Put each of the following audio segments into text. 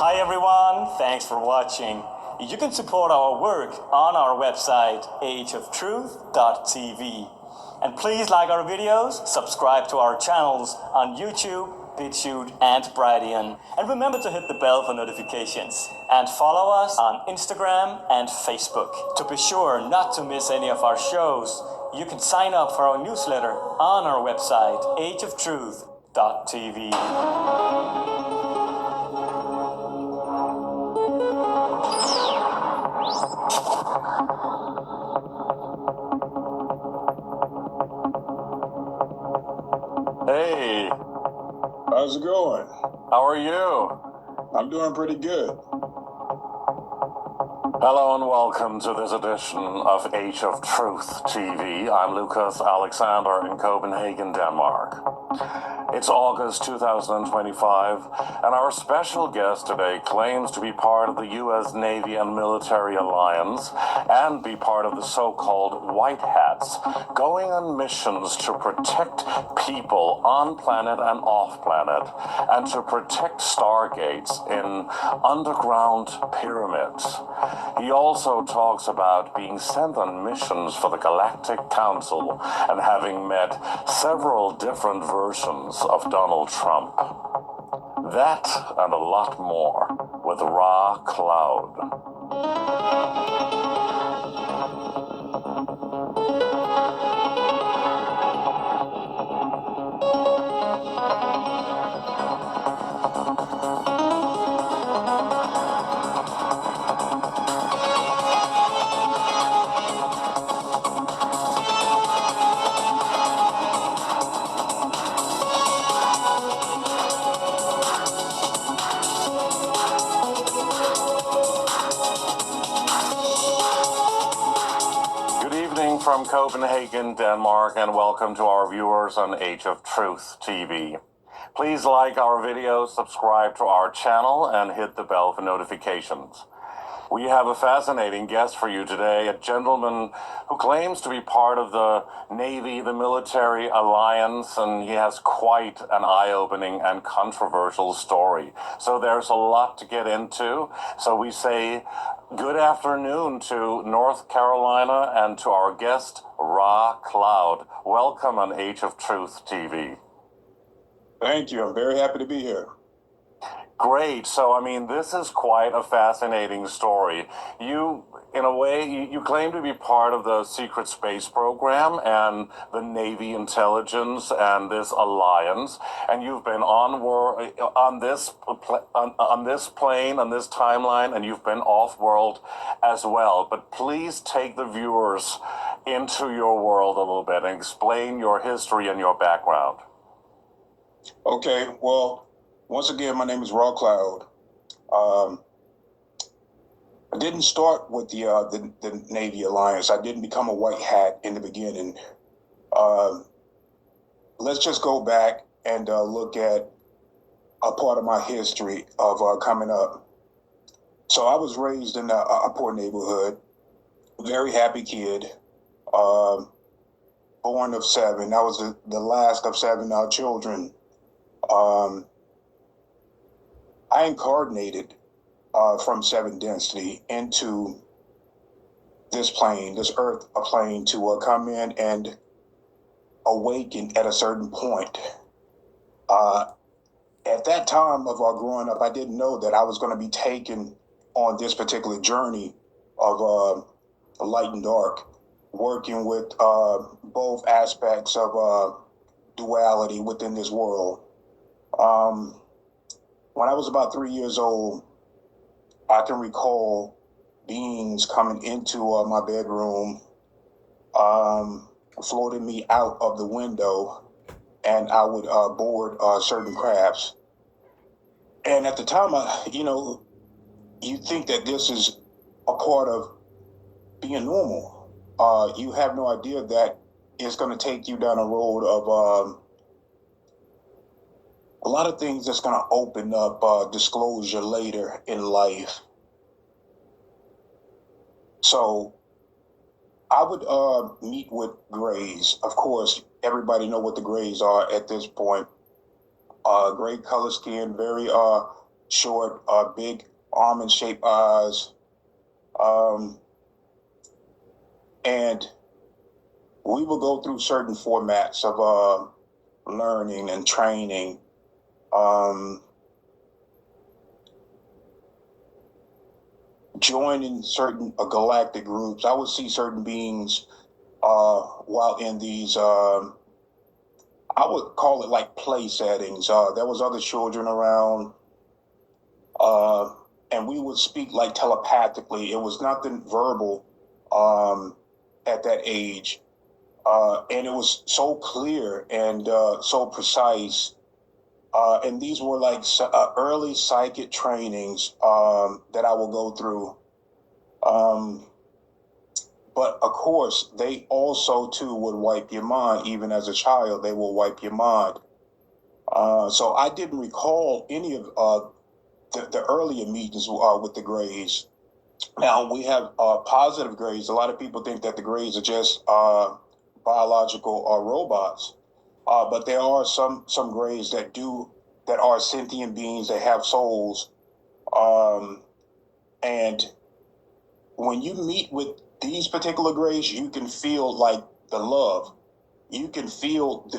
Hi everyone, thanks for watching. You can support our work on our website ageoftruth.tv. And please like our videos, subscribe to our channels on YouTube, BitChute and Brighteon. And remember to hit the bell for notifications. And follow us on Instagram and Facebook. To be sure not to miss any of our shows, you can sign up for our newsletter on our website ageoftruth.tv. Hey, How's it going? how are you? I'm doing pretty good. Hello and welcome to this edition of Age of Truth TV. I'm Lucas Alexander in Copenhagen, Denmark. It's August 2025, and our special guest today claims to be part of the U.S. Navy and military alliance and be part of the so-called White Hats, going on missions to protect people on planet and off planet, and to protect stargates in underground pyramids. He also talks about being sent on missions for the Galactic Council and having met several different versions of Donald Trump. That and a lot more with Ra Cloud. From Copenhagen, Denmark, and welcome to our viewers on Age of Truth TV. Please like our videos, subscribe to our channel, and hit the bell for notifications. We have a fascinating guest for you today, a gentleman who claims to be part of the Navy, the military alliance, and he has quite an eye-opening and controversial story. So there's a lot to get into. So we say good afternoon to North Carolina and to our guest, Ra Cloud. Welcome on Age of Truth TV. Thank you. I'm very happy to be here. Great. So, I mean, this is quite a fascinating story. You, in a way, you claim to be part of the secret space program and the Navy intelligence and this alliance, and you've been on this plane, on this timeline, and you've been off-world as well. But please take the viewers into your world a little bit and explain your history and your background. Okay. Well, once again, my name is Ra Cloud. I didn't start with the Navy Alliance. I didn't become a white hat in the beginning. Let's just go back and look at a part of my history of coming up. So I was raised in a poor neighborhood, very happy kid, born of 7. I was the last of 7 children. I incarnated from 7 density into this plane, this earth, a plane to come in and awaken at a certain point. At that time of growing up, I didn't know that I was going to be taken on this particular journey of light and dark, working with both aspects of duality within this world. When I was about 3 years old, I can recall beings coming into my bedroom, floating me out of the window, and I would board certain crafts. And at the time, you think that this is a part of being normal. You have no idea that it's going to take you down a road of a lot of things that's going to open up disclosure later in life. So I would meet with grays. Of course, everybody know what the grays are at this point. Gray color skin, very short, big almond-shaped eyes. And we will go through certain formats of learning and training. Joining certain galactic groups. I would see certain beings while in these, I would call it like play settings. There was other children around, and we would speak like telepathically. It was nothing verbal at that age. And it was so clear and so precise. And these were like early psychic trainings that I will go through. But of course, they also too would wipe your mind. Even as a child, they will wipe your mind. So I didn't recall any of the earlier meetings with the Greys. Now we have positive Greys. A lot of people think that the Greys are just biological robots. But there are some Greys that are sentient beings that have souls. And when you meet with these particular Greys, you can feel like the love. You can feel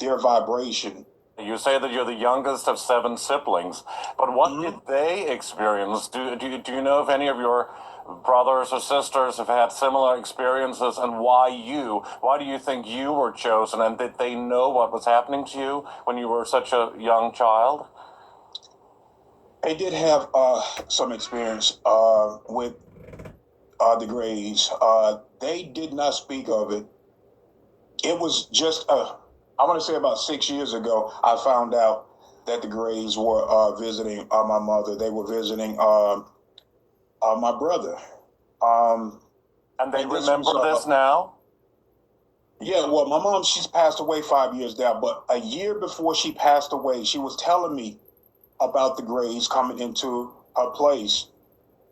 their vibration. You say that you're the youngest of 7 siblings, but what did they experience? Do you know if any of your brothers or sisters have had similar experiences, and why you? Why do you think you were chosen, and did they know what was happening to you when you were such a young child? They did have some experience with the Greys. They did not speak of it. It was just, I want to say about 6 years ago, I found out that the Greys were visiting my mother. They were visiting my brother. And they remember this now? Yeah, well, my mom, she's passed away 5 years now, but a year before she passed away, she was telling me about the Greys coming into her place.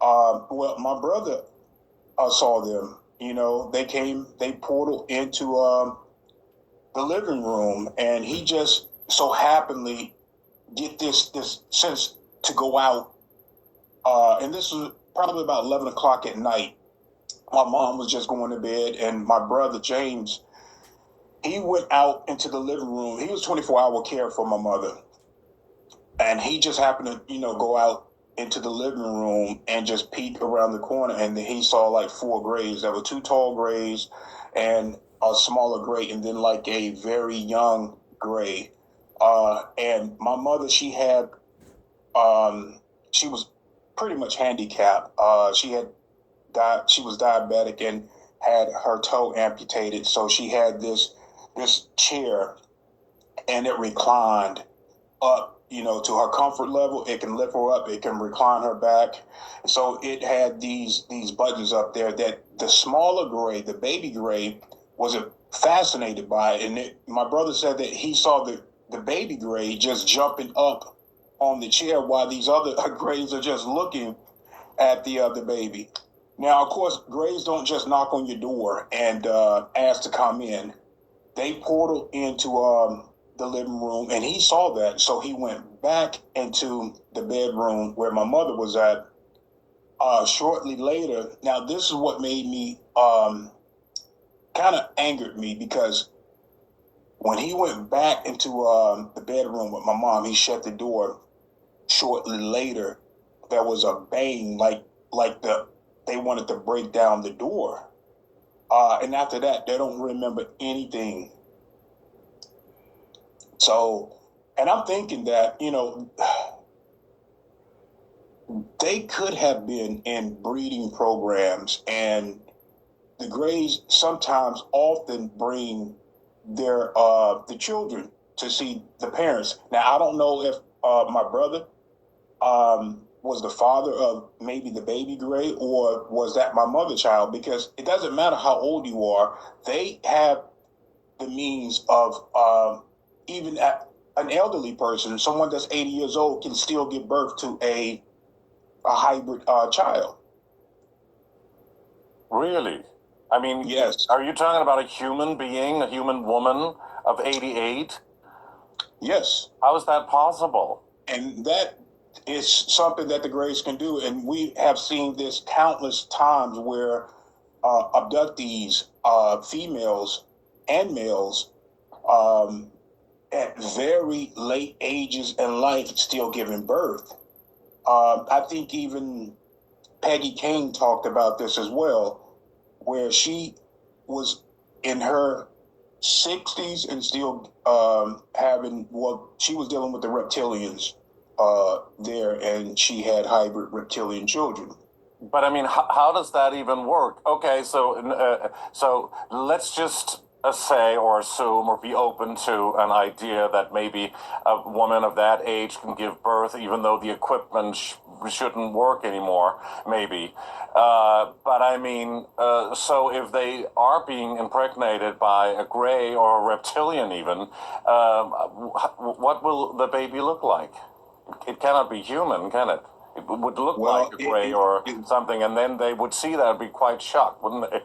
Well, my brother saw them. You know, they came, they portaled into the living room, and he just so happenly get this sense to go out. And this was probably about 11 o'clock at night. My mom was just going to bed, and my brother, James, he went out into the living room. He was 24-hour care for my mother. And he just happened to, go out into the living room and just peek around the corner, and he saw like 4 Greys. There were 2 tall Greys and a smaller Grey, and then like a very young Grey. And my mother, she had, she was pretty much handicapped. She had died. She was diabetic and had her toe amputated. So she had this chair, and it reclined up, to her comfort level. It can lift her up. It can recline her back. So it had these buttons up there that the smaller Grey, the baby Grey, was fascinated by it. And my brother said that he saw the baby Grey just jumping up on the chair while these other Greys are just looking at the baby. Now, of course, Greys don't just knock on your door and ask to come in. They portal into the living room, and he saw that, so he went back into the bedroom where my mother was at. Shortly later, now this is what made me kind of angered me, because when he went back into the bedroom with my mom, he shut the door. Shortly later, there was a bang, like they wanted to break down the door. And after that, they don't remember anything. So, and I'm thinking that, they could have been in breeding programs, and the Greys sometimes often bring their the children to see the parents. Now, I don't know if my brother was the father of maybe the baby Grey, or was that my mother's child, because it doesn't matter how old you are. They have the means of even an elderly person, someone that's 80 years old, can still give birth to a hybrid child. Really? I mean, yes. Are you talking about a human being, a human woman of 88? Yes. How is that possible? And that it's something that the Greys can do, and we have seen this countless times where abductees, females and males, at very late ages in life, still giving birth. I think even Peggy King talked about this as well, where she was in her 60s and still she was dealing with the reptilians there, and she had hybrid reptilian children. But I mean, how does that even work? Okay, so let's just say or assume or be open to an idea that maybe a woman of that age can give birth, even though the equipment shouldn't work anymore, maybe. But I mean, so if they are being impregnated by a gray or a reptilian even, what will the baby look like? It cannot be human, can it? It would look like a gray or something, and then they would see that and be quite shocked, wouldn't they?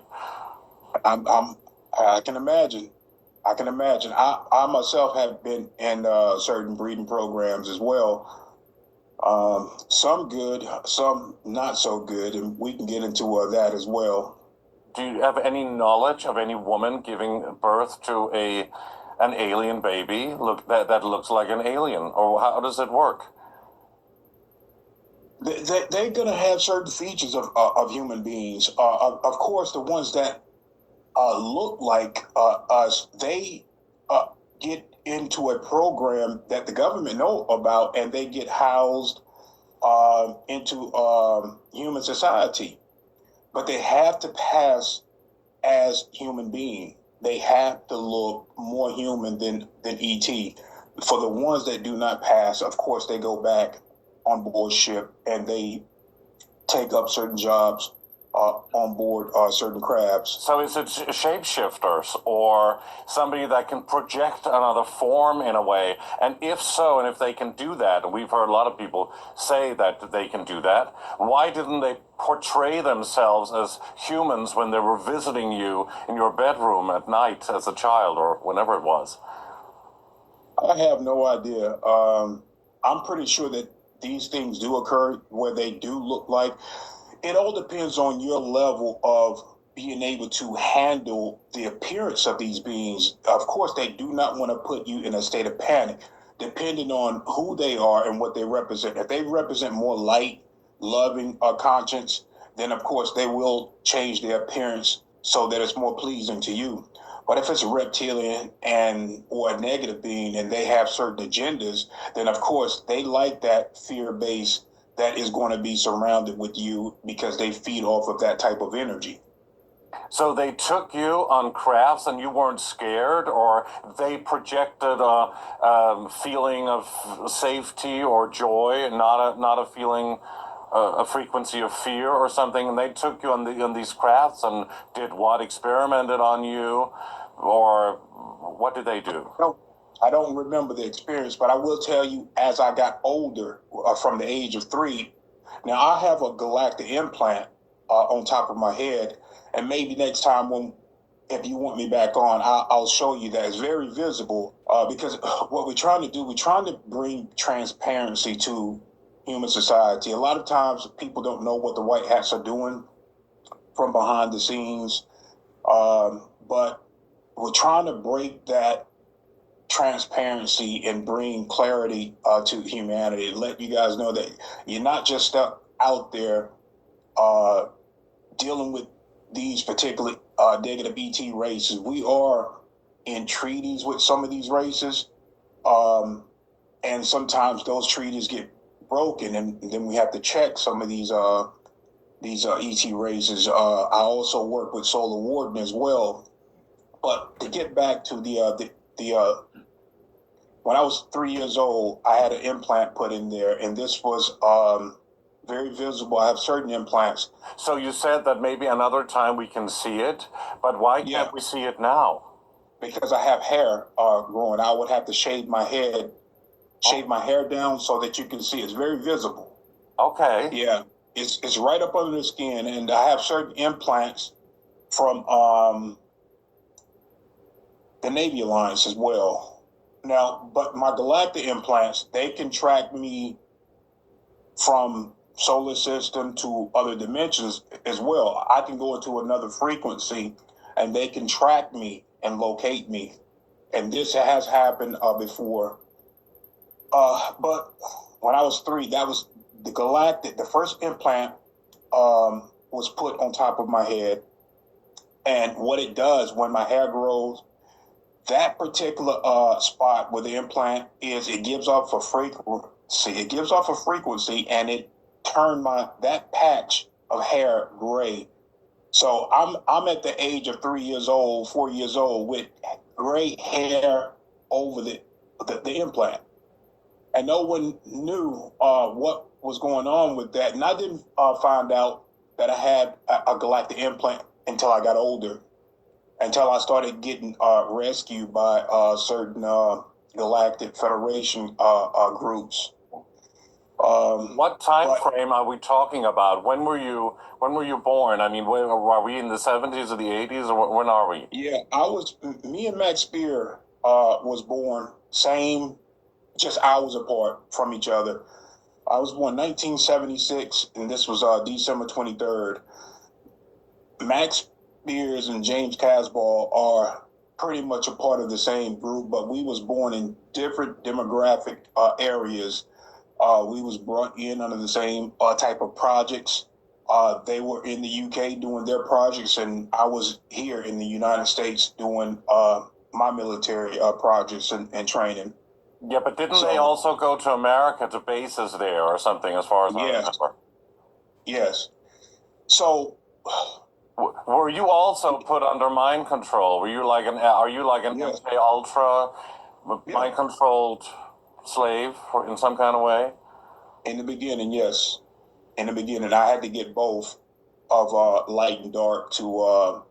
I can imagine. I myself have been in certain breeding programs as well. Some good, some not so good, and we can get into that as well. Do you have any knowledge of any woman giving birth to an alien baby that looks like an alien, or how does it work? They're going to have certain features of human beings. Of course, the ones that look like us, they get into a program that the government know about, and they get housed into human society. But they have to pass as human being. They have to look more human than ET. For the ones that do not pass, of course, they go back on board ship and they take up certain jobs on board certain crafts. So is it shapeshifters or somebody that can project another form in a way? And if so, and if they can do that, and we've heard a lot of people say that they can do that, why didn't they portray themselves as humans when they were visiting you in your bedroom at night as a child or whenever it was? I have no idea. I'm pretty sure that these things do occur where they do look like. It all depends on your level of being able to handle the appearance of these beings. Of course, they do not want to put you in a state of panic, depending on who they are and what they represent. If they represent more light, loving, conscience, then of course they will change their appearance so that it's more pleasing to you. But if it's a reptilian or a negative being and they have certain agendas, then of course they like that fear base that is going to be surrounded with you because they feed off of that type of energy. So they took you on crafts and you weren't scared, or they projected a feeling of safety or joy, not a feeling, a frequency of fear or something, and they took you on these crafts and did what? Experimented on you, or what did they do? No, I don't remember the experience, but I will tell you, as I got older, from the age of 3, now I have a galactic implant on top of my head, and maybe next time if you want me back on, I'll show you that. It's very visible because what we're trying to do, we're trying to bring transparency to human society. A lot of times people don't know what the white hats are doing from behind the scenes, but we're trying to break that transparency and bring clarity to humanity, let you guys know that you're not just out there dealing with these particular negative ET races. We are in treaties with some of these races, and sometimes those treaties get broken, and then we have to check some of these ET races. I also work with Solar Warden as well. But to get back to the when I was 3 years old, I had an implant put in there, and this was very visible. I have certain implants. So you said that maybe another time we can see it, but why can't we see it now? Because I have hair growing. I would have to shave my hair down so that you can see. It's very visible. Okay. Yeah, it's right up under the skin, and I have certain implants from the Navy Alliance as well. Now, but my galactic implants, they can track me from solar system to other dimensions as well. I can go into another frequency and they can track me and locate me. And this has happened before. But when I was 3, that was the Galactic, the first implant was put on top of my head. And what it does when my hair grows, that particular spot where the implant is, it gives off a frequency. It gives off a frequency, and it turned that patch of hair gray. So I'm at the age of 3 years old, 4 years old, with gray hair over the implant, and no one knew what was going on with that. And I didn't find out that I had a galactic implant until I got older, until I started getting rescued by certain Galactic Federation groups. What time frame are we talking about? When were you born? I mean, are we in the 70s or the 80s, or when are we? Yeah, me and Max Spear was born just hours apart from each other. I was born 1976, and this was December 23rd. Max Spears and James Casball are pretty much a part of the same group, but we was born in different demographic areas. We was brought in under the same type of projects. They were in the UK doing their projects, and I was here in the United States doing my military projects and training. Yeah, but didn't they also go to America to bases there or something, as far as I remember? Yes. So, were you also put under mind control? Are you like an yes. MK Ultra mind controlled slave in some kind of way? In the beginning, yes. In the beginning, I had to get both of light and dark to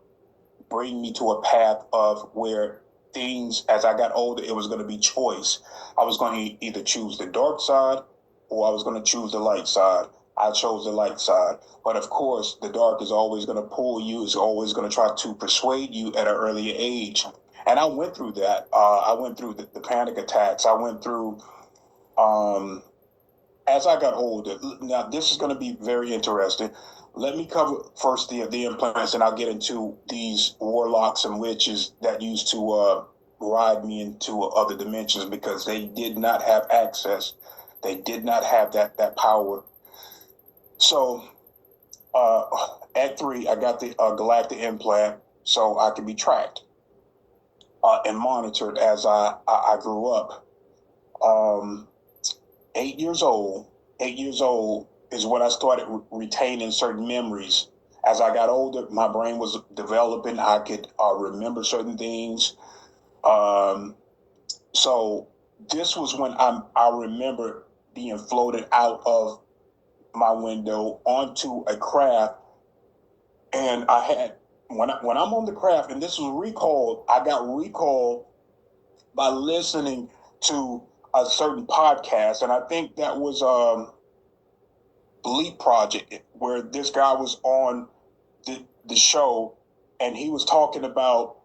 bring me to a path of where things, as I got older, it was going to be choice. I was going to either choose the dark side or I was going to choose the light side. I chose the light side. But of course, the dark is always going to pull you, is always going to try to persuade you at an earlier age. And I went through that. I went through the panic attacks. I went through, as I got older. Now, this is going to be very interesting. Let me cover first the implants, and I'll get into these warlocks and witches that used to ride me into other dimensions, because they did not have access. They did not have that power. So at 3, I got the galactic implant so I could be tracked and monitored as I grew up. 8 years old is when I started retaining certain memories. As I got older, my brain was developing. I could remember certain things. So this was when I remember being floated out of my window onto a craft, and I had when I'm on the craft, and this was recalled. I got recalled by listening to a certain podcast, and I think that was Leap Project, where this guy was on the show, and he was talking about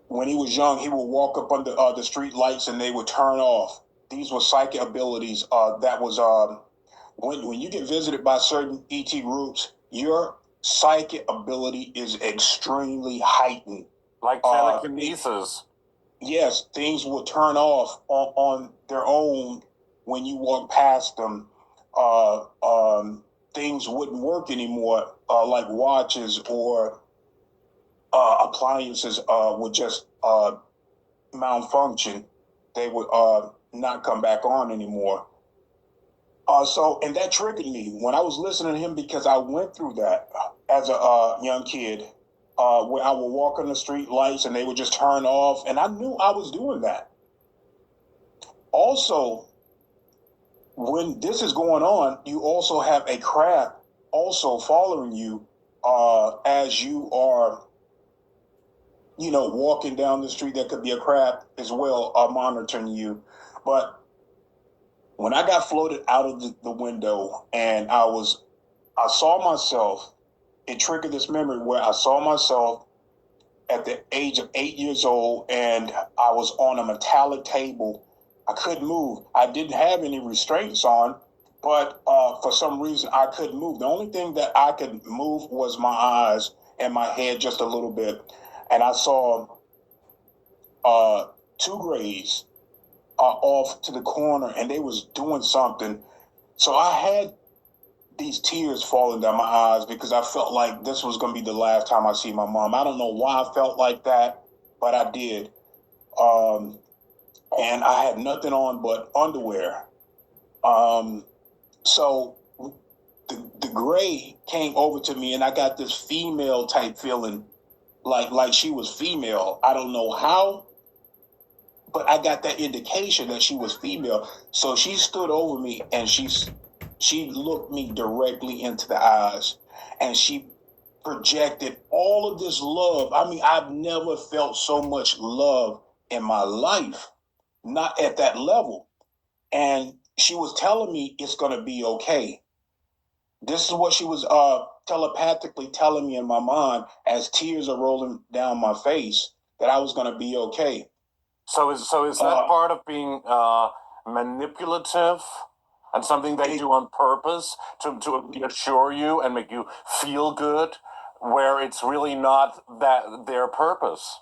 when he was young, he would walk up under the street lights and they would turn off. These were psychic abilities. That was when you get visited by certain ET groups, your psychic ability is extremely heightened. Like telekinesis. Yes, things will turn off on their own when you walk past them. Things wouldn't work anymore, like watches or appliances would just malfunction. They would not come back on anymore. And that triggered me when I was listening to him, because I went through that as a young kid, where I would walk on the street lights and they would just turn off, and I knew I was doing that. Also, when this is going on, you also have a craft also following you as you are, walking down the street. That could be a craft as well monitoring you. But when I got floated out of the window and I saw myself, it triggered this memory where I saw myself at the age of 8 years old, and I was on a metallic table, I couldn't move. I didn't have any restraints on, but for some reason I couldn't move. The only thing that I could move was my eyes and my head just a little bit. And I saw two grays off to the corner, and they was doing something. So I had these tears falling down my eyes because I felt like this was going to be the last time I see my mom. I don't know why I felt like that, but I did. And I had nothing on but underwear. So the gray came over to me, and I got this female type feeling, like she was female. I don't know how, but I got that indication that she was female. So she stood over me, and she looked me directly into the eyes, and she projected all of this love. I mean, I've never felt so much love in my life, not at that level. And she was telling me it's going to be okay. This is what she was telepathically telling me in my mind as tears are rolling down my face, that I was going to be okay. So is that part of being manipulative and something they do on purpose to assure you and make you feel good, where it's really not that their purpose?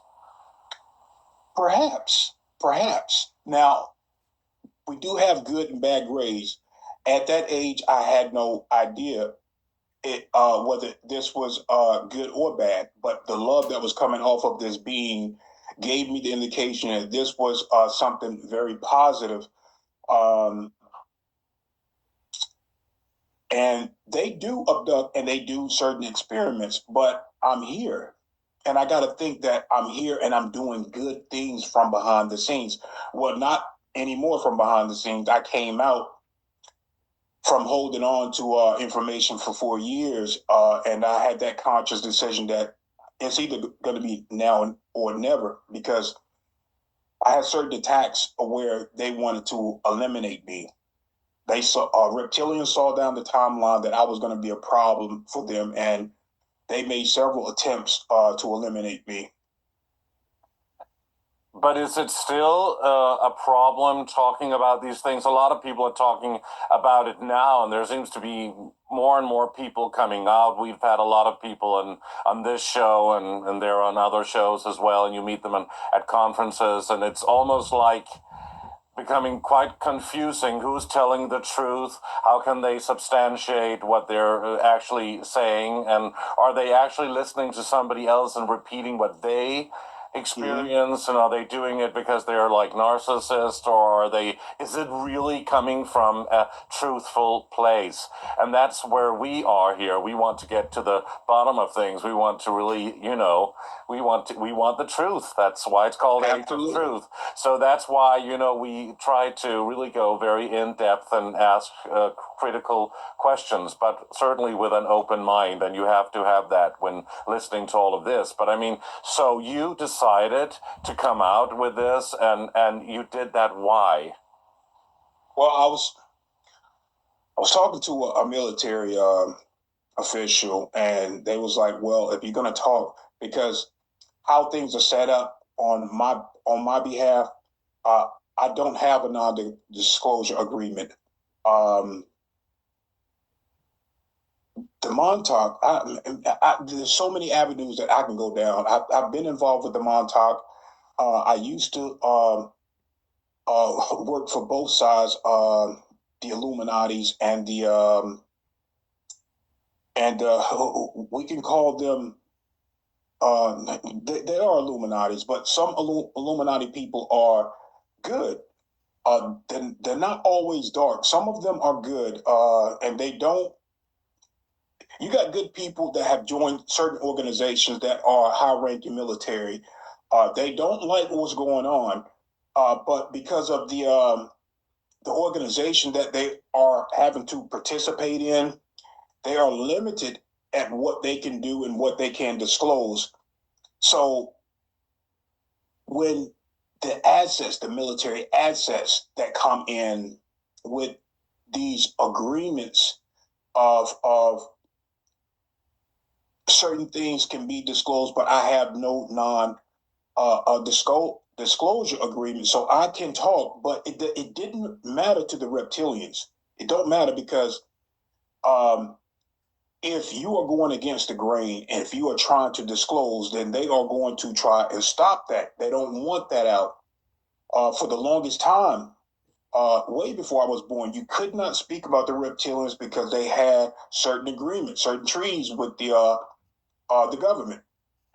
Perhaps. Now, we do have good and bad grades. At that age, I had no idea whether this was good or bad, but the love that was coming off of this being gave me the indication that this was something very positive. And they do abduct and they do certain experiments, but I'm here. And I got to think that I'm here and I'm doing good things from behind the scenes. Well, not anymore from behind the scenes. I came out from holding on to information for 4 years, and I had that conscious decision that it's either going to be now or never, because I had certain attacks where they wanted to eliminate me. They saw Reptilian saw down the timeline that I was going to be a problem for them, and they made several attempts to eliminate me. But is it still a problem talking about these things? A lot of people are talking about it now, and there seems to be more and more people coming out. We've had a lot of people on this show, and they're on other shows as well, and you meet them at conferences, and it's almost like becoming quite confusing. Who's telling the truth? How can they substantiate what they're actually saying? And are they actually listening to somebody else and repeating what they experience? And are they doing it because they're like narcissists, or is it really coming from a truthful place? And that's where we are here. We want to get to the bottom of things. We want to really, we want the truth. That's why it's called Age of Truth. So that's why, we try to really go very in depth and ask critical questions, but certainly with an open mind. And you have to have that when listening to all of this. But I mean, so you decided to come out with this, and you did that. Why? Well, I was talking to a military official, and they was like, "Well, if you're going to talk, because how things are set up on my behalf, I don't have a non-disclosure agreement. The Montauk, there's so many avenues that I can go down. I've been involved with the Montauk. I used to work for both sides, the Illuminatis and we can call them. They are Illuminatis, but some Illuminati people are good. They're not always dark. Some of them are good, and they don't. You got good people that have joined certain organizations that are high-ranking military. They don't like what's going on, but because of the organization that they are having to participate in, they are limited at what they can do and what they can disclose. So when the military assets that come in with these agreements of certain things can be disclosed, but I have no disclosure agreement, so I can talk. But it didn't matter to the reptilians. It don't matter because if you are going against the grain and if you are trying to disclose, then they are going to try and stop that. They don't want that out. For the longest time, way before I was born, you could not speak about the reptilians because they had certain agreements, certain treaties with the government.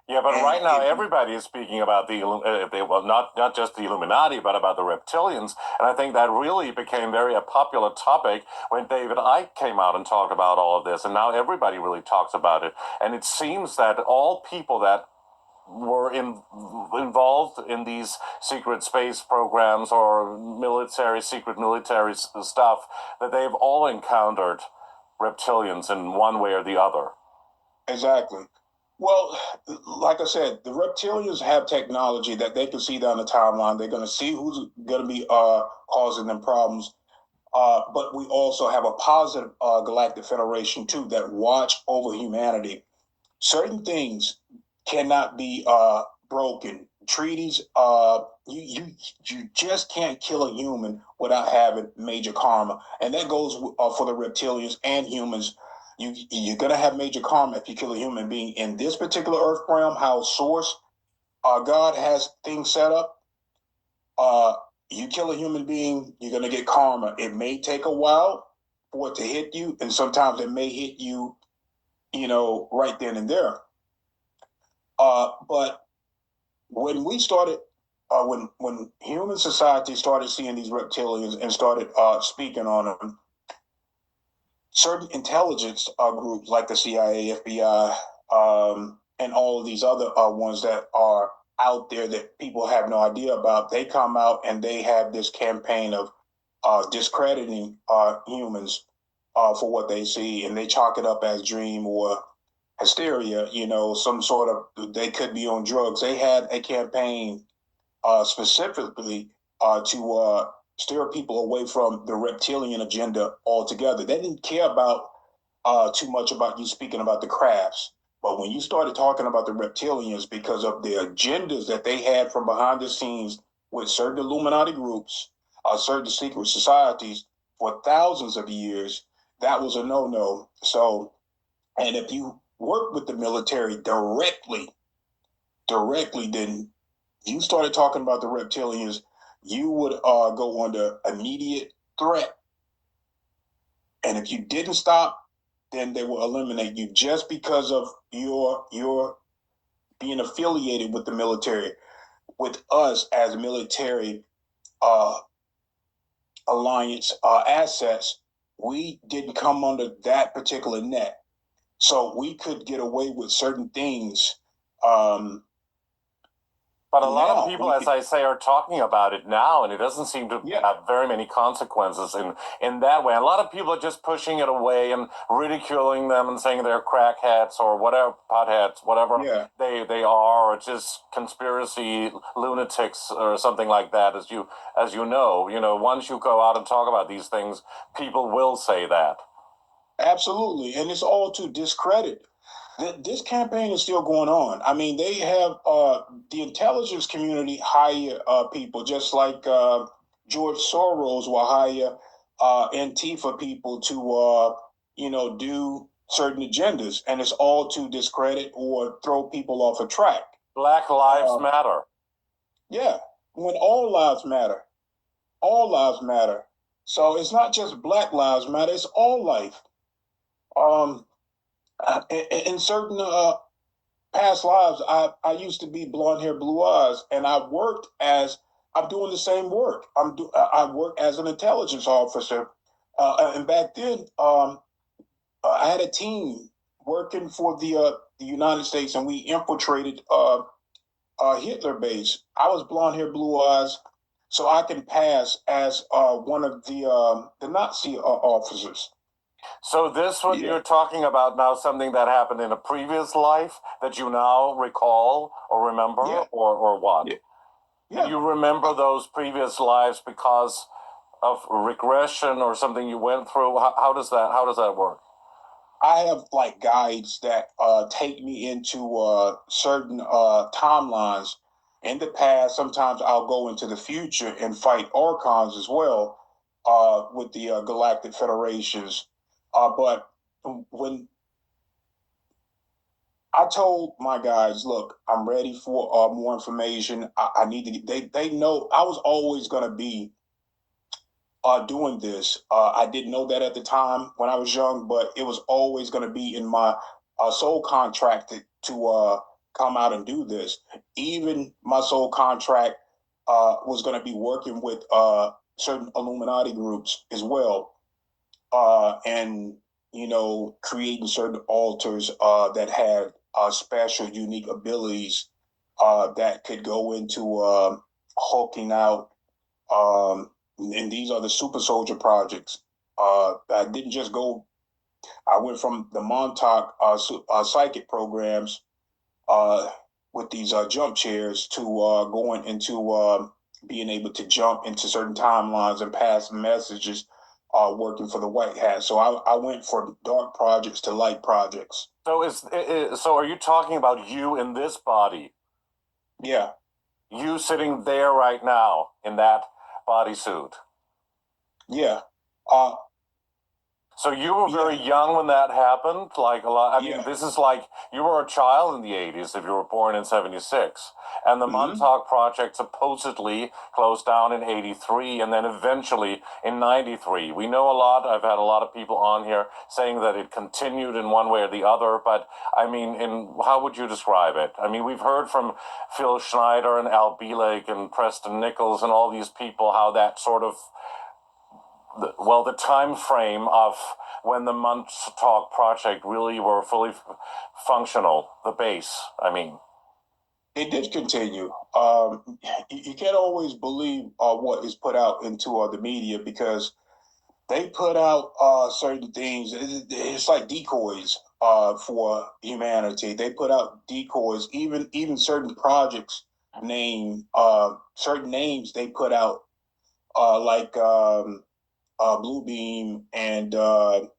Yeah, but And right now everybody is speaking about not just the Illuminati, but about the reptilians, and I think that really became a popular topic when David Icke came out and talked about all of this, and now everybody really talks about it, and it seems that all people that were involved in these secret space programs or secret military stuff, that they've all encountered reptilians in one way or the other. Exactly. Well, like I said, the reptilians have technology that they can see down the timeline. They're going to see who's going to be causing them problems. But we also have a positive galactic federation too that watch over humanity. Certain things cannot be broken. Treaties, you just can't kill a human without having major karma, and that goes for the reptilians and humans. You're gonna have major karma if you kill a human being in this particular Earth realm. How Source, God has things set up. You kill a human being, you're gonna get karma. It may take a while for it to hit you, and sometimes it may hit you, right then and there. But when we started, when human society started seeing these reptilians and started speaking on them, certain intelligence groups like the CIA, FBI, and all of these other ones that are out there that people have no idea about, they come out and they have this campaign of discrediting humans for what they see, and they chalk it up as dream or hysteria, some sort of, they could be on drugs. They had a campaign specifically to steer people away from the reptilian agenda altogether. They didn't care about too much about you speaking about the crafts. But when you started talking about the reptilians, because of the agendas that they had from behind the scenes with certain Illuminati groups, certain secret societies for thousands of years, that was a no-no. So, and if you work with the military directly, then you started talking about the reptilians, you would go under immediate threat. And if you didn't stop, then they will eliminate you just because of your being affiliated with the military. With us as military alliance assets, we didn't come under that particular net. So we could get away with certain things. But a lot of people, as I say, are talking about it now, and it doesn't seem to have very many consequences in that way. A lot of people are just pushing it away and ridiculing them and saying they're crackheads or whatever, potheads, whatever they are, or just conspiracy lunatics or something like that. As you know, once you go out and talk about these things, people will say that. Absolutely, and it's all to discredit. This campaign is still going on. I mean, they have the intelligence community hire people, just like George Soros will hire Antifa people to, do certain agendas, and it's all to discredit or throw people off a track. Black Lives Matter. Yeah, when all lives matter. All lives matter. So it's not just Black Lives Matter, it's all life. In certain past lives, I used to be blonde hair, blue eyes, and I'm doing the same work. I work as an intelligence officer, and back then, I had a team working for the United States, and we infiltrated Hitler base. I was blonde hair, blue eyes, so I can pass as one of the Nazi officers. So this what you're talking about now, something that happened in a previous life that you now recall or remember, or what? Yeah. Do you remember those previous lives because of regression or something you went through? How does that work? I have like guides that take me into certain timelines in the past, sometimes I'll go into the future and fight archons as well with the Galactic Federations. But when I told my guys, look, I'm ready for more information. I need to. They know I was always going to be doing this. I didn't know that at the time when I was young, but it was always going to be in my soul contract to come out and do this. Even my soul contract was going to be working with certain Illuminati groups as well, and creating certain altars that had special, unique abilities that could go into hulking out. And these are the super soldier projects. I didn't just go. I went from the Montauk psychic programs with these jump chairs to going into being able to jump into certain timelines and pass messages, working for the White Hat. So I went from dark projects to light projects. So so are you talking about you in this body? Yeah. You sitting there right now in that bodysuit? Yeah. So you were very young when that happened? Like a lot. I mean, this is like you were a child in the 80s if you were born in 76. And the Montauk Project supposedly closed down in 83 and then eventually in 93. We know a lot. I've had a lot of people on here saying that it continued in one way or the other. But I mean, how would you describe it? I mean, we've heard from Phil Schneider and Al Bielek and Preston Nichols and all these people how that sort of the time frame of when the Montauk Project really were fully functional, the base, I mean. It did continue. You can't always believe what is put out into the media because they put out certain things. It's like decoys for humanity. They put out decoys, even certain projects certain names they put out like Blue Beam and all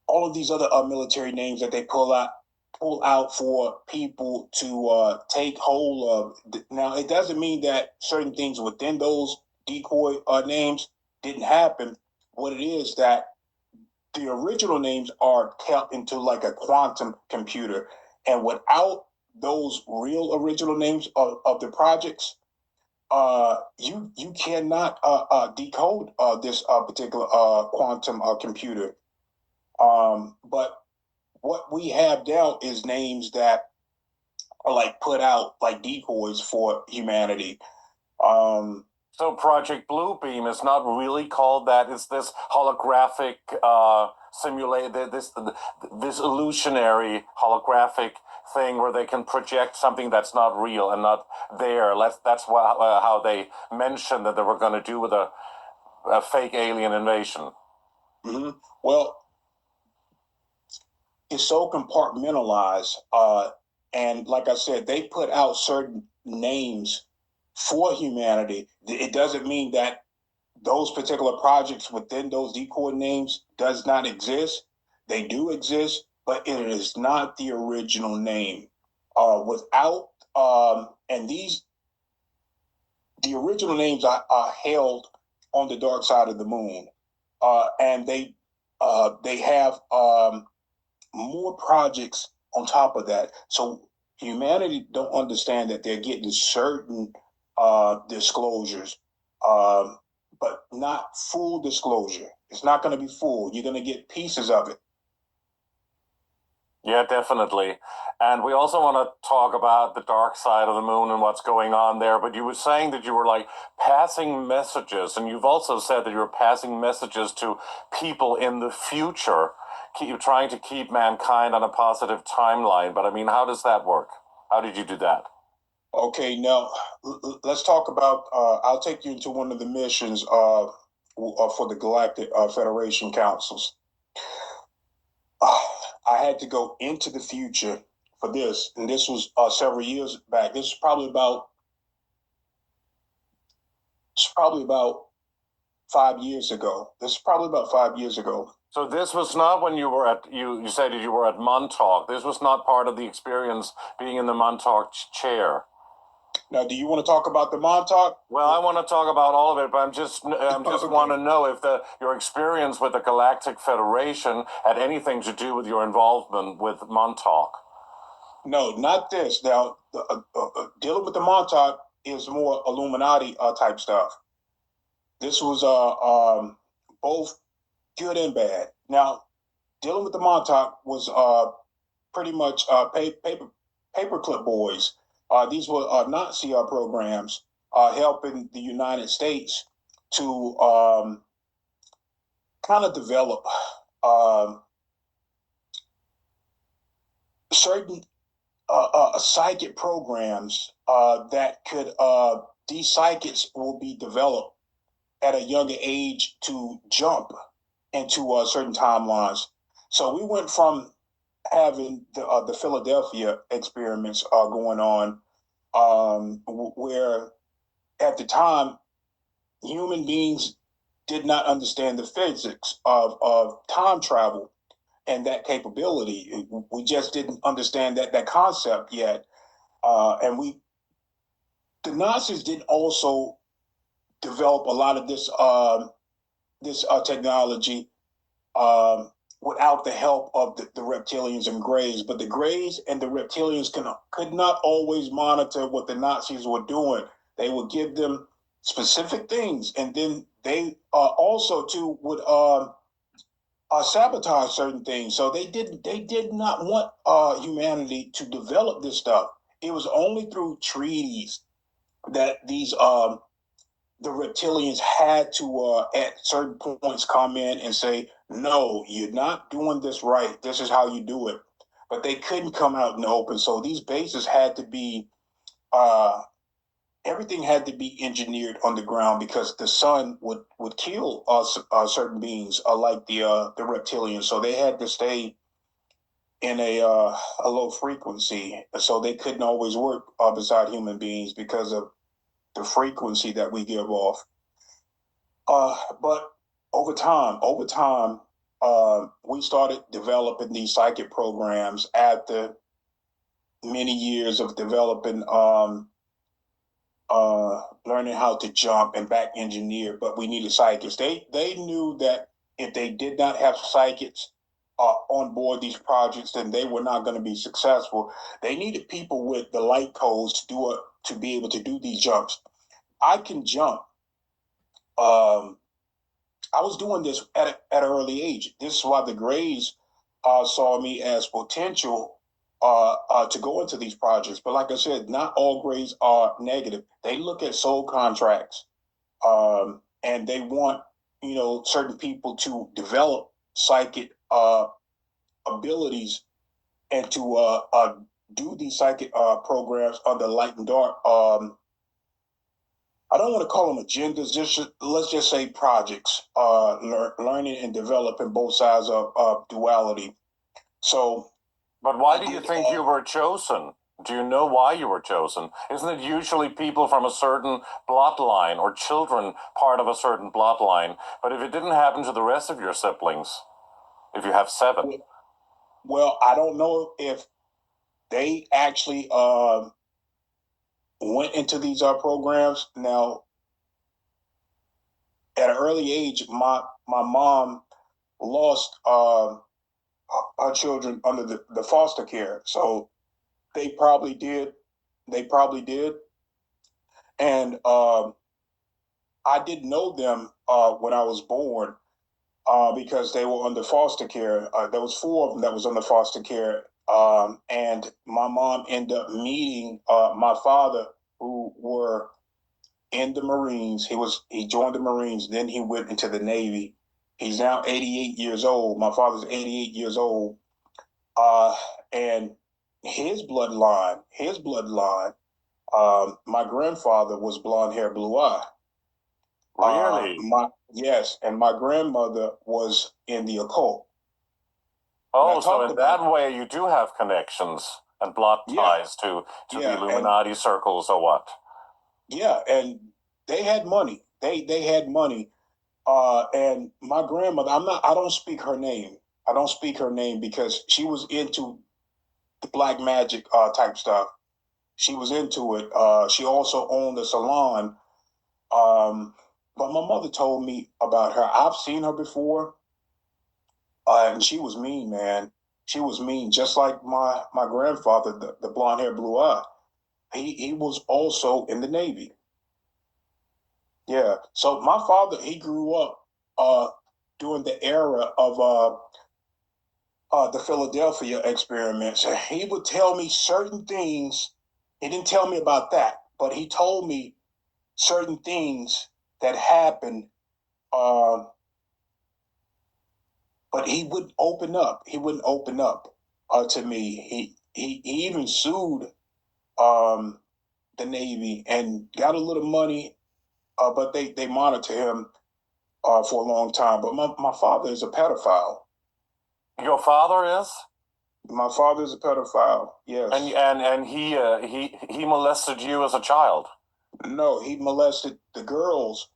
of these other military names that they pull out for people to take hold of. Now, it doesn't mean that certain things within those decoy names didn't happen. What it is that the original names are kept into like a quantum computer, and without those real original names of the projects, you cannot decode this particular quantum computer. But what we have now is names that are like put out like decoys for humanity. So Project Bluebeam is not really called that. It's this holographic this illusionary holographic thing where they can project something that's not real and not there. That's how they mentioned that they were going to do with a fake alien invasion. Mm-hmm. Well, it's so compartmentalized, and like I said, they put out certain names for humanity. It doesn't mean that those particular projects within those decoy names does not exist. They do exist, but it is not the original name. And the original names are held on the dark side of the moon, and they have more projects on top of that. So humanity don't understand that they're getting certain disclosures, but not full disclosure. It's not going to be full. You're going to get pieces of it. Yeah, definitely. And we also want to talk about the dark side of the moon and what's going on there. But you were saying that you were like passing messages, and you've also said that you're passing messages to people in the future, trying to keep mankind on a positive timeline. But I mean, how does that work? How did you do that? Okay, now let's talk about. I'll take you into one of the missions for the Galactic Federation Councils. I had to go into the future for this, and this was several years back. This is probably about 5 years ago. So this was not when you were at, you said you were at Montauk. This was not part of the experience being in the Montauk chair. Now, do you want to talk about the Montauk? Well, I want to talk about all of it, but I'm just Okay. want to know if your experience with the Galactic Federation had anything to do with your involvement with Montauk. No, not this. Now, dealing with the Montauk is more Illuminati type stuff. This was both good and bad. Now, dealing with the Montauk was pretty much paperclip boys. These were Nazi programs helping the United States to kind of develop certain psychic programs that could, these psychics will be developed at a younger age to jump into certain timelines. So we went from having the Philadelphia experiments going on, where at the time human beings did not understand the physics of time travel and that capability. We just didn't understand that concept yet, and the Nazis did also develop a lot of this technology without the help of the reptilians and Greys. But the Greys and the reptilians could not always monitor what the Nazis were doing. They would give them specific things, and then they also too would sabotage certain things. So they did not want humanity to develop this stuff. It was only through treaties that these the reptilians had to at certain points come in and say, no, you're not doing this right, this is how you do it. But they couldn't come out in the open, so these bases had to be everything had to be engineered on the ground, because the sun would kill certain beings like the reptilians. So they had to stay in a low frequency, so they couldn't always work beside human beings because of the frequency that we give off. But over time, we started developing these psychic programs after many years of developing, learning how to jump and back engineer. But we needed psychics. They knew that if they did not have psychics on board these projects, then they were not going to be successful. They needed people with the light codes to be able to do these jumps. I can jump. I was doing this at an early age. This is why the Greys saw me as potential to go into these projects. But like I said, not all Greys are negative. They look at soul contracts, and they want certain people to develop psychic abilities and to do these psychic programs under light and dark. I don't want to call them agendas. Let's just say projects, learning and developing both sides of duality. So, but why do you think you were chosen? Do you know why you were chosen? Isn't it usually people from a certain bloodline or children part of a certain bloodline? But if it didn't happen to the rest of your siblings, if you have 7, well, I don't know if they actually went into these programs. Now, at an early age, my mom lost our children under the foster care, so they probably did. And I didn't know them when I was born because they were under foster care. There was 4 of them that was under foster care, and my mom ended up meeting my father, who were in the Marines. He joined the Marines, then he went into the Navy. He's now 88 years old. My father's 88 years old. And his bloodline, my grandfather was blonde hair, blue eye. Really? Yes, and my grandmother was in the occult. Oh, so in that way you do have connections and blood ties to the Illuminati circles or what? Yeah, and they had money. They had money. And my grandmother, I don't speak her name. I don't speak her name because she was into the black magic type stuff. She was into it. She also owned a salon. But my mother told me about her. I've seen her before, and she was mean, man. She was mean, just like my grandfather, the blonde hair, blue eye. He was also in the Navy. Yeah. So my father, he grew up during the era of the Philadelphia experiments. He would tell me certain things. He didn't tell me about that, but he told me certain things that happened. Uh, but he wouldn't open up. He wouldn't open up to me. He even sued um, the Navy and got a little money, but they monitor him for a long time. But my father is a pedophile. Your father is? My father is a pedophile. Yes. And he molested you as a child. No, he molested the girls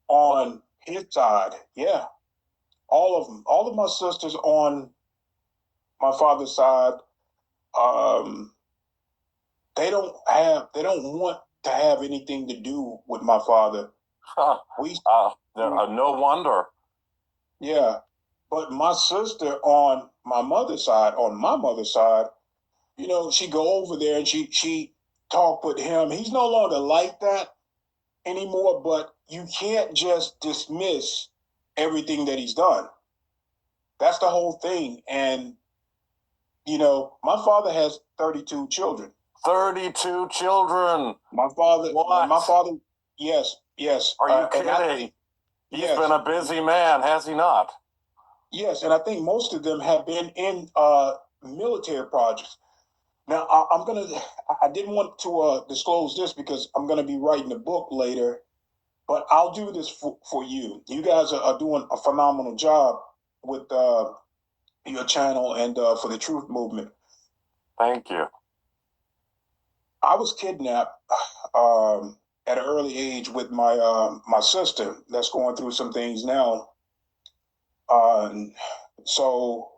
on his side. Yeah, all of them. All of my sisters on my father's side. Um, they don't want to have anything to do with my father. No wonder. Yeah, but my sister on my mother's side, you know, she go over there and she talk with him. He's no longer like that anymore, but you can't just dismiss everything that he's done. That's the whole thing. And, you know, my father has 32 children. 32 children. My father, What? yes, yes. Are you kidding? He's yes, been a busy man, has he not? yes, and I think most of them have been in military projects. Now, I didn't want to disclose this because I'm going to be writing a book later, but I'll do this for you. You guys are doing a phenomenal job with your channel and for the truth movement. Thank you. I was kidnapped at an early age with my sister that's going through some things now. So,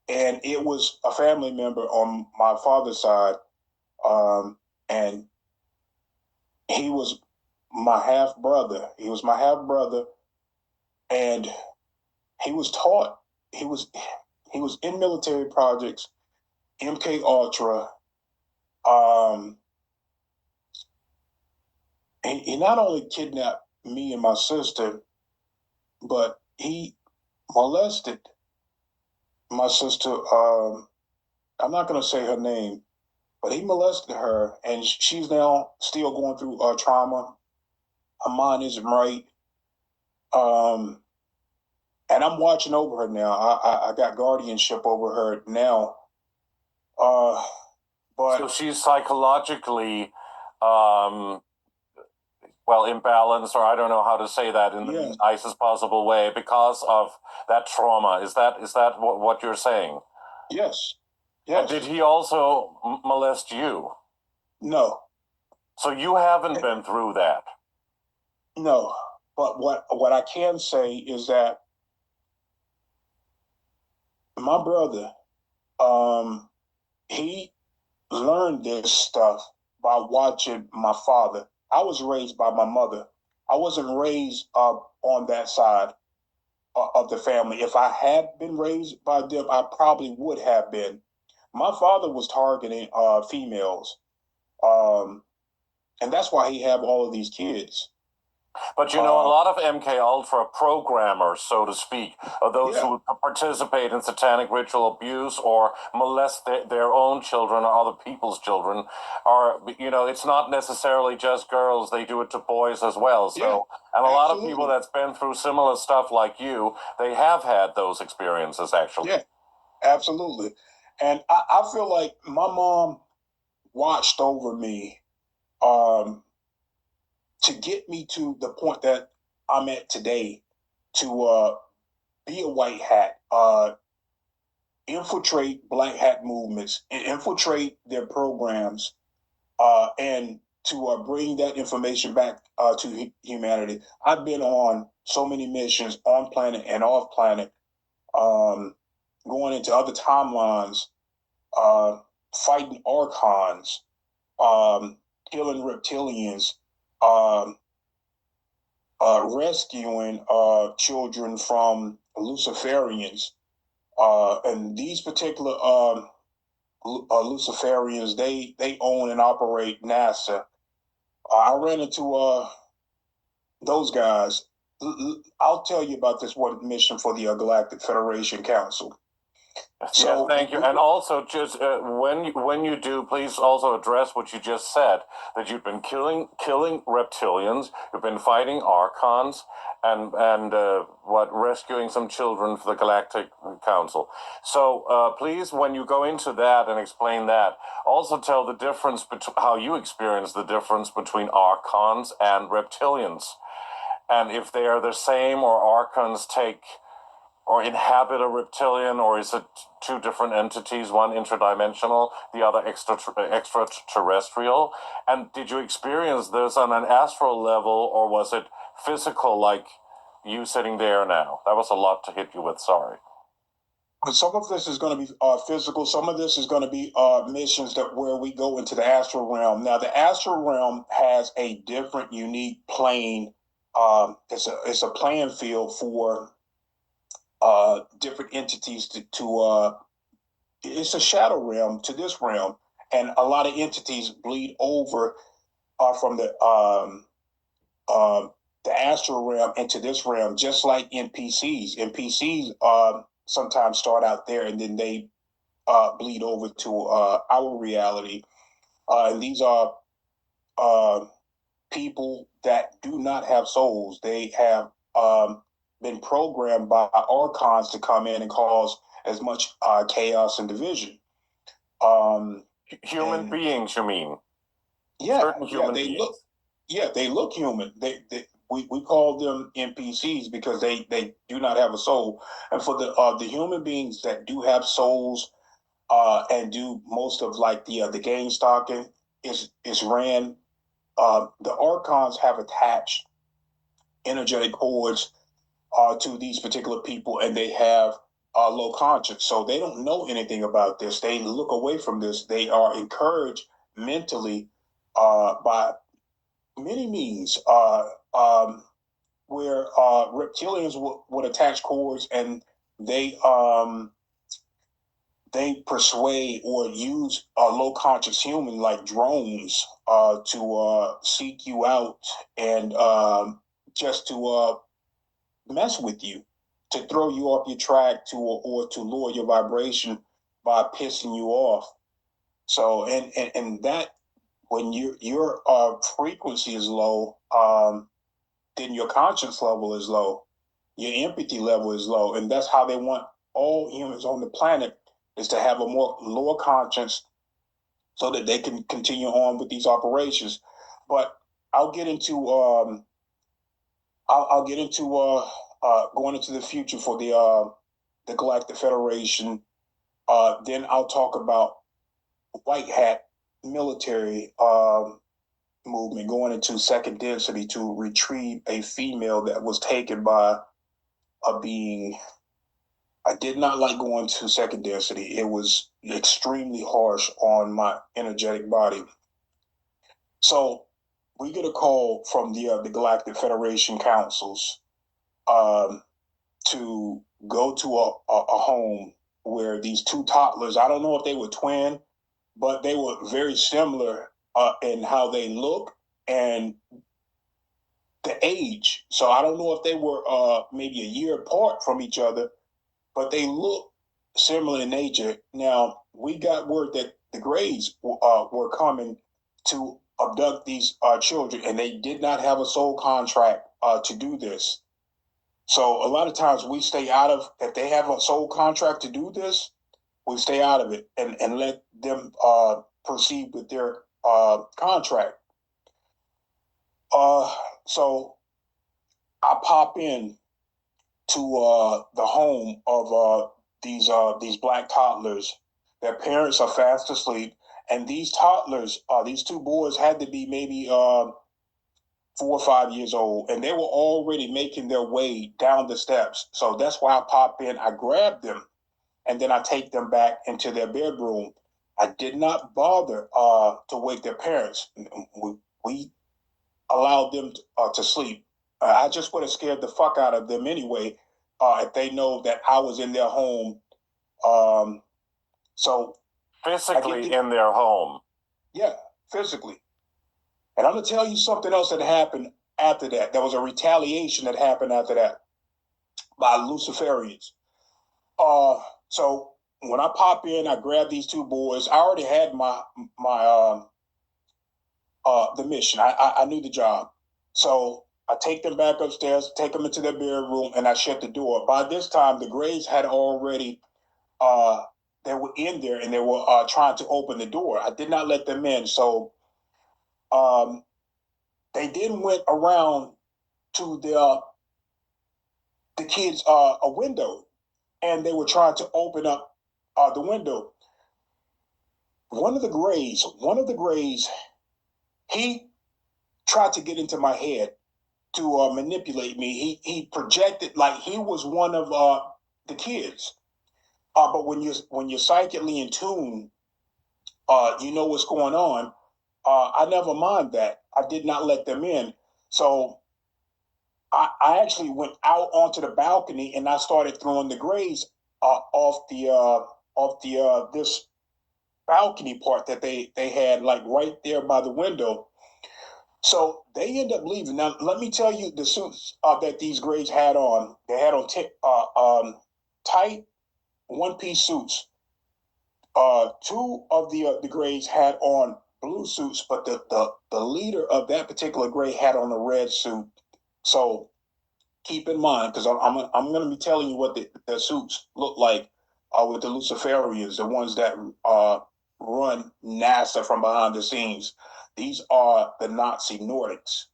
and it was a family member on my father's side, and he was my half brother. He was my half brother, and he was taught. He was in military projects, MK Ultra. He not only kidnapped me and my sister, but he molested my sister. I'm not going to say her name, but he molested her, and she's now still going through trauma. Her mind isn't right. And I'm watching over her now. I got guardianship over her now. But so she's psychologically, well, imbalanced, or I don't know how to say that in the nicest possible way, because of that trauma. Is that what you're saying? Yes. And did he also molest you? No. So you haven't been through that? No. But what I can say is that my brother, he learned this stuff by watching my father. I was raised by my mother. I wasn't raised on that side of the family. If I had been raised by them, I probably would have been. My father was targeting females, and that's why he have all of these kids. But you know, a lot of MK Ultra programmers, so to speak, are those who participate in satanic ritual abuse or molest their own children or other people's children. Are, you know, it's not necessarily just girls; they do it to boys as well. So, and a lot of people that's been through similar stuff like you, they have had those experiences actually. Yeah, absolutely. And I feel like my mom watched over me. To get me to the point that I'm at today, to be a white hat, infiltrate black hat movements, infiltrate their programs, and to bring that information back to humanity. I've been on so many missions on planet and off planet, going into other timelines, fighting archons, killing reptilians, um, rescuing children from luciferians. And these particular luciferians, they own and operate NASA. I ran into those guys. I'll tell you about this one mission for the Galactic Federation Council. So, yes, thank you. And also, just when you do, please also address what you just said, that you've been killing reptilians, you've been fighting archons, and rescuing some children for the Galactic Council. So please, when you go into that and explain that, also tell the difference between how you experience the difference between archons and reptilians, and if they are the same, or archons take or inhabit a reptilian, or is it two different entities, one interdimensional, the other extraterrestrial? And did you experience this on an astral level, or was it physical, like you sitting there now? That was a lot to hit you with, sorry. Some of this is going to be physical. Some of this is going to be missions where we go into the astral realm. Now, the astral realm has a different, unique plane. It's a playing field for different entities to it's a shadow realm to this realm, and a lot of entities bleed over from the astral realm into this realm, just like NPCs. NPCs sometimes start out there and then they bleed over to our reality, and these are people that do not have souls. They have been programmed by archons to come in and cause as much chaos and division. Human beings, you mean? Yeah, certain human they beings. they look human. We call them NPCs because they do not have a soul. And for the human beings that do have souls and do most of like the game stalking is ran. The archons have attached energetic cords to these particular people, and they have low conscience, so they don't know anything about this. They look away from this. They are encouraged mentally by many means, where reptilians would attach cords, and they persuade or use a low conscious human like drones to seek you out and just to mess with you, to throw you off your track, or to lower your vibration by pissing you off. So and that, when your frequency is low, then your conscience level is low, your empathy level is low, and that's how they want all humans on the planet, is to have a more lower conscience so that they can continue on with these operations. But I'll get into going into the future for the Galactic Federation. Then I'll talk about white hat military movement, going into second density to retrieve a female that was taken by a being. I did not like going to second density. It was extremely harsh on my energetic body. So we get a call from the Galactic Federation councils to go to a home where these two toddlers, I don't know if they were twin, but they were very similar in how they look and the age. So I don't know if they were maybe a year apart from each other, but they look similar in nature. Now, we got word that the Greys were coming to abduct these children, and they did not have a sole contract to do this. So a lot of times we stay out of, if they have a sole contract to do this, we stay out of it and let them proceed with their contract. So I pop in to the home of these black toddlers. Their parents are fast asleep, And these toddlers, these two boys had to be maybe 4 or 5 years old, and they were already making their way down the steps. So that's why I pop in, I grab them, and then I take them back into their bedroom. I did not bother to wake their parents. We allowed them to sleep. I just would have scared the fuck out of them anyway if they know that I was in their home. So physically in their home. Yeah, physically. And I'm going to tell you something else that happened after that. There was a retaliation that happened after that by luciferians. So when I pop in, I grab these two boys. I already had the mission. I knew the job. So I take them back upstairs, take them into their bedroom, and I shut the door. By this time, the Greys had already, they were in there and they were trying to open the door. I did not let them in. So they then went around to the kids' a window, and they were trying to open up the window. One of the Greys, he tried to get into my head to manipulate me. He projected like he was one of the kids. But when you're psychically in tune, you know what's going on. I never mind that. I did not let them in. So I actually went out onto the balcony and I started throwing the Greys off the this balcony part that they had, like right there by the window. So they end up leaving. Now let me tell you the suits that these Greys had on. They had on tight one-piece suits. Two of the Greys had on blue suits, but the leader of that particular Grey had on a red suit. So keep in mind, because I'm going to be telling you what the suits look like with the Luciferians, the ones that run NASA from behind the scenes. These are the Nazi Nordics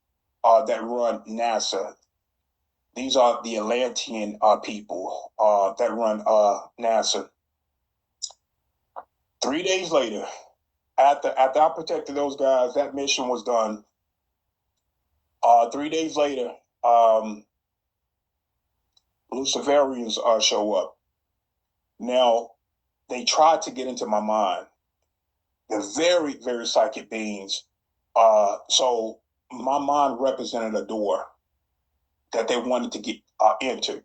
that run NASA. These are the Atlantean people that run NASA. 3 days later, after I protected those guys, that mission was done. 3 days later, Luciferians show up. Now, they tried to get into my mind. They're very, very psychic beings. So my mind represented a door that they wanted to get into.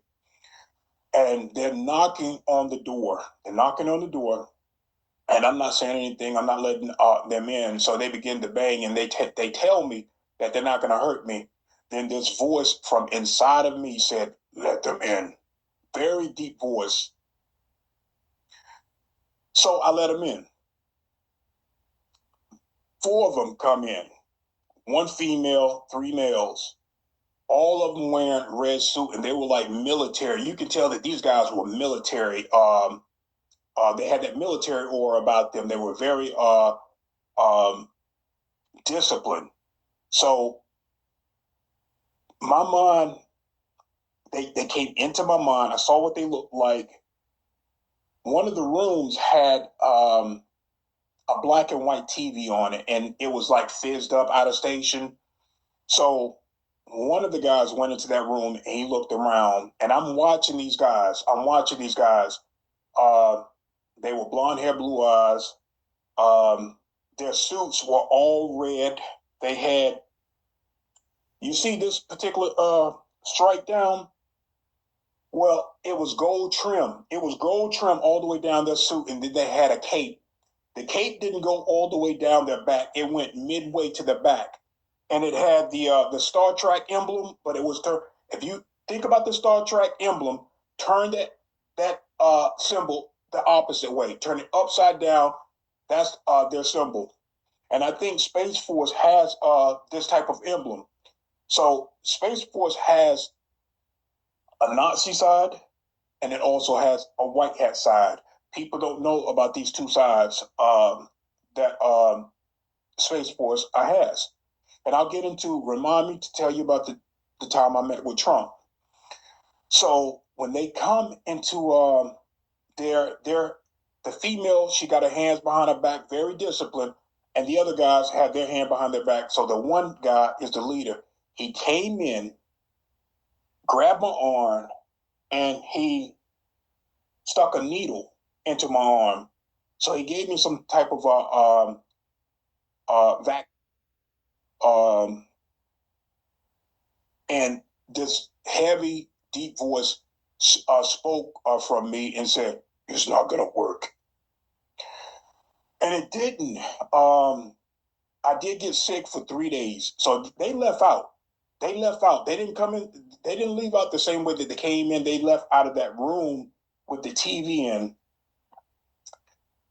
And they're knocking on the door. They're knocking on the door. And I'm not saying anything. I'm not letting them in. So they begin to bang, and they tell me that they're not going to hurt me. Then this voice from inside of me said, "Let them in." Very deep voice. So I let them in. 4 of them come in. 1 female, 3 males. All of them wearing red suit, and they were like military. You can tell that these guys were military. They had that military aura about them. They were very disciplined. So my mind, they came into my mind. I saw what they looked like. One of the rooms had a black and white TV on it, and it was like fizzed up out of station. So one of the guys went into that room and he looked around, and I'm watching these guys. They were blonde hair, blue eyes. Their suits were all red. They had, you see this particular stripe down? Well, it was gold trim. It was gold trim all the way down their suit, and then they had a cape. The cape didn't go all the way down their back. It went midway to the back. And it had the Star Trek emblem, but it was, if you think about the Star Trek emblem, turn that symbol the opposite way. Turn it upside down. That's their symbol. And I think Space Force has this type of emblem. So Space Force has a Nazi side, and it also has a white hat side. People don't know about these two sides that Space Force has. And I'll get into, remind me to tell you about the time I met with Trump. So when they come into their The female, she got her hands behind her back, very disciplined, and the other guys had their hand behind their back. So the one guy is the leader. He came in, grabbed my arm, and he stuck a needle into my arm. So he gave me some type of vac, and this heavy, deep voice spoke from me and said, "It's not gonna work." And it didn't. I did get sick for 3 days. So they left out. They left out. They didn't come in. They didn't leave out the same way that they came in. They left out of that room with the TV in.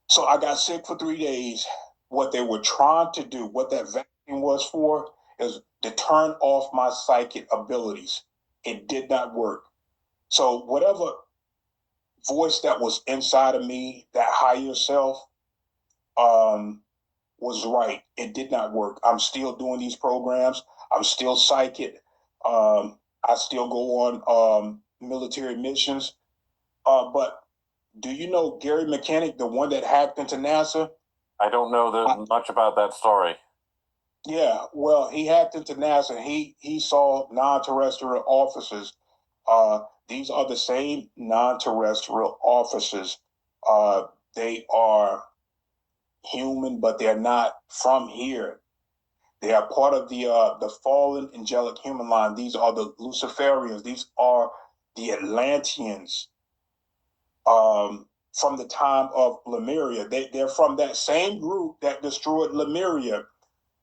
So I got sick for 3 days. What they were trying to do, what that vaccine was for, is to turn off my psychic abilities. It did not work. So whatever voice that was inside of me, that higher self, was right. It did not work. I'm still doing these programs. I'm still psychic. I still go on military missions. But do you know Gary Mechanic, the one that hacked into NASA? I don't know much about that story. Yeah, well, he hacked into NASA. He saw non-terrestrial officers. These are the same non-terrestrial officers. They are human, but they're not from here. They are part of the fallen angelic human line. These are the luciferians. These are the Atlanteans. From the time of Lemuria, they're from that same group that destroyed Lemuria,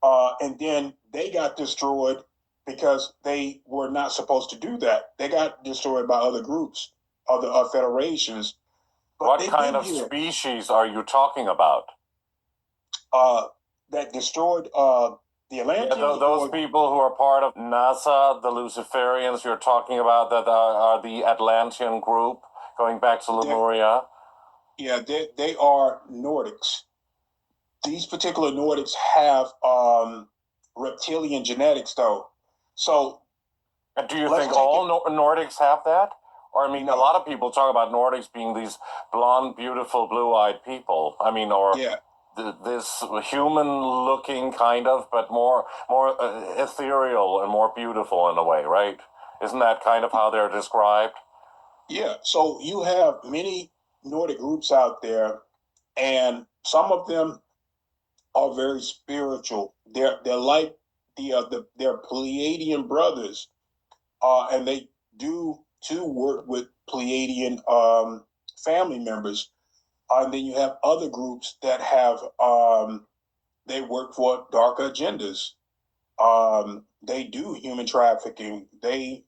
and then they got destroyed because they were not supposed to do that. They got destroyed by other groups, other federations. But what kind of species are you talking about? That destroyed the Atlanteans. Yeah, those people who are part of NASA, the Luciferians you're talking about, that are the Atlantean group, going back to Lemuria. Yeah, they are Nordics. These particular Nordics have reptilian genetics, though. So, and do you think all Nordics have that? Or, I mean, a lot of people talk about Nordics being these blonde, beautiful, blue-eyed people. I mean, or this human-looking kind of, but more ethereal and more beautiful in a way, right? Isn't that kind of how they're described? Yeah. So you have many Nordic groups out there, and some of them are very spiritual. They're like their Pleiadian brothers, and they do too work with Pleiadian family members. And then you have other groups that have they work for darker agendas. They do human trafficking. I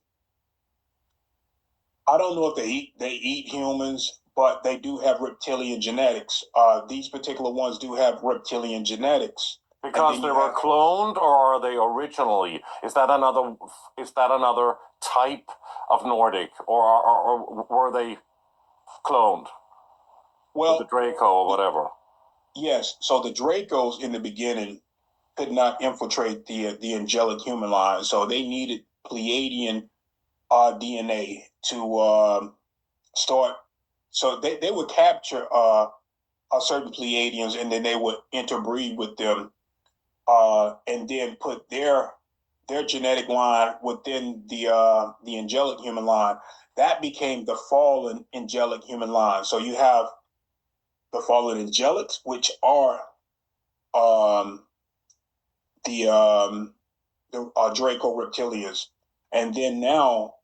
don't know if they eat humans, but they do have reptilian genetics. These particular ones do have reptilian genetics. Because they were cloned, or are they originally? Is that another type of Nordic, or were they cloned? Well, with the Draco or whatever. Yes. So the Dracos in the beginning could not infiltrate the angelic human line, so they needed Pleiadian DNA to start. So they would capture certain Pleiadians, and then they would interbreed with them, and then put their genetic line within the angelic human line. That became the fallen angelic human line. So you have the fallen angelics, which are the Draco reptilians, and then now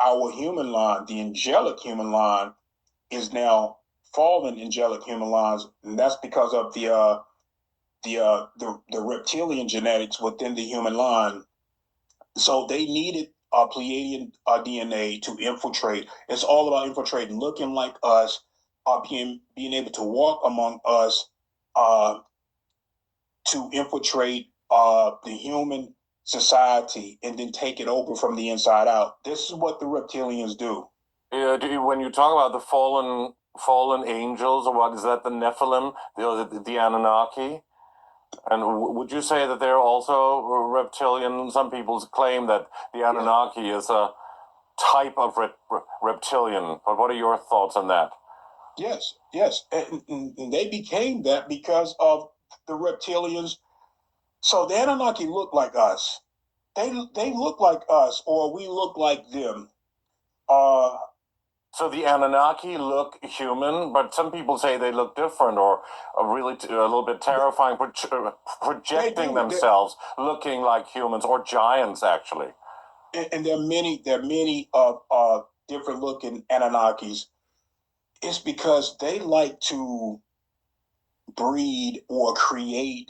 our human line, the angelic human line, is now fallen angelic human lines, and that's because of the reptilian genetics within the human line. So they needed Pleiadian DNA to infiltrate. It's all about infiltrating, looking like us, being able to walk among us, to infiltrate the human society and then take it over from the inside out. This is what the reptilians do. When you talk about the fallen angels, or what is that, the Nephilim, the Anunnaki? And would you say that they're also reptilian? Some people claim that the Anunnaki is a type of reptilian. But what are your thoughts on that? Yes, yes, and they became that because of the reptilians. So the Anunnaki look like us. They look like us, or we look like them. Uh, So the Anunnaki look human, but some people say they look different or really a little bit terrifying, projecting themselves looking like humans or giants, actually. And there are many different looking Anunnakis. It's because they like to breed or create.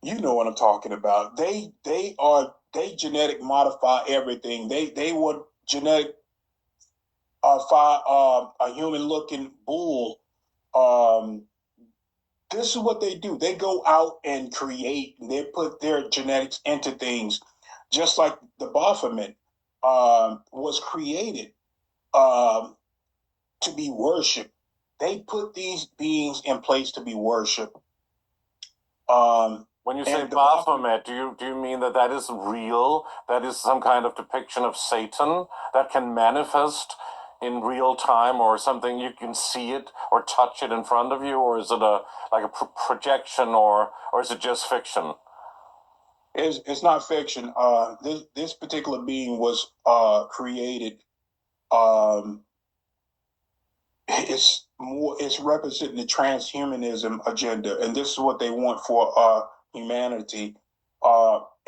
You know what I'm talking about. They genetic modify everything. They would genetic a human looking bull. This is what they do. They go out and create. And they put their genetics into things, just like the Baphomet was created to be worshipped. They put these beings in place to be worshipped. When you say Baphomet, do you mean that is real? That is some kind of depiction of Satan that can manifest in real time, or something you can see it or touch it in front of you, or is it like a projection, or is it just fiction? It's not fiction. This particular being was created. It's representing the transhumanism agenda, and this is what they want for humanity.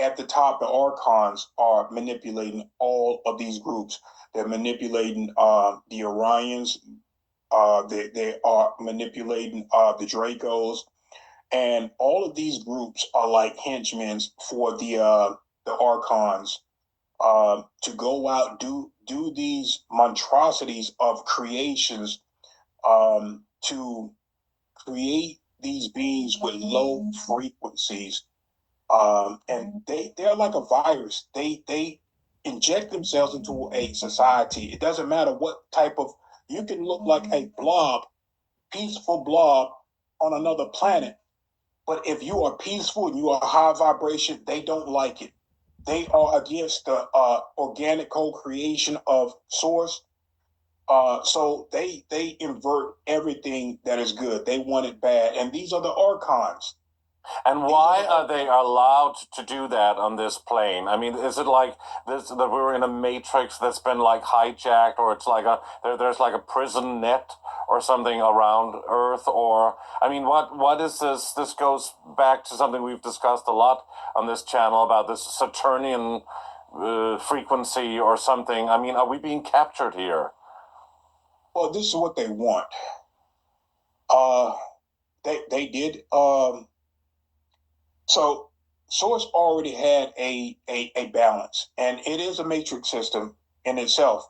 At the top, the archons are manipulating all of these groups. They're manipulating the Orions. They are manipulating the Dracos, and all of these groups are like henchmen for the archons to go out do these monstrosities of creations to create these beings with low frequencies. And they're like a virus. They inject themselves into a society. It doesn't matter what type of, you can look like a blob, peaceful blob on another planet. But if you are peaceful and you are high vibration, they don't like it. They are against the organic co-creation of source. So they invert everything that is good. They want it bad, and these are the archons. And why are they allowed to do that on this plane? I mean, is it like this that we're in a matrix that's been like hijacked, or it's like there's like a prison net or something around Earth? Or I mean, what is this? This goes back to something we've discussed a lot on this channel about this Saturnian frequency or something. I mean, are we being captured here? Well, this is what they want. They did. So Source already had a balance, and it is a matrix system in itself,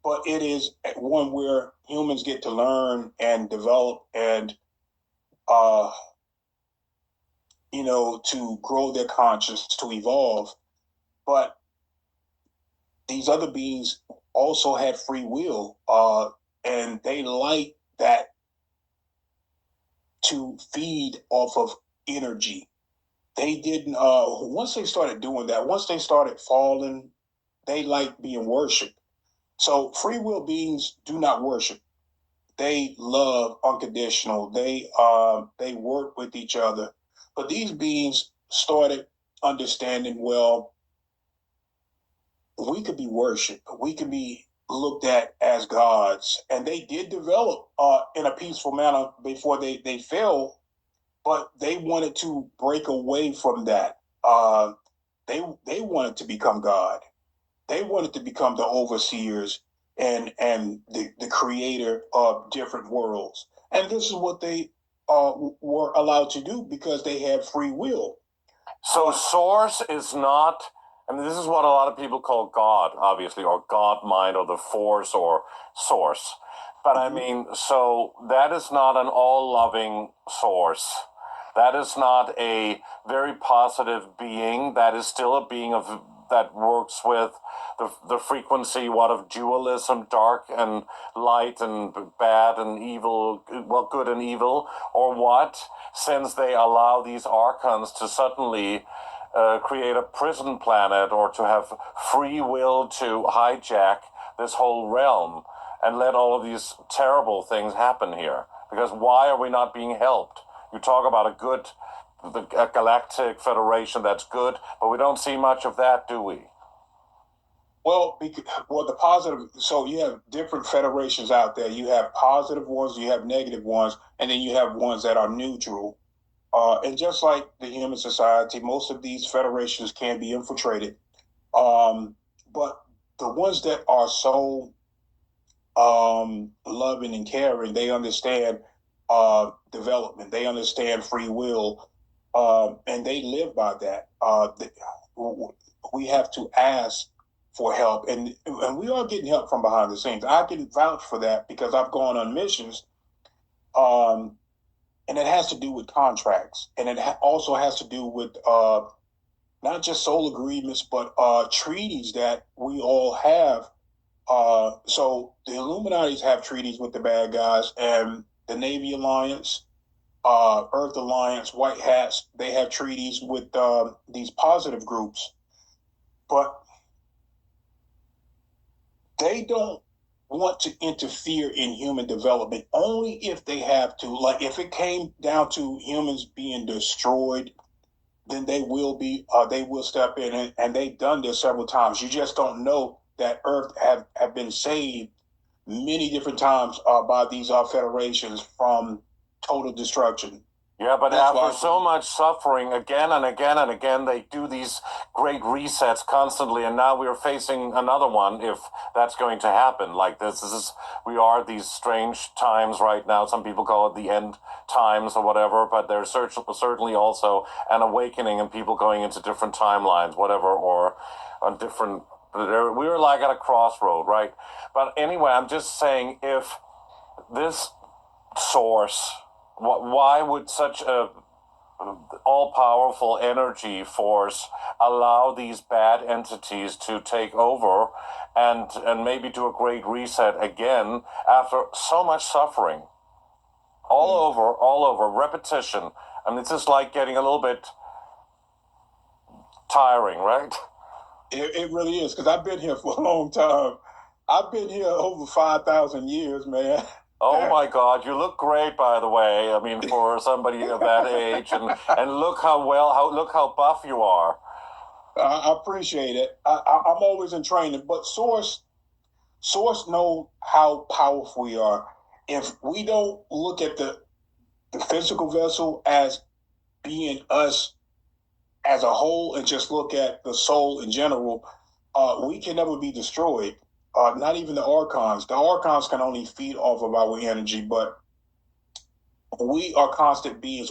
but it is one where humans get to learn and develop and to grow their conscience, to evolve. But these other beings also had free will, and they like that to feed off of energy. They didn't. Once they started doing that, once they started falling, they like being worshipped. So free will beings do not worship. They love unconditional. They work with each other. But these beings started understanding, well, we could be worshipped. We could be looked at as gods. And they did develop in a peaceful manner before they fell, but they wanted to break away from that. They wanted to become God. They wanted to become the overseers and the creator of different worlds. And this is what they were allowed to do because they had free will. So source is not, I mean, this is what a lot of people call God, obviously, or God mind, or the force, or source. But I mean, so that is not an all-loving source. That is not a very positive being. That is still a being that works with the frequency, of dualism, dark and light, and bad and evil, well, good and evil, or what? Since they allow these archons to suddenly create a prison planet or to have free will to hijack this whole realm and let all of these terrible things happen here. Because why are we not being helped? You talk about a Galactic Federation that's good, but we don't see much of that, do we? Well, the positive. So you have different federations out there. You have positive ones, you have negative ones, and then you have ones that are neutral. And just like the human society, most of these federations can be infiltrated. But the ones that are so loving and caring, they understand development, they understand free will, and they live by that. We have to ask for help, and we are getting help from behind the scenes. I can vouch for that because I've gone on missions, and it has to do with contracts, and it also has to do with not just soul agreements, but treaties that we all have. So the Illuminatis have treaties with the bad guys, and the Navy Alliance, Earth Alliance, White Hats, they have treaties with these positive groups, but they don't want to interfere in human development only if they have to. Like if it came down to humans being destroyed, then they will step in, and they've done this several times. You just don't know that Earth have been saved many different times by these federations from total destruction. Yeah, but after so much suffering, again and again and again, they do these great resets constantly, and now we are facing another one if that's going to happen. Like we are these strange times right now. Some people call it the end times or whatever, but there's certainly also an awakening and people going into different timelines, whatever, or on different... We're like at a crossroad, right? But anyway, I'm just saying, if this source... Why would such a all-powerful energy force allow these bad entities to take over and maybe do a great reset again after so much suffering? All over, repetition. I mean, it's just like getting a little bit tiring, right? It really is, because I've been here for a long time. I've been here over 5,000 years, man. Oh my God, you look great, by the way. I mean, for somebody of that age, and look how buff you are. I appreciate it. I'm always in training, but Source know how powerful we are. If we don't look at the physical vessel as being us as a whole and just look at the soul in general, we can never be destroyed. Not even the archons. The archons can only feed off of our energy, but we are constant beings.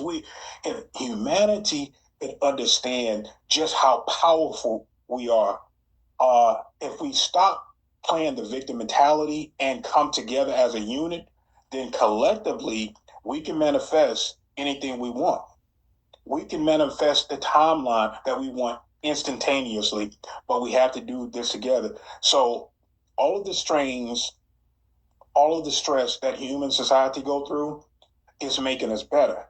If humanity can understand just how powerful we are, if we stop playing the victim mentality and come together as a unit, then collectively we can manifest anything we want. We can manifest the timeline that we want instantaneously, but we have to do this together. So all of the strains, all of the stress that human society go through is making us better.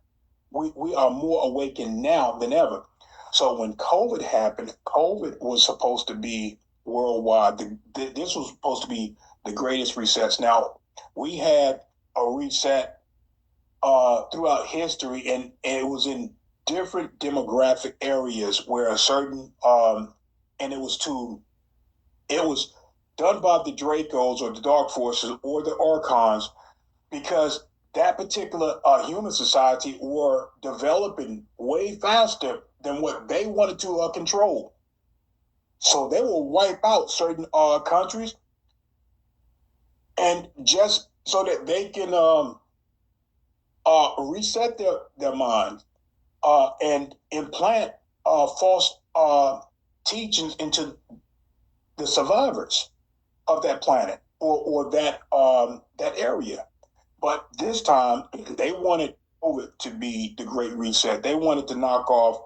We are more awakened now than ever. So when COVID happened, COVID was supposed to be worldwide. This was supposed to be the greatest resets. Now, we had a reset throughout history, and it was in different demographic areas where a certain, and it was done by the Dracos or the Dark Forces or the Archons, because that particular human society were developing way faster than what they wanted to control. So they will wipe out certain countries, and just so that they can reset their minds and implant false teachings into the survivors of that planet or that area. But this time they wanted COVID to be the Great Reset. They wanted to knock off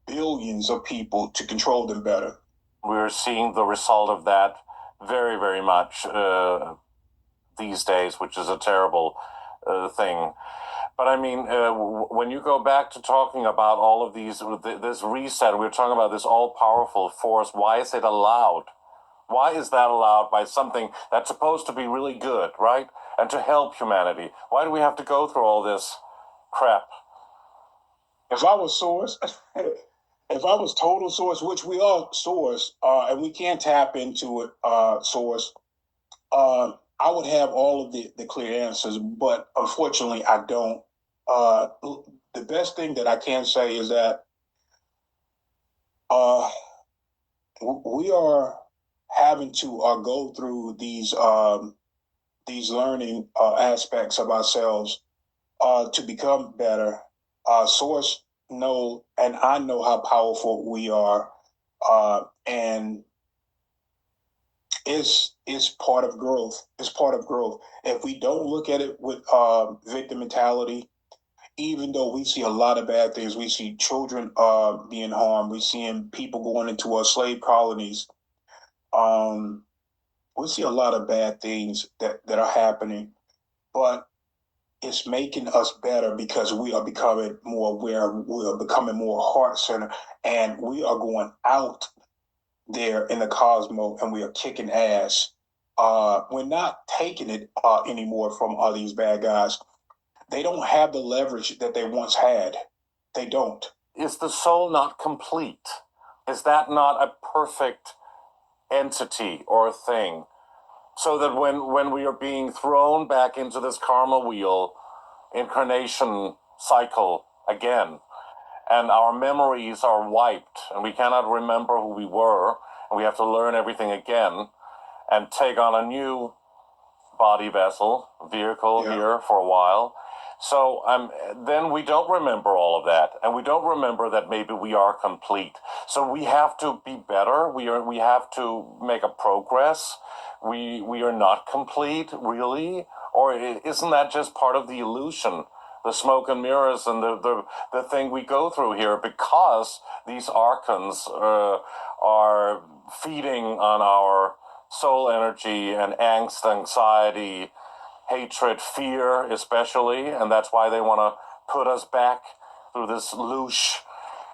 billions of people to control them better. We're seeing the result of that very, very much these days, which is a terrible thing. But I mean, when you go back to talking about all of these, this reset, we're talking about this all-powerful force. Why is it allowed? Why is that allowed by something that's supposed to be really good, right? And to help humanity? Why do we have to go through all this crap? If I was source, if I was total source, which we are source, and we can tap into it, source, I would have all of the clear answers, but unfortunately, I don't. The best thing that I can say is that we are having to go through these learning aspects of ourselves to become better. Source know, and I know how powerful we are, and it's part of growth. It's part of growth. If we don't look at it with victim mentality, even though we see a lot of bad things, we see children being harmed, we seeing people going into slave colonies. We see a lot of bad things that are happening, but it's making us better because we are becoming more aware, we are becoming more heart-centered, and we are going out there in the cosmos and we are kicking ass. We're not taking it anymore from all these bad guys. They don't have the leverage that they once had. They don't. Is the soul not complete? Is that not a perfect entity or thing? So that when we are being thrown back into this karma wheel, incarnation cycle again, and our memories are wiped, and we cannot remember who we were, and we have to learn everything again, and take on a new body vessel, vehicle here for a while. So then we don't remember all of that, and we don't remember that maybe we are complete. So we have to be better. We have to make a progress. We are not complete, really, or isn't that just part of the illusion, the smoke and mirrors, and the thing we go through here because these archons are feeding on our soul energy and angst, anxiety, hatred, fear especially, and that's why they want to put us back through this louche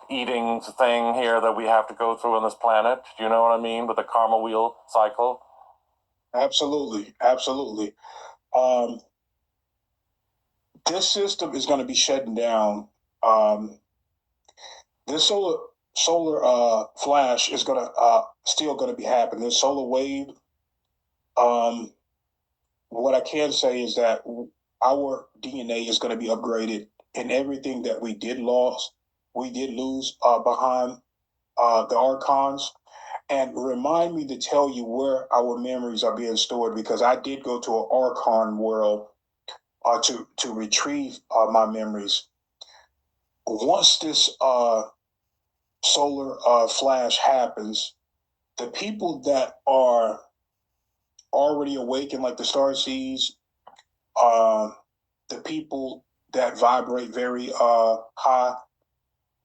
eating thing here that we have to go through on this planet. Do you know what I mean with the karma wheel cycle? Absolutely, absolutely. This system is going to be shutting down. This solar flash is going to still going to be happening. This solar wave. What I can say is that our DNA is going to be upgraded, and everything that we did lose behind the archons. And remind me to tell you where our memories are being stored, because I did go to an archon world to retrieve my memories. Once this solar flash happens, the people that are already awakened, like the star seeds, the people that vibrate very high,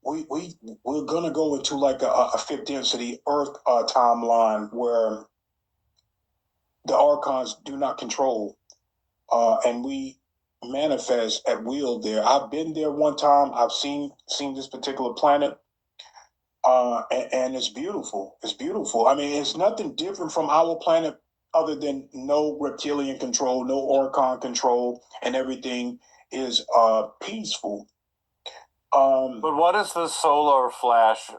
we're gonna go into like a fifth density Earth timeline where the archons do not control, and we manifest at will there. I've been there one time. I've seen this particular planet, and it's beautiful. It's beautiful. I mean, it's nothing different from our planet, other than no reptilian control, no archon control, and everything is peaceful. But what is the solar flash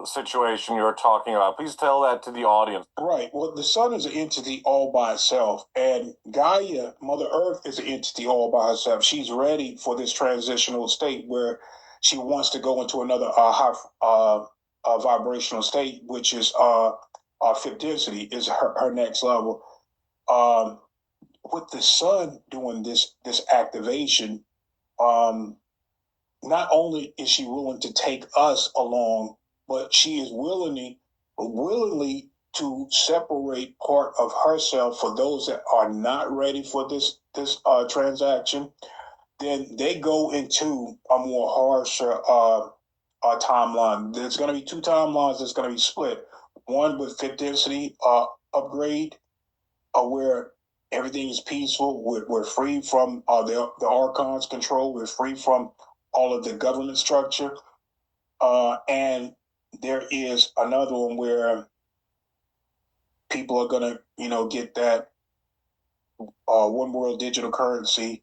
situation you're talking about? Please tell that to the audience. Right. Well, the sun is an entity all by itself, and Gaia, Mother Earth, is an entity all by herself. She's ready for this transitional state where she wants to go into another high vibrational state, which is fifth density, is her next level. With the sun doing this activation, not only is she willing to take us along, but she is willingly to separate part of herself for those that are not ready for this transaction. Then they go into a more harsher timeline. There's going to be two timelines that's going to be split. One with fifth density upgrade, where Everything is peaceful. We're free from the archons' control. We're free from all of the government structure. And there is another one where people are gonna, get that one world digital currency.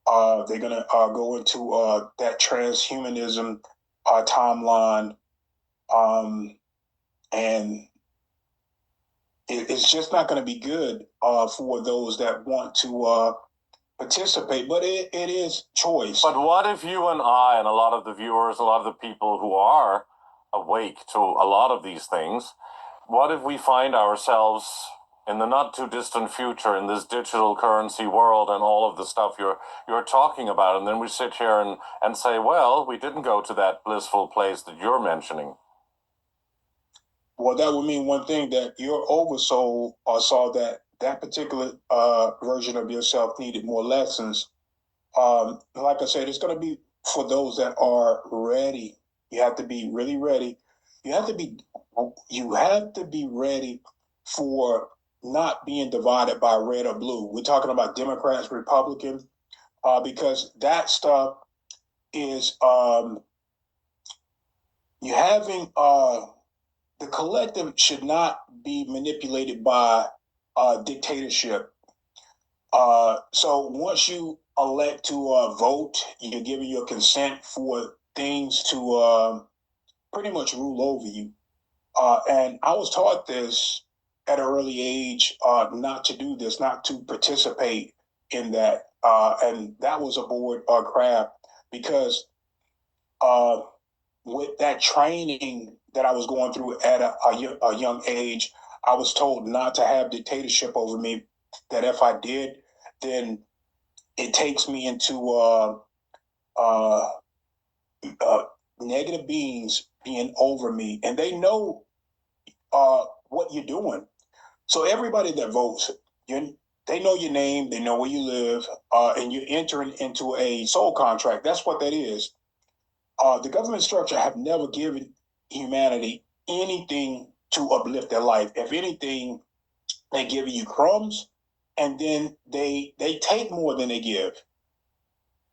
They're gonna go into that transhumanism timeline, and it's just not going to be good for those that want to participate. But it is choice. But what if you and I and a lot of the viewers, a lot of the people who are awake to a lot of these things, what if we find ourselves in the not too distant future in this digital currency world and all of the stuff you're talking about, and then we sit here and say, well, we didn't go to that blissful place that you're mentioning? Well, that would mean one thing, that your oversoul saw that particular version of yourself needed more lessons. Like I said, it's going to be for those that are ready. You have to be really ready. You have to be ready for not being divided by red or blue. We're talking about Democrats, Republicans, because that stuff is you having the collective should not be manipulated by dictatorship. So once you elect to vote, you're giving your consent for things to pretty much rule over you. And I was taught this at an early age, not to do this, not to participate in that. And that was a board craft, because with that training that I was going through at a young age, I was told not to have dictatorship over me, that if I did, then it takes me into negative beings being over me, and they know what you're doing. So everybody that votes, they know your name, they know where you live, and you're entering into a soul contract. That's what that is. The government structure have never given humanity anything to uplift their life. If anything, they give you crumbs, and then they take more than they give.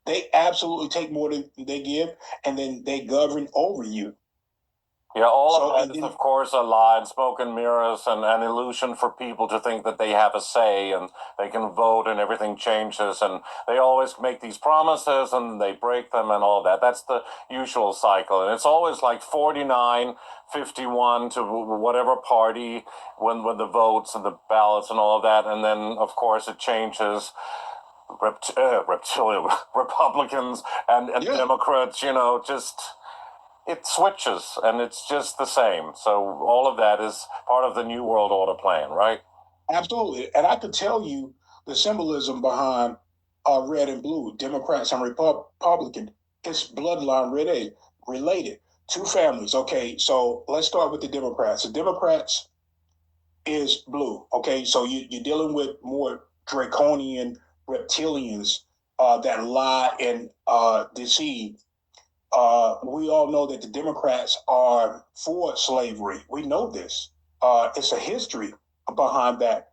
They absolutely take more than they give, and then they govern over you. Yeah, all of that is, of course, a lie and smoke and mirrors and an illusion for people to think that they have a say and they can vote and everything changes. And they always make these promises and they break them and all that. That's the usual cycle. And it's always like 49-51 to whatever party when the votes and the ballots and all of that. And then, of course, it changes. Reptilian Republicans and Democrats, just... it switches, and it's just the same. So all of that is part of the New World Order plan, right? Absolutely. And I could tell you the symbolism behind red and blue, Democrats and Republican. It's bloodline related. Two families. Okay, so let's start with the Democrats. The Democrats is blue. Okay, so you're dealing with more draconian reptilians that lie and deceive. We all know that the Democrats are for slavery. We know this. It's a history behind that.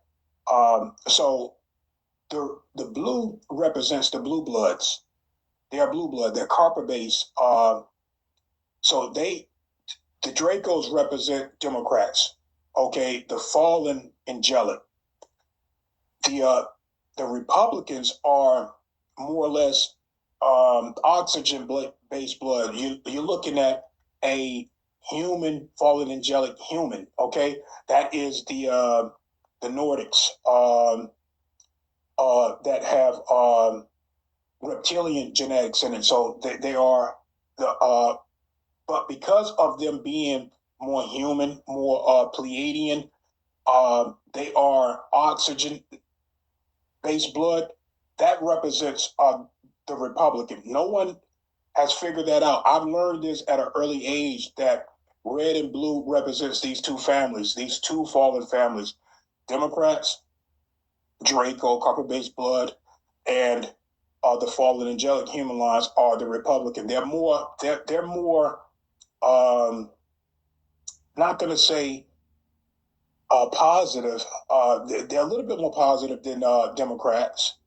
So the blue represents the blue bloods. They are blue blood. They're copper based. So the Dracos represent Democrats. Okay, the fallen angelic. The Republicans are more or less oxygen-based blood. You're looking at a human, fallen angelic human. Okay, that is the Nordics that have reptilian genetics in it. So they are the but because of them being more human, more Pleiadian, they are oxygen-based blood. That represents the Republican. No one has figured that out. I've learned this at an early age, that red and blue represents these two families, these two fallen families. Democrats, Draco, copper-based blood, and the fallen angelic human lines are the Republican. They're more, not going to say positive. They're a little bit more positive than Democrats.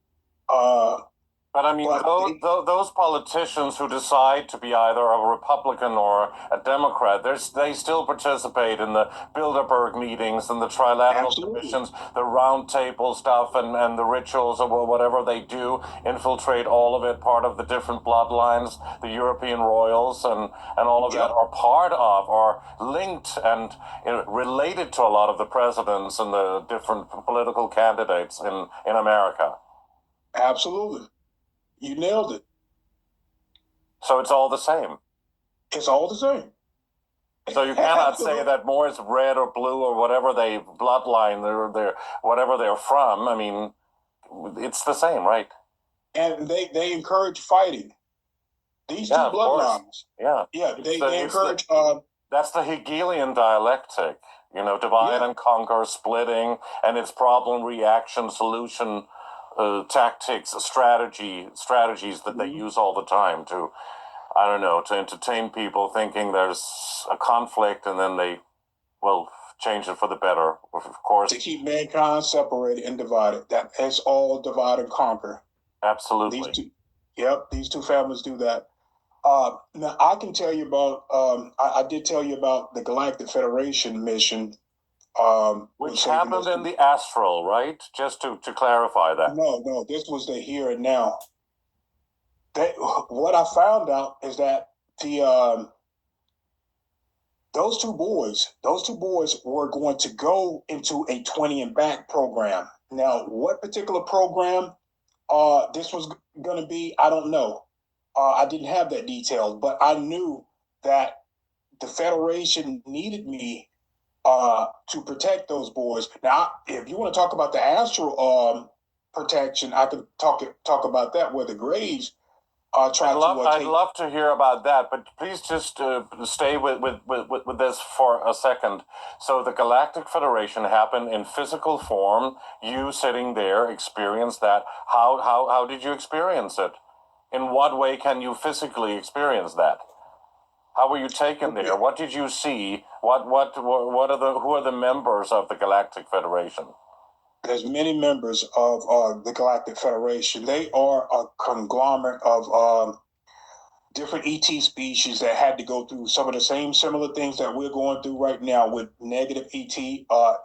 But I mean, But those politicians who decide to be either a Republican or a Democrat, they still participate in the Bilderberg meetings and the trilateral commissions, the round table stuff, and the rituals or whatever they do, infiltrate all of it, part of the different bloodlines, the European royals, and all of that are part of, or linked and related to a lot of the presidents and the different political candidates in America. Absolutely. You nailed it. So it's all the same. It's all the same. So you cannot say that more is red or blue or whatever they bloodline they're whatever they're from. I mean, it's the same, right? And they encourage fighting. These two bloodlines. Yeah. Yeah, they encourage that's the Hegelian dialectic, divide and conquer, splitting, and its problem, reaction, solution, tactics, strategies that they use all the time to, to entertain people thinking there's a conflict, and then they will change it for the better, of course. To keep mankind separated and divided. That's all divide and conquer. Absolutely. These two families do that. Now, I can tell you about, I did tell you about the Galactic Federation mission. Which happened in the Astral, right? Just to clarify that. No, this was the here and now. What I found out is that those two boys were going to go into a 20 and back program. Now, what particular program this was going to be, I don't know. I didn't have that detail, but I knew that the Federation needed me to protect those boys. Now, if you want to talk about the astral protection, I can talk about that, where the Greys try I'd love to hear about that, but please just stay with this for a second. So the Galactic Federation happened in physical form. You sitting there experienced that. How did you experience it? In what way can you physically experience that? How were you taken there? What did you see? Who are the members of the Galactic Federation? There's many members of the Galactic Federation. They are a conglomerate of different ET species that had to go through some of the same similar things that we're going through right now with negative ET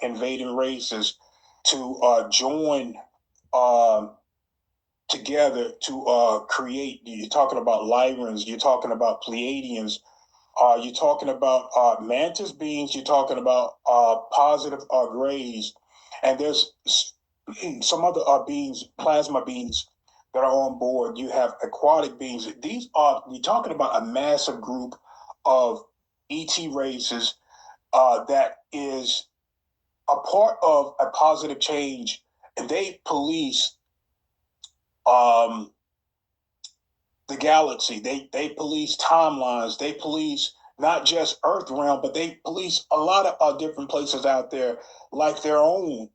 invading races to join together to create. You're talking about Lyrans, you're talking about Pleiadians, you're talking about mantis beings, you're talking about positive grays, and there's some other beings, plasma beings, that are on board. You have aquatic beings. You're talking about a massive group of ET races that is a part of a positive change, and they police the galaxy. They police timelines. They police not just Earth realm, but they police a lot of different places out there, like their own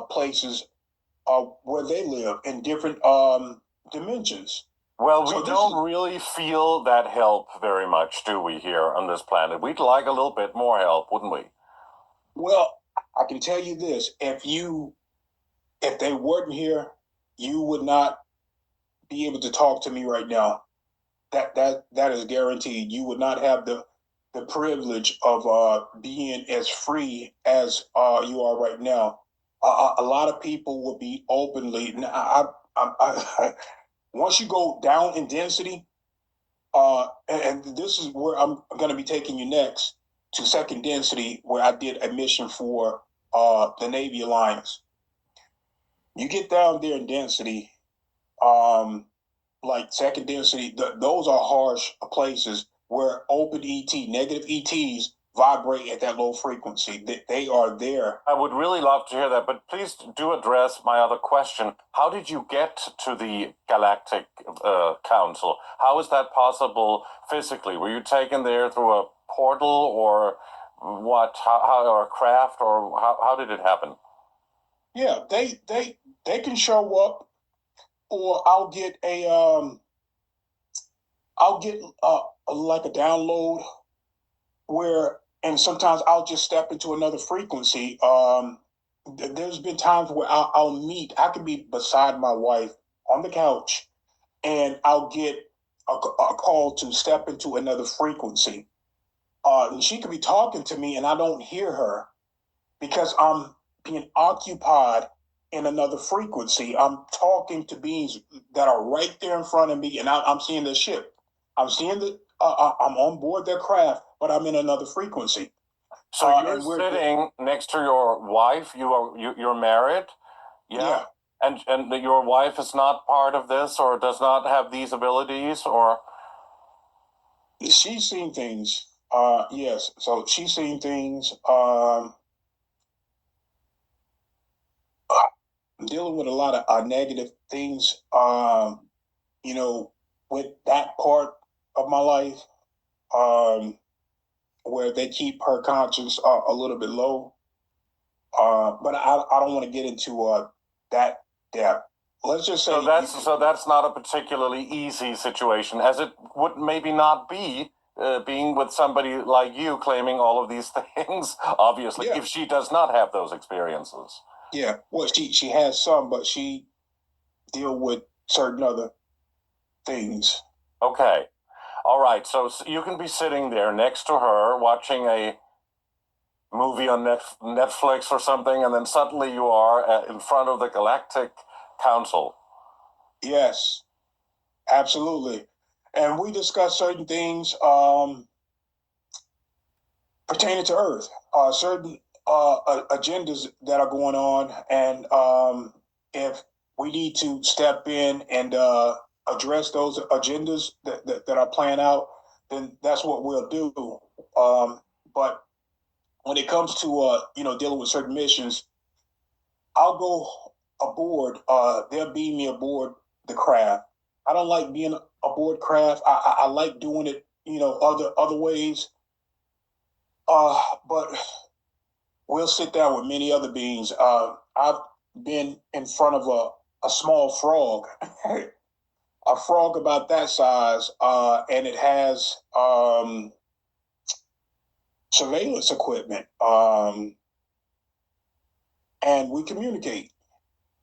places where they live in different dimensions. Well, we don't really feel that help very much, do we, here on this planet? We'd like a little bit more help, wouldn't we? Well, I can tell you this: if they weren't here, you would not be able to talk to me right now. That is guaranteed. You would not have the privilege of being as free as you are right now. A lot of people would be openly. Once you go down in density, and this is where I'm going to be taking you next, to second density, where I did a mission for the Navy Alliance. You get down there in density, like second density, those are harsh places where open ET, negative ETs vibrate at that low frequency. They are there. I would really love to hear that, but please do address my other question. How did you get to the Galactic Council? How is that possible physically? Were you taken there through a portal, or what? How or a craft, or how did it happen? Yeah, they can show up, or I'll get like a download where, and sometimes I'll just step into another frequency. There's been times where I could be beside my wife on the couch, and I'll get a call to step into another frequency. And she could be talking to me, and I don't hear her because I'm being occupied in another frequency. I'm talking to beings that are right there in front of me, and I'm seeing the ship. I'm seeing I'm on board their craft, but I'm in another frequency. So you're sitting next to your wife. You're married. Yeah. And your wife is not part of this, or does not have these abilities, or she's seen things. Yes. So she's seen things. I'm dealing with a lot of negative things. With that part of my life, where they keep her conscience a little bit low. But I don't want to get into that depth. Let's just say so that's not a particularly easy situation, as it would maybe not be being with somebody like you claiming all of these things. Obviously, if she does not have those experiences. Yeah, well, she has some, but she deal with certain other things. Okay, all right. So you can be sitting there next to her watching a movie on Netflix or something, and then suddenly you are in front of the Galactic Council. Yes, absolutely. And we discuss certain things pertaining to Earth, certain agendas that are going on, and if we need to step in and address those agendas that are playing out, then that's what we'll do. But when it comes to dealing with certain missions, I'll go aboard. They'll beam me aboard the craft. I don't like being aboard craft. I like doing it, other ways. But we'll sit down with many other beings. I've been in front of a small frog, a frog about that size, and it has surveillance equipment. And we communicate.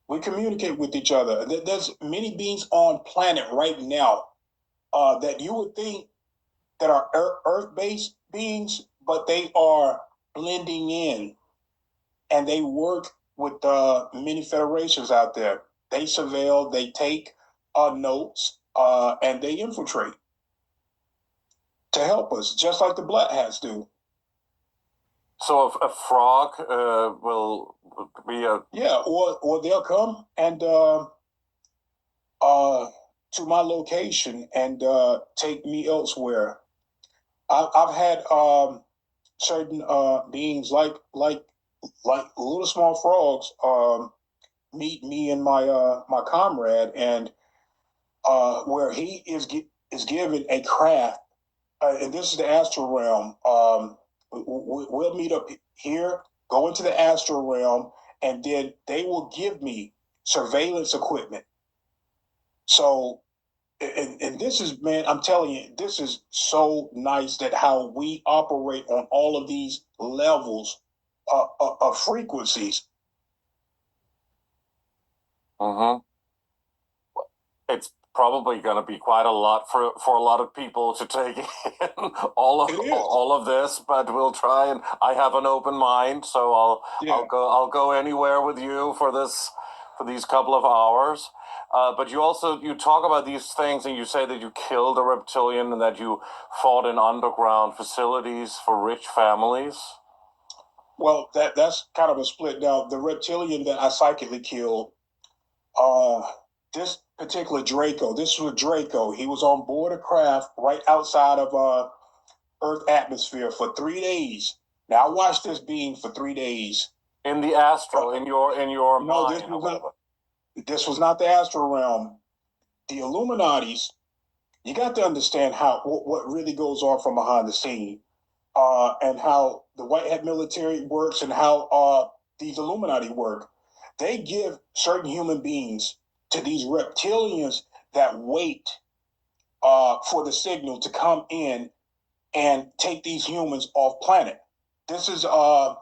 We communicate with each other. There's many beings on planet right now that you would think that are Earth-based beings, but they are blending in, and they work with many federations out there. They surveil, they take notes, and they infiltrate to help us, just like the Black Hats do. So a frog will be a... Yeah, or they'll come and to my location and take me elsewhere. I've had certain beings like little small frogs meet me and my comrade, and where he is given a craft, and this is the astral realm. We'll meet up here, go into the astral realm, and then they will give me surveillance equipment. So, and this is, man, I'm telling you, this is so nice that how we operate on all of these levels of frequencies. Mm-hmm. It's probably going to be quite a lot for a lot of people to take in all of this, but we'll try. And I have an open mind, so I'll go anywhere with you for these couple of hours. But you talk about these things, and you say that you killed a reptilian and that you fought in underground facilities for rich families. Well, that's kind of a split. Now, the reptilian that I psychically killed, this particular Draco, this was Draco. He was on board a craft right outside of Earth atmosphere for 3 days. Now, I watched this being for 3 days. In the astral, in your mind. This was not the astral realm. The Illuminati's, you got to understand what really goes on from behind the scene, and how the White Hat military works, and how these Illuminati work. They give certain human beings to these reptilians that wait for the signal to come in and take these humans off planet. This is the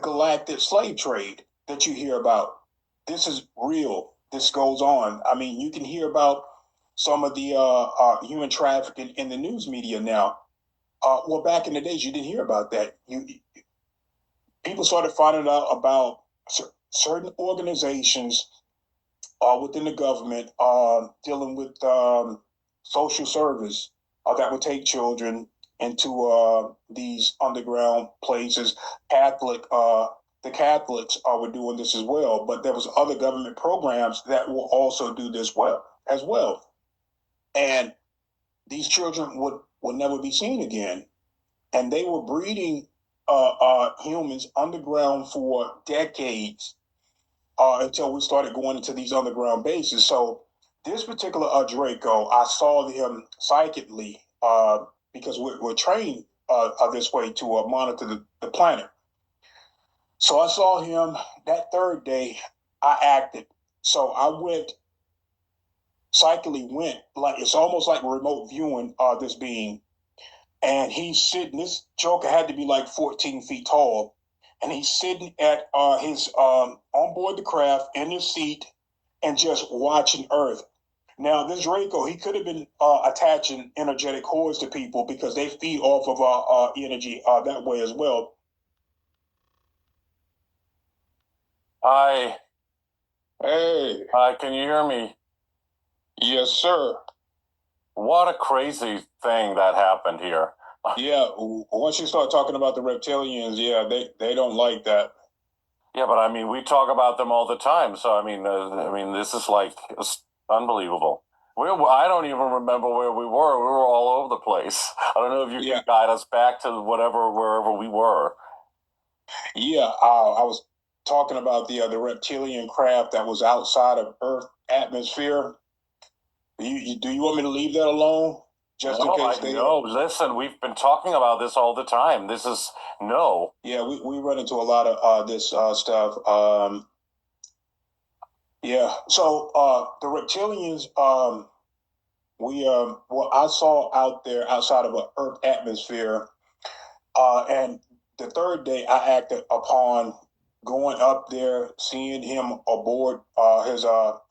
galactic slave trade that you hear about. This is real. This goes on. I mean, you can hear about some of the human trafficking in the news media now. Well, back in the days, you didn't hear about that. People started finding out about certain organizations within the government dealing with social service that would take children into these underground places. The Catholics were doing this as well, but there was other government programs that will also do this as well. And these children would never be seen again. And they were breeding humans underground for decades until we started going into these underground bases. So this particular Draco, I saw him psychically because we're trained this way to monitor the planet. So I saw him that third day. I acted. So I psychically went, like it's almost like remote viewing this being. And he's sitting, this Joker had to be like 14 feet tall. And he's sitting at his on board the craft in his seat and just watching Earth. Now, this Draco, he could have been attaching energetic hordes to people because they feed off of our energy that way as well. Hi. Hey. Hi, can you hear me? Yes, sir. What a crazy thing that happened here. Yeah, once you start talking about the reptilians, yeah, they don't like that. Yeah, but I mean, we talk about them all the time. So I mean, this is like it's unbelievable. I don't even remember where we were. We were all over the place. I don't know if you can guide us back to wherever we were. Yeah, I was talking about the reptilian craft that was outside of Earth atmosphere. Do you want me to leave that alone? Just in case they... No, listen, we've been talking about this all the time. This is... No. Yeah, we run into a lot of this stuff. Yeah, so the reptilians, what I saw out there outside of an Earth atmosphere, and the third day I acted upon going up there, seeing him aboard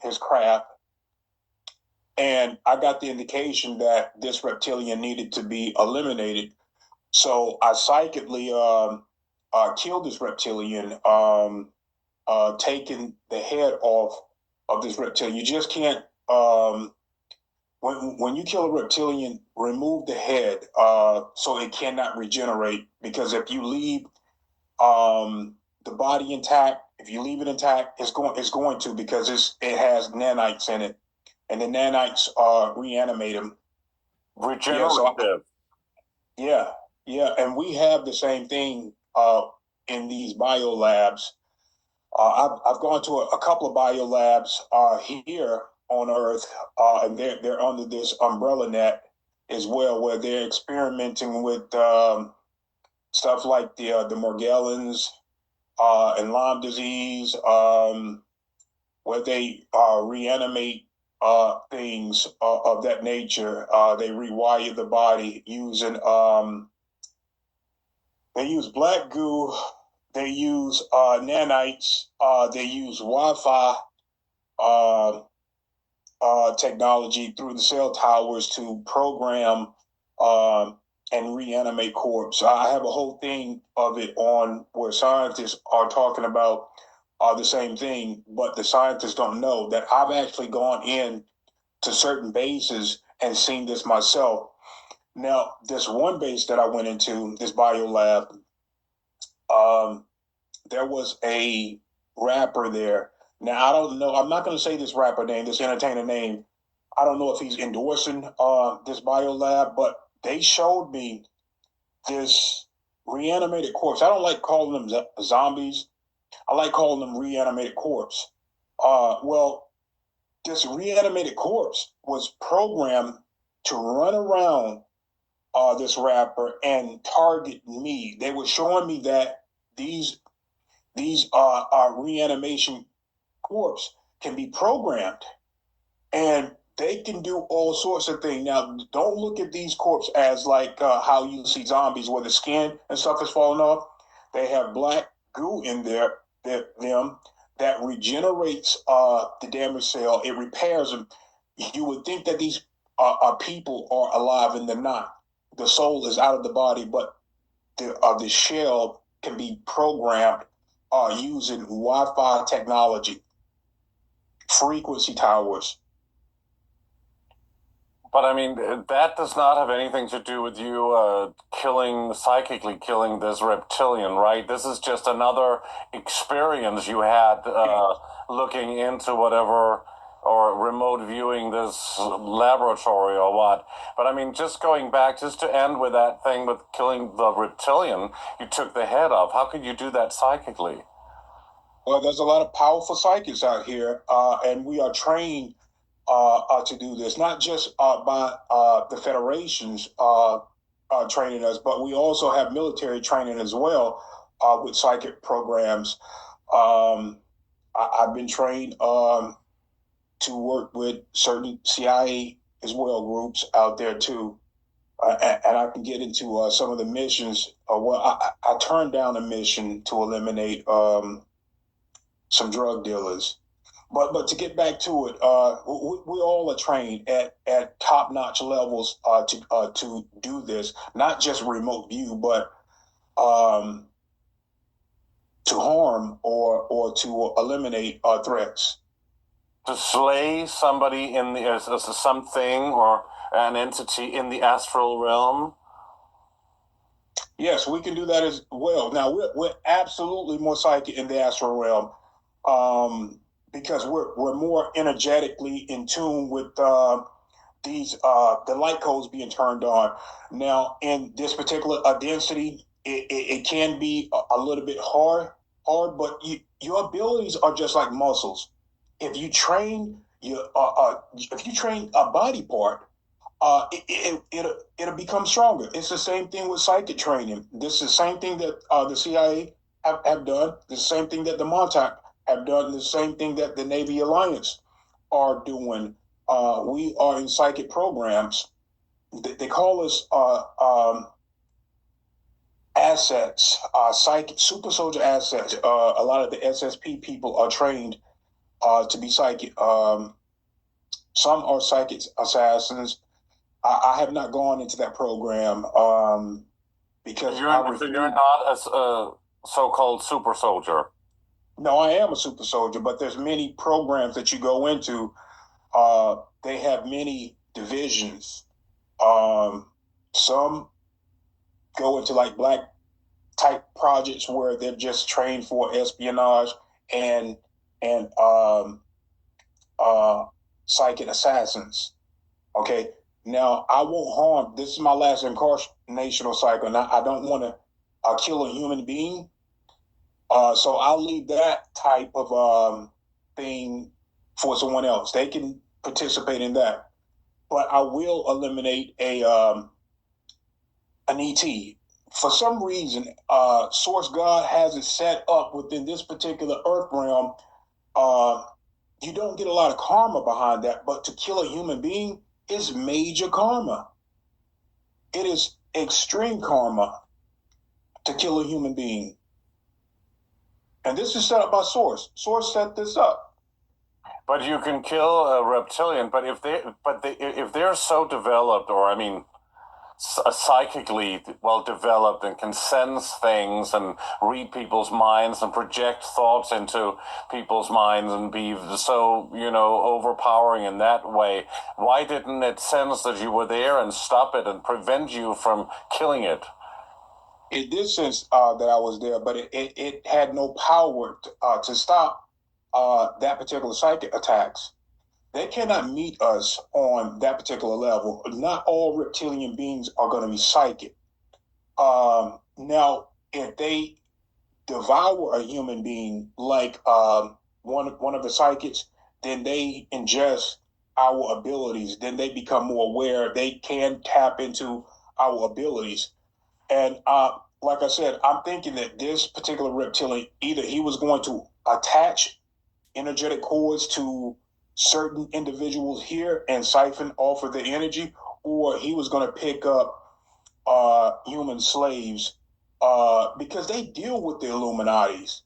his craft. And I got the indication that this reptilian needed to be eliminated. So I psychically killed this reptilian, taking the head off of this reptilian. You just can't, when you kill a reptilian, remove the head so it cannot regenerate. Because if you leave the body intact, if you leave it intact, it's going to, because it has nanites in it. And the nanites reanimate him. Regenerative. Yeah, and we have the same thing in these biolabs. I've gone to a couple of biolabs here on Earth, and they're under this umbrella net as well, where they're experimenting with stuff like the Morgellons and Lyme disease, where they reanimate things of that nature. They rewire the body using they use black goo, they use nanites, they use Wi-Fi technology through the cell towers to program and reanimate corpse. I have a whole thing of it on where scientists are talking about the same thing, but the scientists don't know that I've actually gone in to certain bases and seen this myself. Now, this one base that I went into, this biolab, there was a rapper there. Now, I don't know. I'm not going to say this rapper name, this entertainer name. I don't know if he's endorsing this biolab, but they showed me this reanimated corpse. I don't like calling them zombies. I like calling them reanimated corpse. Well, this reanimated corpse was programmed to run around this rapper and target me. They were showing me that these reanimation corpse can be programmed, and they can do all sorts of things. Now, don't look at these corpses as like how you see zombies where the skin and stuff is falling off. They have black goo in them that regenerates the damaged cell. It repairs them. You would think that these people are alive, and they're not. The soul is out of the body, but the shell can be programmed using Wi-Fi technology, frequency towers. But I mean, that does not have anything to do with you psychically killing this reptilian, right? This is just another experience you had looking into whatever, or remote viewing this laboratory or what. But I mean, just going back, just to end with that thing with killing the reptilian, you took the head off. How could you do that psychically? Well, there's a lot of powerful psychics out here, and we are trained to do this, not just by the federations training us, but we also have military training as well with psychic programs. I've been trained to work with certain CIA as well groups out there too. And I can get into some of the missions. I turned down a mission to eliminate some drug dealers. But to get back to it, we all are trained at top-notch levels to do this, not just remote view, but to harm or to eliminate threats. To slay somebody in the something or an entity in the astral realm? Yes, we can do that as well. Now, we're absolutely more psychic in the astral realm because we're more energetically in tune with the light codes being turned on. Now, in this particular density, it can be a little bit hard, but your abilities are just like muscles. If you train a body part, it'll become stronger. It's the same thing with psychic training. This is the same thing that the CIA have done. The same thing that the Montauk have done. The same thing that the Navy Alliance are doing. We are in psychic programs. They call us assets, psychic super soldier assets. A lot of the SSP people are trained to be psychic. Some are psychic assassins. I have not gone into that program because you're not a so-called super soldier. No, I am a super soldier, but there's many programs that you go into. They have many divisions. Some go into like black type projects where they're just trained for espionage and psychic assassins. Okay. Now, I won't harm. This is my last incarnational cycle. Now, I don't want to kill a human being. So I'll leave that type of thing for someone else. They can participate in that. But I will eliminate an ET. For some reason, Source God has it set up within this particular Earth realm. You don't get a lot of karma behind that, but to kill a human being is major karma. It is extreme karma to kill a human being. And this is set up by Source. Source set this up. But you can kill a reptilian. But if they're so developed, or I mean, psychically well developed, and can sense things and read people's minds and project thoughts into people's minds and be so, overpowering in that way, why didn't it sense that you were there and stop it and prevent you from killing it? It did sense that I was there, but it had no power to stop that particular psychic attacks. They cannot meet us on that particular level. Not all reptilian beings are going to be psychic. Now, if they devour a human being like one of the psychics, then they ingest our abilities. Then they become more aware. They can tap into our abilities. And like I said, I'm thinking that this particular reptilian, either he was going to attach energetic cords to certain individuals here and siphon off of the energy, or he was going to pick up human slaves because they deal with the Illuminatis.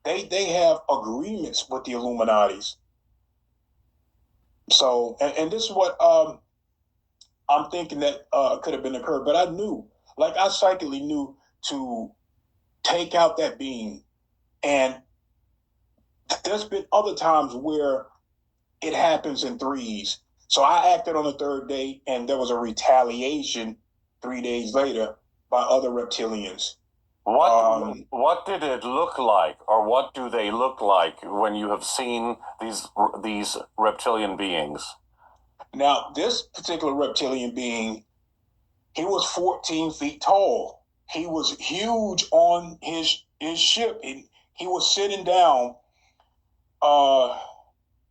They have agreements with the Illuminatis. So, and this is what I'm thinking that could have been occurred, but I knew, like I psychically knew to take out that being. And there's been other times where it happens in threes. So I acted on the third day, and there was a retaliation 3 days later by other reptilians. What did it look like, or what do they look like when you have seen these reptilian beings? Now, this particular reptilian being, he was 14 feet tall. He was huge on his ship. He was sitting down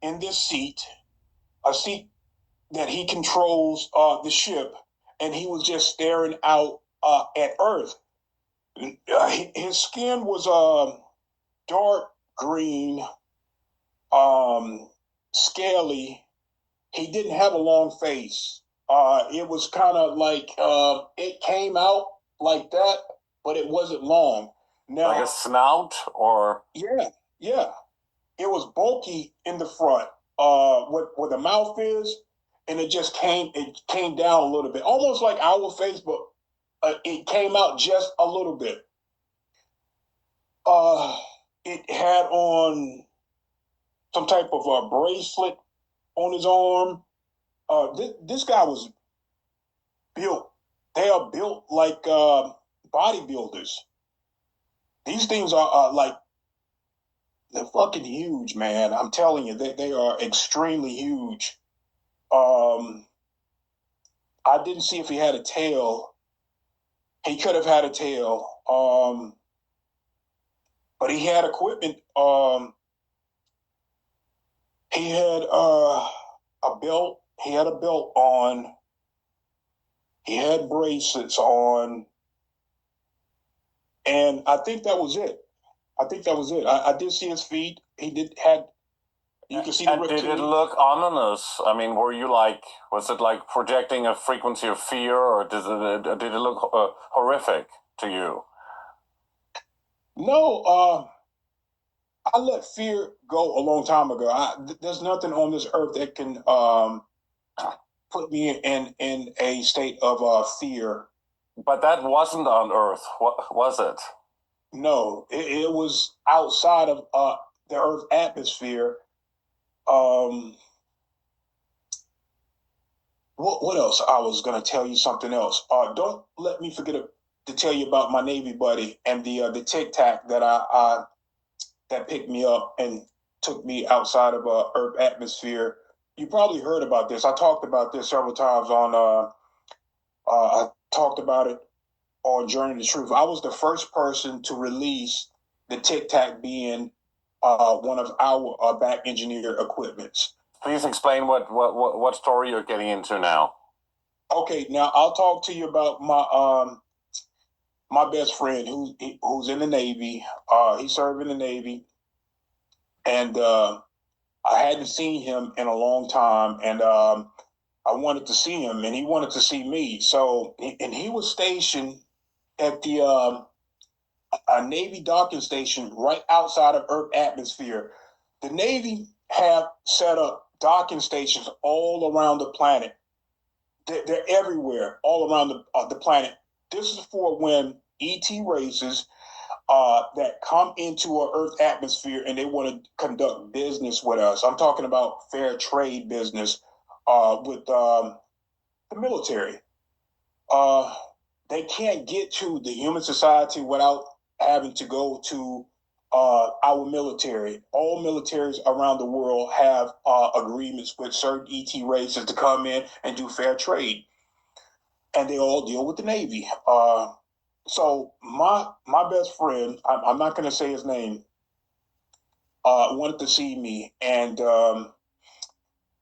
in this seat, a seat that he controls the ship, and he was just staring out at Earth. His skin was dark green, scaly. He didn't have a long face. It was kind of like it came out like that, but it wasn't long. Now, like a snout, or yeah, it was bulky in the front, where the mouth is, and it came down a little bit, almost like our face, but it came out just a little bit. It had on some type of a bracelet on his arm. This guy was built. They are built like bodybuilders. These things are like, they're fucking huge, man. I'm telling you, they are extremely huge. I didn't see if he had a tail. He could have had a tail. But he had equipment. He had a belt. He had a belt on. He had bracelets on. And I think that was it. I did see his feet. You can see the and did it look ominous? I mean, was it like projecting a frequency of fear, or did it look horrific to you? No, I let fear go a long time ago. There's nothing on this earth that can put me in a state of fear. But that wasn't on Earth, was it? No, it was outside of the Earth atmosphere. What else? I was going to tell you something else. Don't let me forget to tell you about my Navy buddy and the Tic Tac that picked me up and took me outside of Earth atmosphere. You probably heard about this. I talked about this several times on. I talked about it on Journey to Truth. I was the first person to release the Tic Tac being one of our back engineer equipments. Please explain what story you're getting into now. Okay, now I'll talk to you about my best friend who's in the Navy. He served in the Navy, and I hadn't seen him in a long time, and I wanted to see him, and he wanted to see me. So, and he was stationed at the a Navy docking station right outside of Earth atmosphere. The Navy have set up docking stations all around the planet. They're everywhere, all around the planet. This is for when ET races that come into our Earth atmosphere and they want to conduct business with us. I'm talking about fair trade business with the military. They can't get to the human society without having to go to our military. All militaries around the world have agreements with certain ET races to come in and do fair trade, and they all deal with the Navy. So my best friend, I'm not going to say his name, wanted to see me, and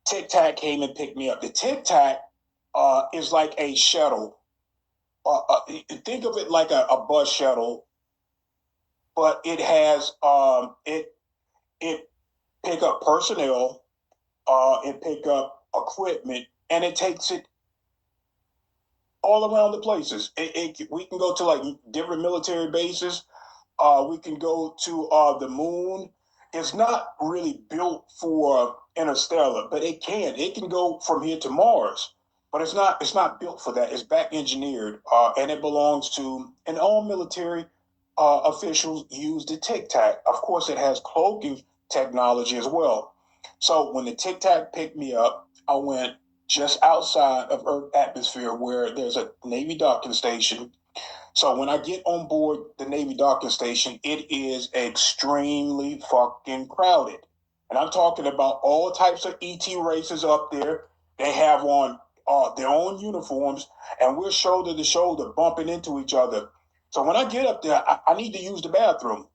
Tic Tac came and picked me up. The Tic Tac is like a shuttle. Think of it like a bus shuttle, but it has it pick up personnel, it pick up equipment, and it takes it all around the places. We can go to like different military bases. We can go to the moon. It's not really built for interstellar, but it can. It can go from here to Mars, but it's not. It's not built for that. It's back engineered, and it belongs to. And all military officials use the Tic Tac. Of course, it has cloaking technology as well. So when the Tic Tac picked me up, I went just outside of Earth atmosphere where there's a Navy docking station. So when I get on board the Navy docking station, it is extremely fucking crowded. And I'm talking about all types of ET races up there. They have on their own uniforms, and we're shoulder to shoulder bumping into each other. So when I get up there, I need to use the bathroom.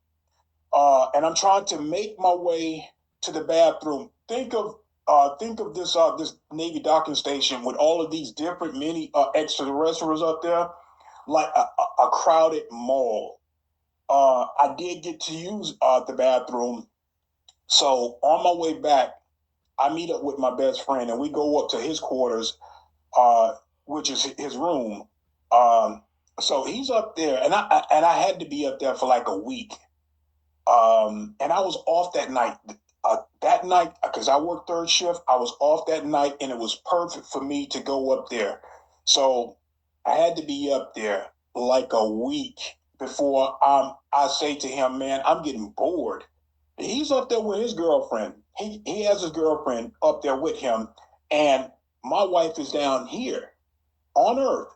And I'm trying to make my way to the bathroom. Think of this Navy docking station with all of these different mini extraterrestrials up there, like a crowded mall. I did get to use the bathroom, so on my way back, I meet up with my best friend, and we go up to his quarters, which is his room. So he's up there, and I had to be up there for like a week. And I was off that night. That night, because I worked third shift, I was off that night, and it was perfect for me to go up there. So I had to be up there like a week before I say to him, man, I'm getting bored. He's up there with his girlfriend. He has his girlfriend up there with him, and my wife is down here on Earth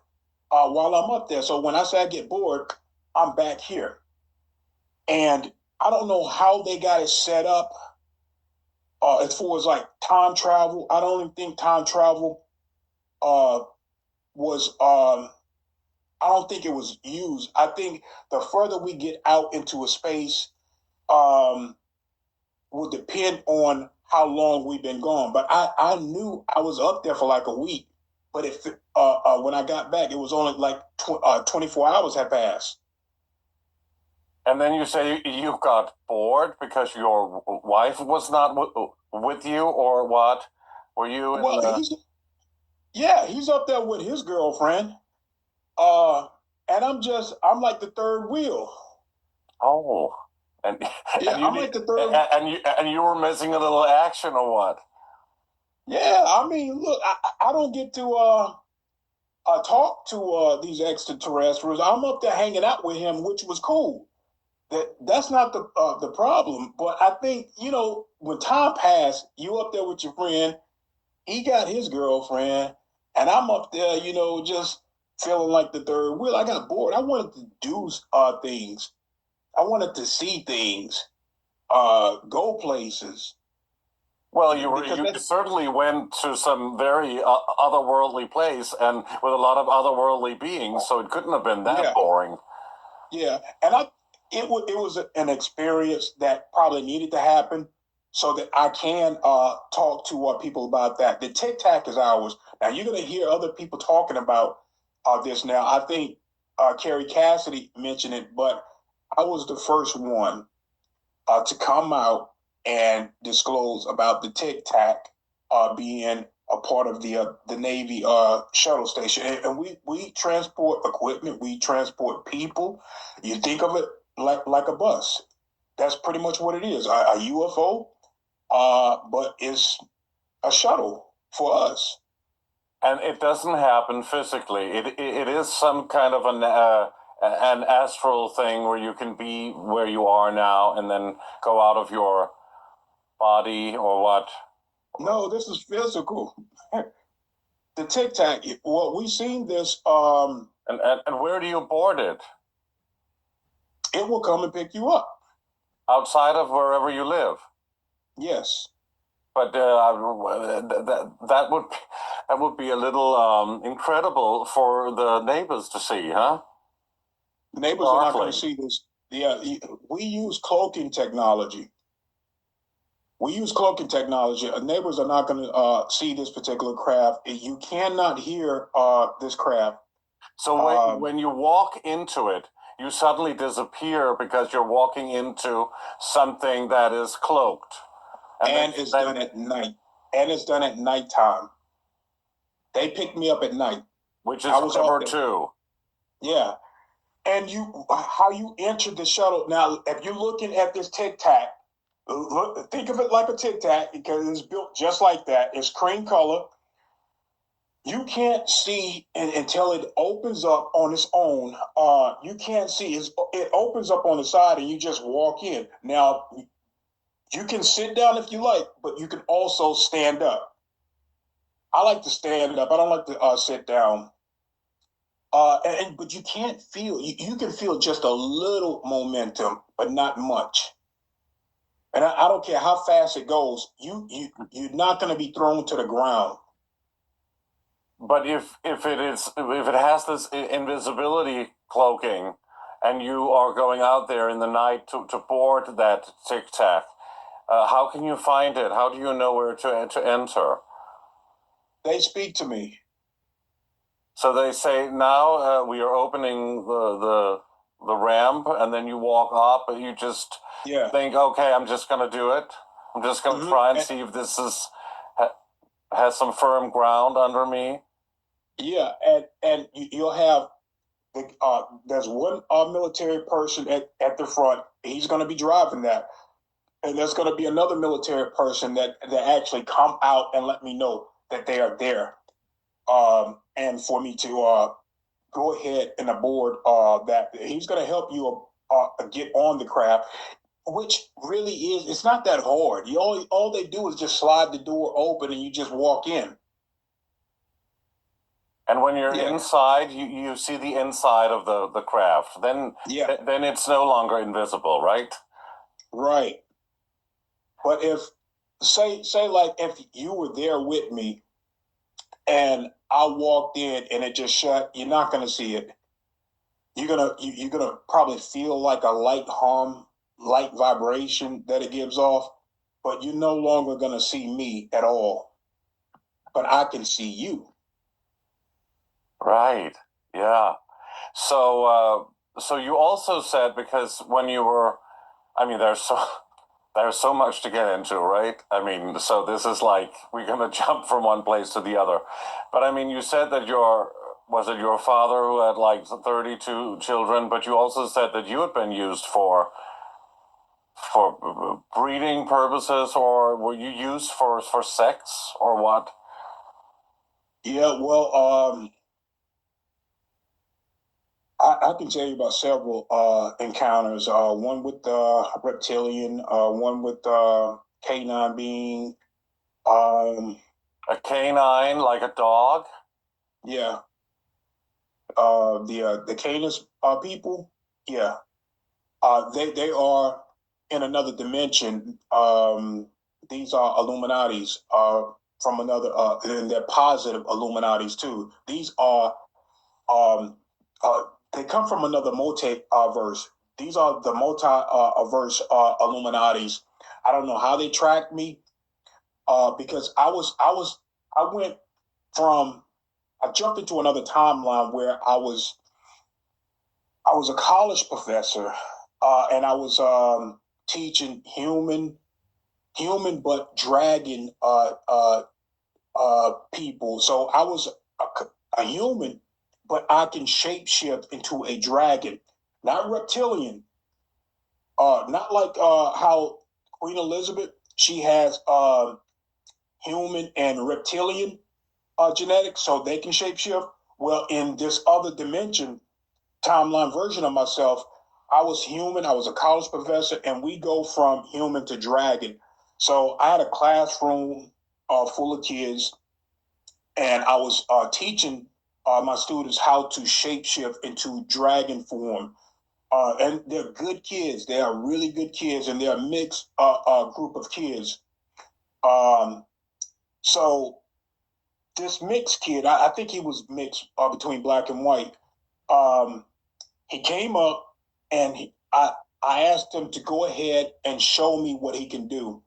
while I'm up there. So when I say I get bored, I'm back here. And I don't know how they got it set up as far as like time travel. I don't even think time travel was I don't think it was used. I think the further we get out into a space will depend on how long we've been gone. But I knew I was up there for like a week. But if when I got back, it was only like 24 hours had passed. And then you say you got bored because your wife was not with you, or what? Were you in Well, he's up there with his girlfriend. And I'm like the third wheel. Oh, and Yeah, and you I'm like the third. and you were missing a little action, or what? Yeah, I mean, look, I don't get to talk to these extraterrestrials. I'm up there hanging out with him, which was cool. That's not the problem. But I think, when time passed, you up there with your friend, he got his girlfriend, and I'm up there, just feeling like the third wheel. I got bored. I wanted to do things. I wanted to see things, go places. Well, you certainly went to some very otherworldly place, and with a lot of otherworldly beings, so it couldn't have been that boring. Yeah, and it was an experience that probably needed to happen so that I can talk to people about that. The Tic Tac is ours. Now you're going to hear other people talking about this. Now I think Carrie Cassidy mentioned it, but I was the first one to come out and disclose about the Tic Tac being a part of the Navy shuttle station. And we transport equipment, we transport people. You think of it like a bus. That's pretty much what it is. A UFO, but it's a shuttle for us. And it doesn't happen physically. It is some kind of an astral thing where you can be where you are now and then go out of your body, or what? No, this is physical. The Tic Tac. Well, we've seen this. And where do you board it? It will come and pick you up outside of wherever you live. Yes, but that would be a little incredible for the neighbors to see, huh? The neighbors are not going to see this. Yeah, we use cloaking technology. Neighbors are not going to see this particular craft. You cannot hear this craft. So when you walk into it, you suddenly disappear because you're walking into something that is cloaked. And it's done at night. And it's done at nighttime. They pick me up at night. which is I was number off there. 2. Yeah. And how you entered the shuttle. Now, if you're looking at this Tic Tac, think of it like a Tic Tac because it's built just like that. It's cream color. You can't see until it opens up on its own. You can't see. It opens up on the side and you just walk in. Now, you can sit down if you like, but you can also stand up. I like to stand up. I don't like to sit down. But you can't feel. You can feel just a little momentum, but not much. And I don't care how fast it goes. You're not going to be thrown to the ground. But if it has this invisibility cloaking, and you are going out there in the night to board that Tic Tac, how can you find it? How do you know where to enter? They speak to me. So they say, now we are opening the ramp, and then you walk up, and you just think, okay, I'm just going to do it. I'm just going to try and see if this has some firm ground under me. Yeah, and you'll have there's one military person at the front. He's going to be driving that, and there's going to be another military person that actually come out and let me know that they are there, and for me to go ahead and aboard that. He's going to help you get on the craft, which really it's not that hard. All they do is just slide the door open and you just walk in. And when you're inside, you see the inside of the craft. Then it's no longer invisible, right? Right. But if say like if you were there with me and I walked in and it just shut, you're not gonna see it. You're gonna probably feel like a light hum, light vibration that it gives off, but you're no longer gonna see me at all. But I can see you. Right. Yeah. So you also said, because when you were, I mean, there's so much to get into, right? I mean, so this is like, we're going to jump from one place to the other. But I mean, you said that was it your father who had like 32 children, but you also said that you had been used for breeding purposes, or were you used for sex, or what? Yeah, well, I can tell you about several encounters. One with Reptilian, one with canine being. A canine, like a dog? Yeah. The Canis people. Yeah. They are in another dimension. These are Illuminatis from another, and they're positive Illuminatis too. These are they come from another multiverse. These are the multi-verse Illuminatis. I don't know how they tracked me, because I jumped into another timeline where I was a college professor, and I was teaching human but dragon people. So I was a human, but I can shapeshift into a dragon, not reptilian. Not like how Queen Elizabeth, she has human and reptilian genetics, so they can shapeshift. Well, in this other dimension, timeline version of myself, I was human, I was a college professor, and we go from human to dragon. So I had a classroom full of kids, and I was teaching my students how to shapeshift into dragon form. And they're good kids. They are really good kids, and they're a mixed group of kids. So this mixed kid, I think he was mixed between black and white. He came up, and I asked him to go ahead and show me what he can do.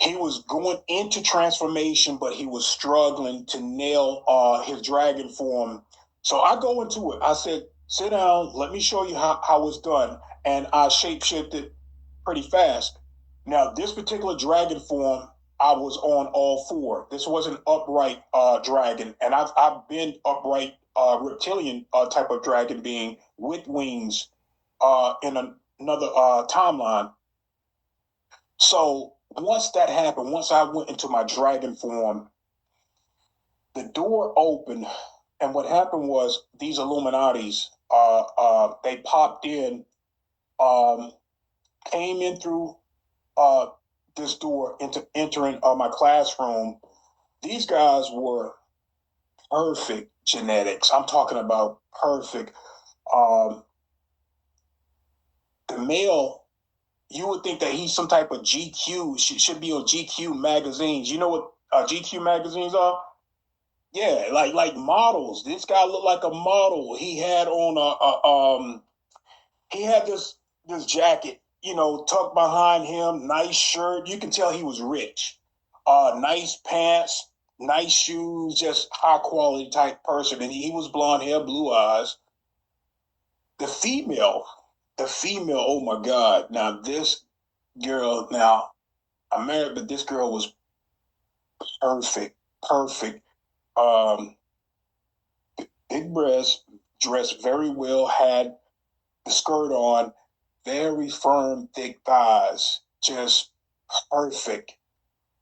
He was going into transformation, but he was struggling to nail his dragon form. So I go into it. I said, sit down, let me show you how it's done. And I shapeshifted pretty fast. Now, this particular dragon form, I was on all four. This was an upright dragon, and I've been upright reptilian type of dragon being with wings in another timeline. So once that happened, once I went into my dragon form, the door opened, and what happened was these Illuminatis, they popped in, came in through this door into entering my classroom. These guys were perfect genetics. I'm talking about perfect. The male, you would think that he's some type of GQ, should be on GQ magazines. You know what GQ magazines are? Yeah, like models. This guy looked like a model. He had on he had this jacket, tucked behind him, nice shirt. You can tell he was rich. Nice pants, nice shoes, just high quality type person. And he was blonde hair, blue eyes. The female, oh my God. Now this girl, I'm married, but this girl was perfect. Big breast, dressed very well, had the skirt on, very firm, thick thighs, just perfect.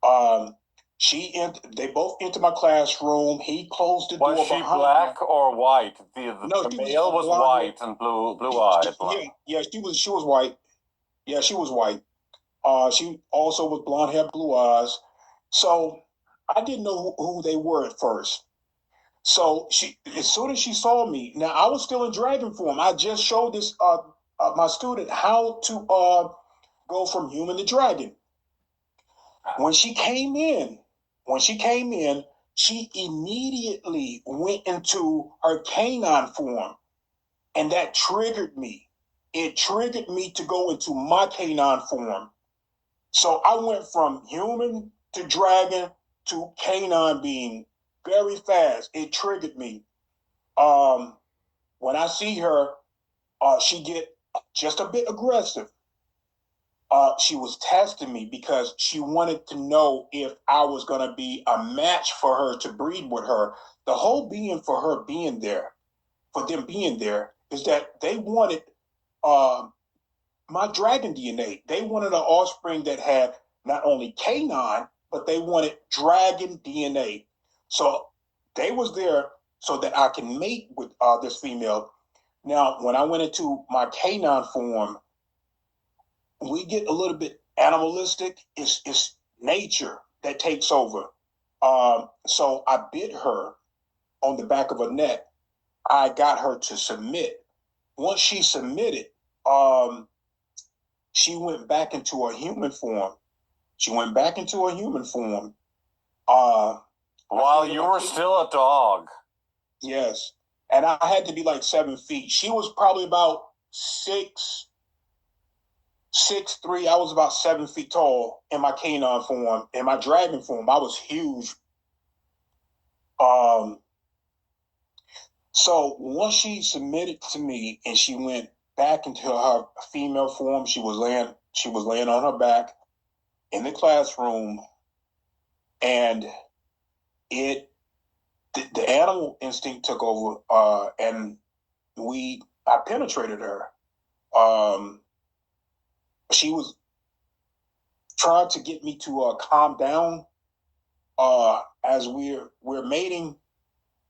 They both entered my classroom. He closed the door Was she behind black her. or white? No, the she was male was blonde white and blue eyed. Yeah, she was white. Yeah, she was white. She also was blonde hair, blue eyes. So I didn't know who they were at first. So as soon as she saw me, now I was still in dragon form. I just showed this my student how to go from human to dragon. When she came in, she immediately went into her canine form, and that triggered me. It triggered me to go into my canine form. So I went from human to dragon to canine being very fast. It triggered me. When I see her, she get just a bit aggressive. She was testing me because she wanted to know if I was going to be a match for her to breed with her. The whole being for her being there, for them being there, is that they wanted my dragon DNA. They wanted an offspring that had not only canine, but they wanted dragon DNA. So they was there so that I can mate with this female. Now, when I went into my canine form, we get a little bit animalistic. It's nature that takes over. So I bit her on the back of her neck. I got her to submit. Once she submitted, she went back into her human form. While you were still a dog. Yes. And I had to be like 7 feet. She was probably about 6'3". I was about 7 feet tall in my canine form. In my dragon form, I was huge. So once she submitted to me and she went back into her female form, she was laying on her back in the classroom, and the animal instinct took over, and I penetrated her. She was trying to get me to calm down as we're mating,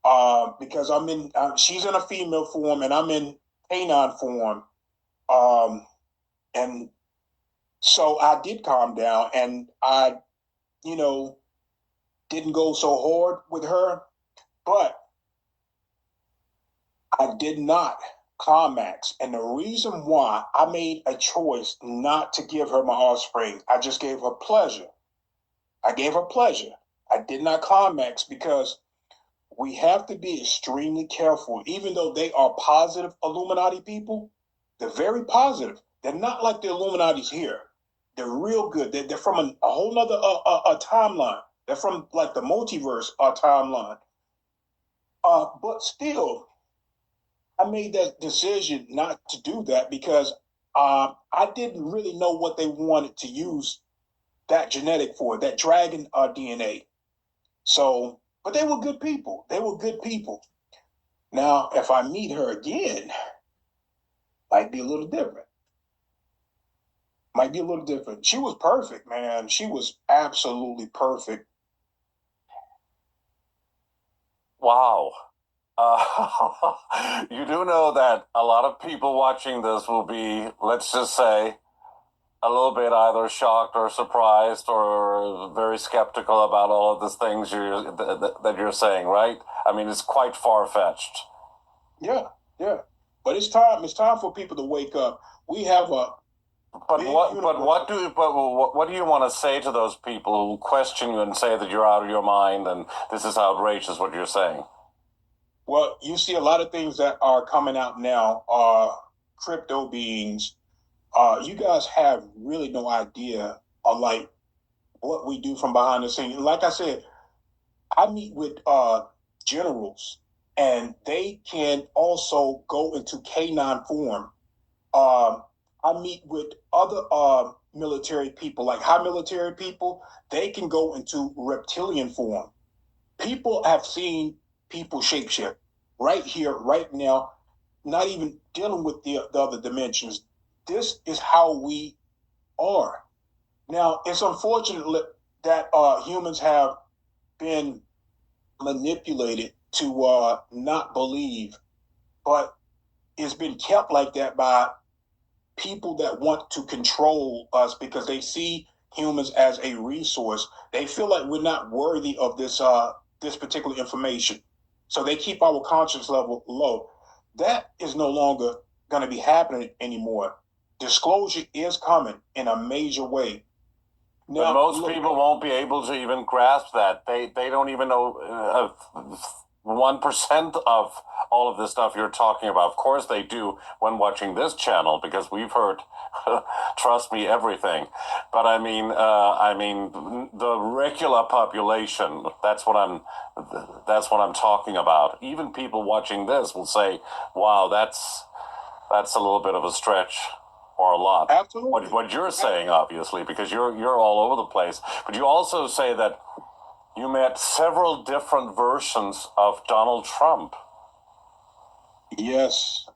because she's in a female form and I'm in canine form, and so I did calm down, and I, didn't go so hard with her, but I did not climax. And the reason why I made a choice not to give her my offspring, I just gave her pleasure. I did not climax because we have to be extremely careful. Even though they are positive Illuminati people, they're very positive. They're not like the Illuminatis here. They're real good. They're from a whole nother timeline. They're from like the multiverse timeline. But still, I made that decision not to do that because I didn't really know what they wanted to use that genetic for it, that dragon DNA. So, but they were good people. They were good people. Now, if I meet her again, might be a little different. Might be a little different. She was perfect, man. She was absolutely perfect. Wow. You do know that a lot of people watching this will be, let's just say, a little bit either shocked or surprised or very skeptical about all of these things that you're saying, right? I mean, it's quite far-fetched. Yeah, yeah. But it's time. It's time for people to wake up. We have a. But what do you want to say to those people who question you and say that you're out of your mind and this is outrageous what you're saying? Well, you see a lot of things that are coming out now are crypto beings. You guys have really no idea of like what we do from behind the scenes. Like I said, I meet with generals, and they can also go into canine form. I meet with other military people, like high military people. They can go into reptilian form. People have seen people shapeshift right here, right now, not even dealing with the other dimensions. This is how we are. Now, it's unfortunate that humans have been manipulated to not believe, but it's been kept like that by people that want to control us because they see humans as a resource. They feel like we're not worthy of this particular information, so they keep our conscience level low. That is no longer going to be happening anymore. Disclosure is coming in a major way. Now, but most people won't be able to even grasp that. They don't even know 1% of all of this stuff you're talking about. Of course they do when watching this channel, because we've heard, trust me, everything. But I mean, the regular population, that's what I'm talking about. Even people watching this will say, wow, that's a little bit of a stretch. Or a lot. Absolutely. What you're saying, obviously, because you're all over the place. But you also say that you met several different versions of Donald Trump. Yes.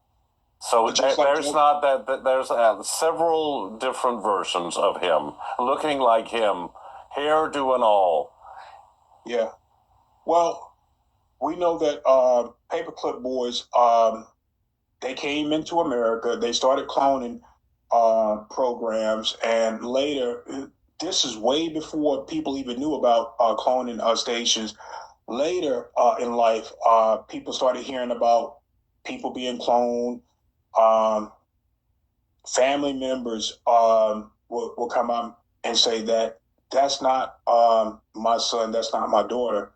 So there's several different versions of him, looking like him, hairdo and all. Yeah. Well, we know that paperclip boys, they came into America. They started cloning programs, and later, this is way before people even knew about cloning stations. Later in life, people started hearing about people being cloned. Family members will come out and say that that's not my son, that's not my daughter.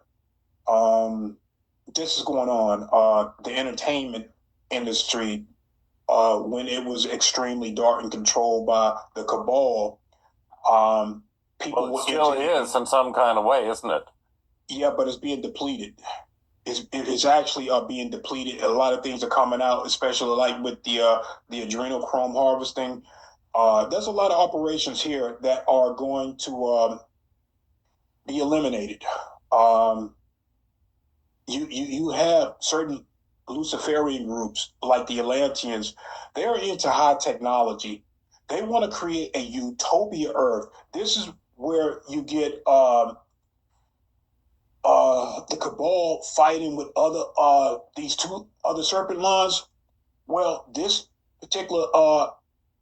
This is going on. The entertainment industry, when it was extremely dark and controlled by the cabal, people it still is in some kind of way, isn't it? Yeah, but it's being depleted. It's actually being depleted. A lot of things are coming out, especially like with the adrenochrome harvesting. There's a lot of operations here that are going to be eliminated. You have certain Luciferian groups like the Atlanteans. They're into high technology. They want to create a utopia Earth. This is where you get the cabal fighting with these two other serpent lines. Well, this particular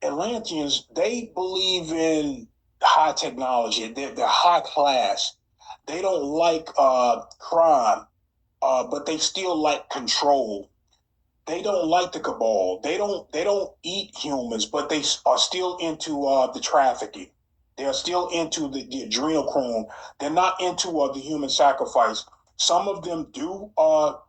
Atlanteans, they believe in high technology. They're high class. They don't like crime. But they still like control. They don't like the cabal. They don't eat humans, but they are still into the trafficking. They're still into the adrenochrome. They're not into the human sacrifice. Some of them do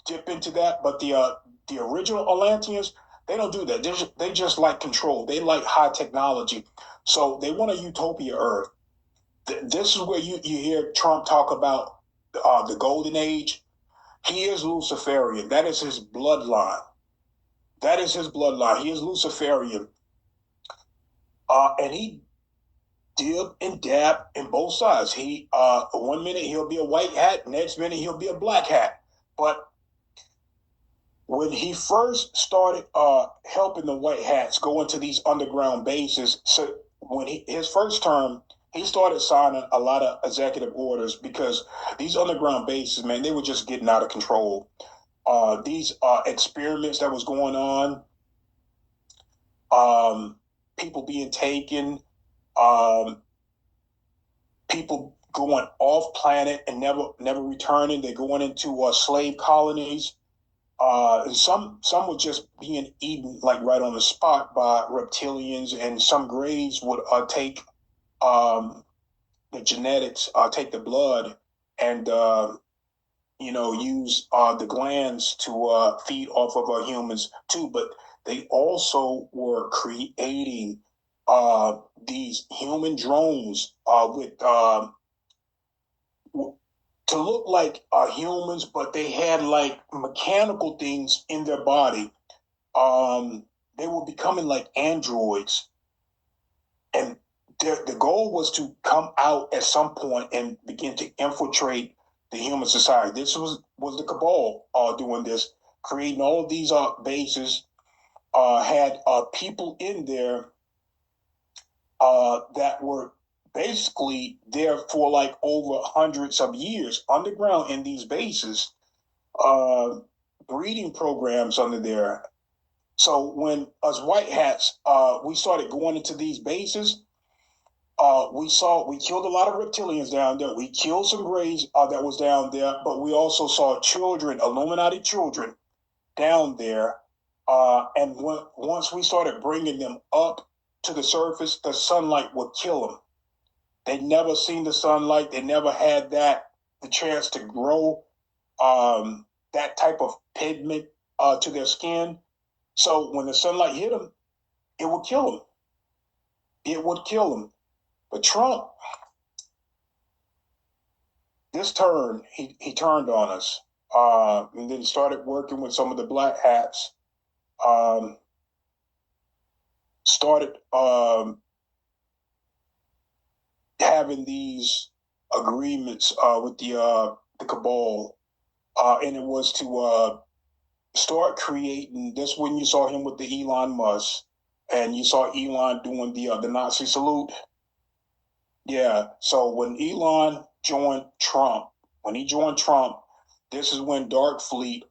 dip into that, but the original Atlanteans, they don't do that. They just like control. They like high technology. So they want a utopia Earth. This is where you hear Trump talk about the golden age. He is Luciferian. That is his bloodline. He is Luciferian. And he dib and dab in both sides. He 1 minute he'll be a white hat, next minute he'll be a black hat. But when he first started helping the white hats go into these underground bases, so when his first term, he started signing a lot of executive orders because these underground bases, man, they were just getting out of control. These experiments that was going on, people being taken, people going off planet and never returning. They're going into slave colonies. And some were just being eaten like right on the spot by reptilians, and some graves would take the genetics, take the blood, and use the glands to feed off of humans too. But they also were creating these human drones with to look like humans, but they had like mechanical things in their body. They were becoming like androids, and the goal was to come out at some point and begin to infiltrate the human society. This was the cabal doing this, creating all of these bases. Had people in there that were basically there for like over hundreds of years underground in these bases, breeding programs under there. So when us white hats, we started going into these bases, we killed a lot of reptilians down there. We killed some grays that was down there, but we also saw children, Illuminati children, down there. And once we started bringing them up to the surface, the sunlight would kill them. They'd never seen the sunlight. They never had the chance to grow that type of pigment to their skin. So when the sunlight hit them, it would kill them. It would kill them. But Trump, this turn, he turned on us, and then started working with some of the black hats. Started having these agreements with the cabal, and it was to start creating. This when you saw him with the Elon Musk, and you saw Elon doing the Nazi salute. Yeah. So when Elon joined Trump, this is when Dark Fleet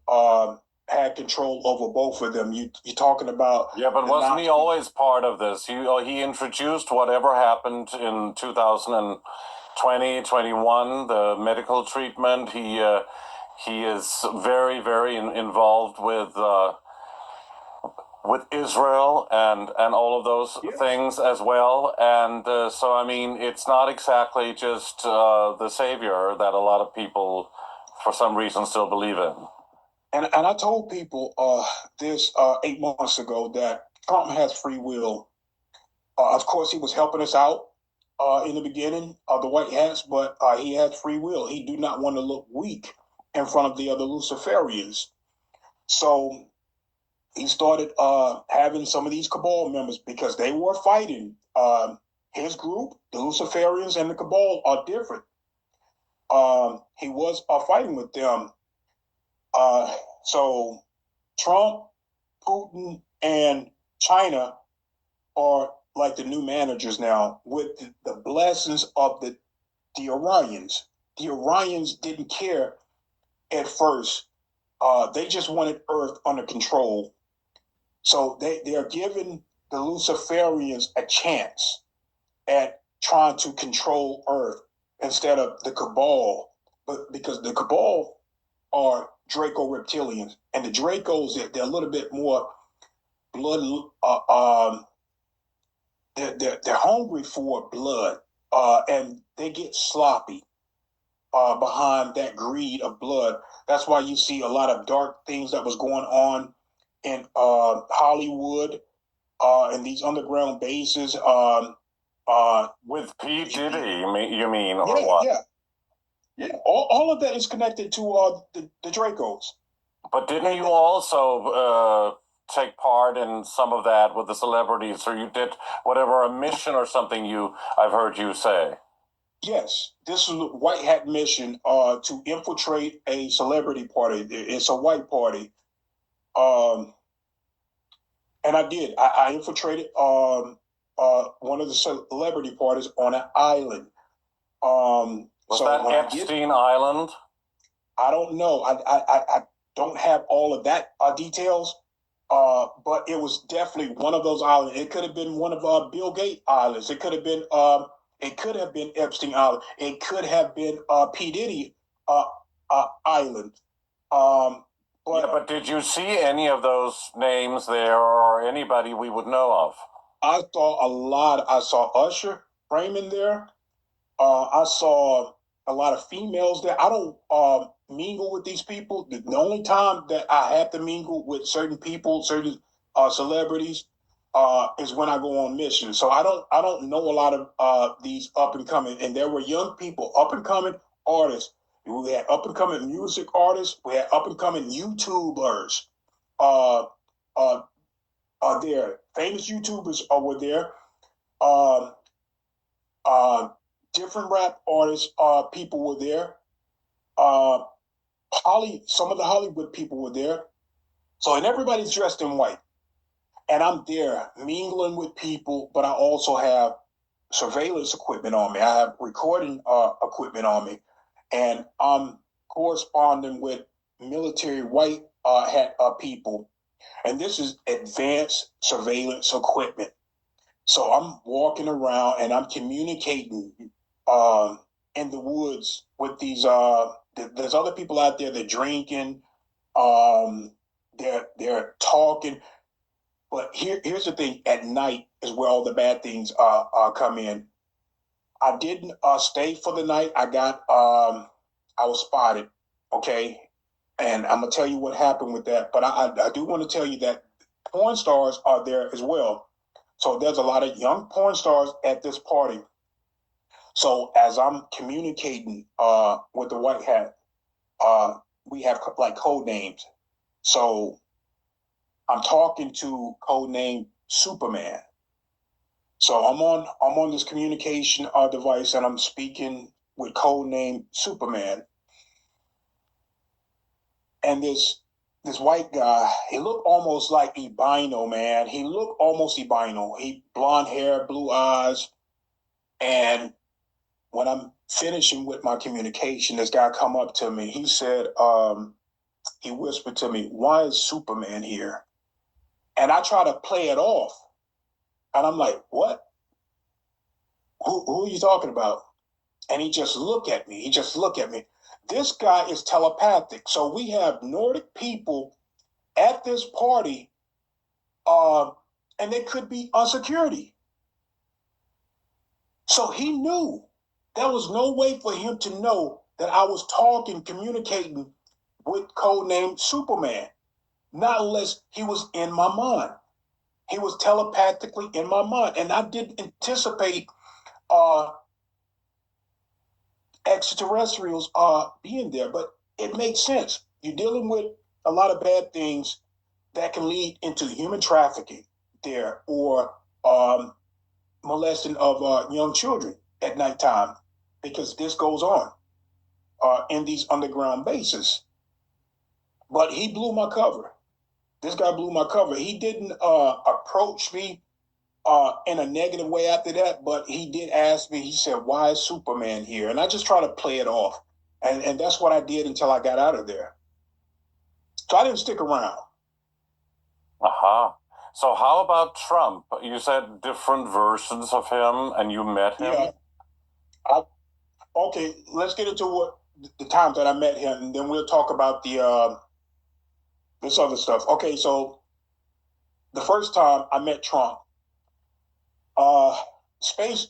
had control over both of them. You're talking about but wasn't he always part of this? He introduced whatever happened in 2020, 21, the medical treatment. He is very, very involved with Israel and all of those things as well. And so, I mean, it's not exactly just the savior that a lot of people, for some reason, still believe in. And I told people this 8 months ago that Trump has free will. Of course, he was helping us out in the beginning of the White Hats, but he has free will. He do not want to look weak in front of the other luciferians. So he started having some of these cabal members, because they were fighting. His group, the luciferians and the cabal, are different. He was fighting with them. So Trump, Putin, and China are like the new managers now, with the blessings of the Orions. The Orions didn't care at first. They just wanted Earth under control. So they are giving the Luciferians a chance at trying to control Earth instead of the Cabal. But because the Cabal are Draco reptilians, and the Dracos, they're a little bit more blood. They're hungry for blood, and they get sloppy behind that greed of blood. That's why you see a lot of dark things that was going on in Hollywood, in these underground bases. With P. Diddy, you mean, or yeah, what? Yeah. All of that is connected to the Dracos. But didn't you also take part in some of that with the celebrities, or you did whatever, a mission or something I've heard you say. Yes, this is a white hat mission to infiltrate a celebrity party. It's a white party. And I did. I infiltrated one of the celebrity parties on an island. Was that Epstein Island? I don't know. I don't have all of that details, but it was definitely one of those islands. It could have been one of Bill Gates Islands. It could have been Epstein Island. It could have been P Diddy Island. But did you see any of those names there, or anybody we would know of? I saw a lot. I saw Usher Raymond there. I saw a lot of females there. I don't mingle with these people. The only time that I have to mingle with certain people, certain celebrities, is when I go on missions. So I don't know a lot of these up and coming. And there were young people, up and coming artists. We had up and coming music artists. We had up and coming YouTubers. There, famous YouTubers were there. Different rap artists, people were there. Some of the Hollywood people were there. So, and everybody's dressed in white. And I'm there mingling with people, but I also have surveillance equipment on me. I have recording equipment on me. And I'm corresponding with military white hat people. And this is advanced surveillance equipment. So I'm walking around and I'm communicating in the woods with these. There's other people out there. They're drinking. They're talking. But here's the thing: at night is where all the bad things come in. I didn't stay for the night. I was spotted. Okay, and I'm gonna tell you what happened with that. But I do want to tell you that porn stars are there as well. So there's a lot of young porn stars at this party. So as I'm communicating with the white hat, we have like code names. So I'm talking to code name Superman. So I'm on this communication device and I'm speaking with code name Superman. And this white guy, he looked almost like albino, man. He looked almost albino. He blonde hair, blue eyes. And when I'm finishing with my communication, this guy come up to me. He said, he whispered to me, "Why is Superman here?" And I try to play it off. And I'm like, "What? Who are you talking about?" And he just looked at me. This guy is telepathic. So we have Nordic people at this party, and they could be on security. So he knew. There was no way for him to know that I was communicating with codename Superman, not unless he was in my mind. He was telepathically in my mind, and I didn't anticipate extraterrestrials being there, but it makes sense. You're dealing with a lot of bad things that can lead into human trafficking there, or molesting of young children at nighttime, because this goes on in these underground bases. But he blew my cover. This guy blew my cover. He didn't approach me in a negative way after that, but he did ask me. He said, "Why is Superman here?" And I just try to play it off. And that's what I did until I got out of there. So I didn't stick around. Uh-huh. So how about Trump? You said different versions of him, and you met him? Yeah. Okay, let's get into what the times that I met him, and then we'll talk about the this other stuff. Okay, so the first time I met Trump, Space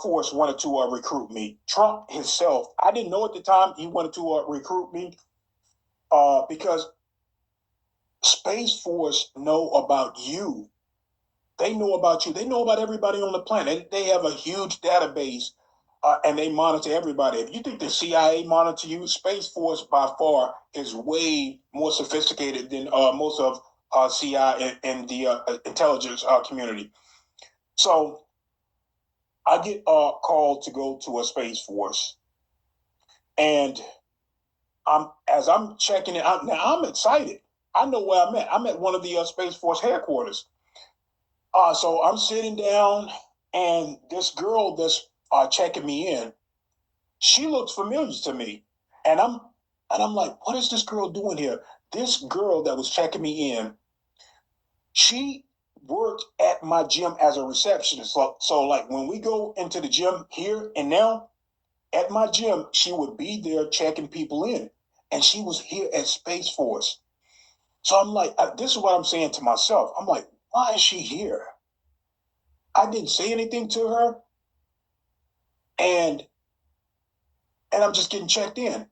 Force wanted to recruit me. Trump himself, I didn't know at the time he wanted to recruit me because Space Force know about you. They know about you. They know about everybody on the planet. They have a huge database, and they monitor everybody. If you think the CIA monitor you, Space Force by far is way more sophisticated than most of CI in the intelligence community. So I get called to go to a Space Force, and as I'm checking it out now, I'm excited. I know where I'm at. I'm at one of the Space Force headquarters. So I'm sitting down, and this girl that's checking me in, she looks familiar to me, and I'm like, what is this girl doing here? This girl that was checking me in, she worked at my gym as a receptionist. So like when we go into the gym here and now, at my gym, she would be there checking people in, and she was here at Space Force. So I'm like, this is what I'm saying to myself. I'm like, why is she here? I didn't say anything to her, and I'm just getting checked in.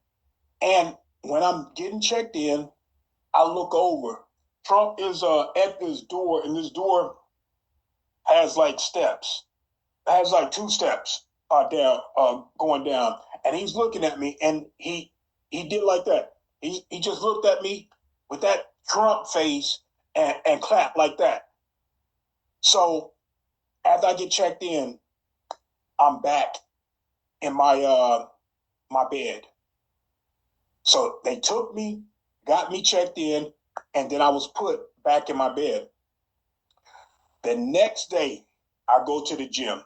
And when I'm getting checked in, I look over. Trump is at this door, and this door has like steps. It has like 2 steps down, going down, and he's looking at me, and he did like that. He just looked at me with that Trump face and clapped like that. So after I get checked in, I'm back in my my bed. So they took me, got me checked in, and then I was put back in my bed. The next day, I go to the gym.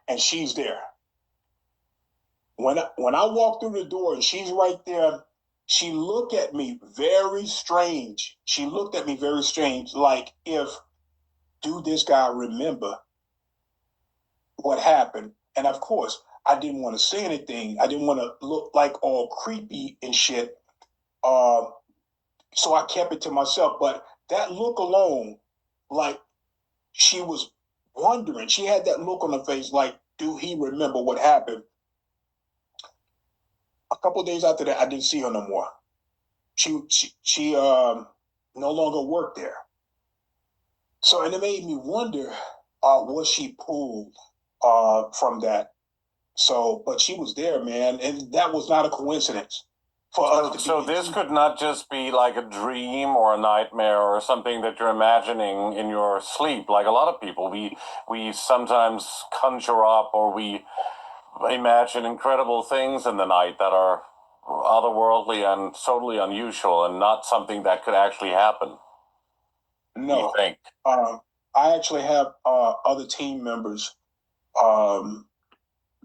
And she's there. When I walk through the door and she's right there, she looked at me very strange. She looked at me very strange, like, do this guy remember what happened? And of course, I didn't want to say anything. I didn't want to look like all creepy and shit. So I kept it to myself. But that look alone, like, she was wondering. She had that look on her face, like, do he remember what happened? A couple of days after that, I didn't see her no more. She no longer worked there. So, and it made me wonder, was she pulled from that? So, but she was there, man, and that was not a coincidence for us to be. So this could not just be like a dream or a nightmare or something that you're imagining in your sleep. Like a lot of people, we sometimes conjure up or we imagine incredible things in the night that are otherworldly and totally unusual and not something that could actually happen. No, you think? I actually have other team members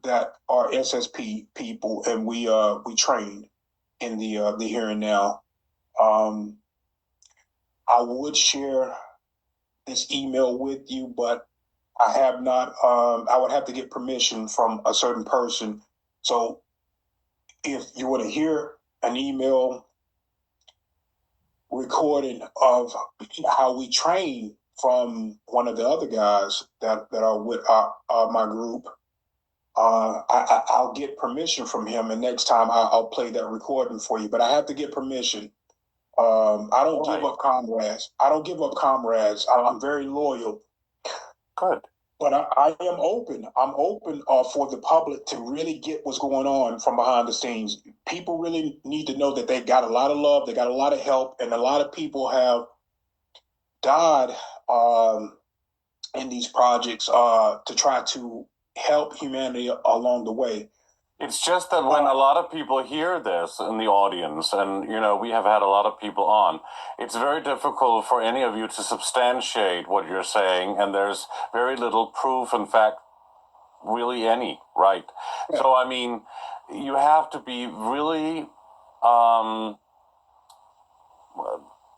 that are SSP people, and we trained in the here and now. I would share this email with you, but I have not. I would have to get permission from a certain person. So if you want to hear an email recording of how we train from one of the other guys that are with my group, I'll get permission from him, and next time I'll play that recording for you. But I have to get permission. I don't give up comrades. I'm very loyal. Good. But I am open. I'm open for the public to really get what's going on from behind the scenes. People really need to know that they got a lot of love, they got a lot of help, and a lot of people have died in these projects to try to help humanity along the way. It's just that when a lot of people hear this in the audience, and we have had a lot of people on, it's very difficult for any of you to substantiate what you're saying, and there's very little proof, in fact, really any, right? Yeah. So, I mean, you have to be really,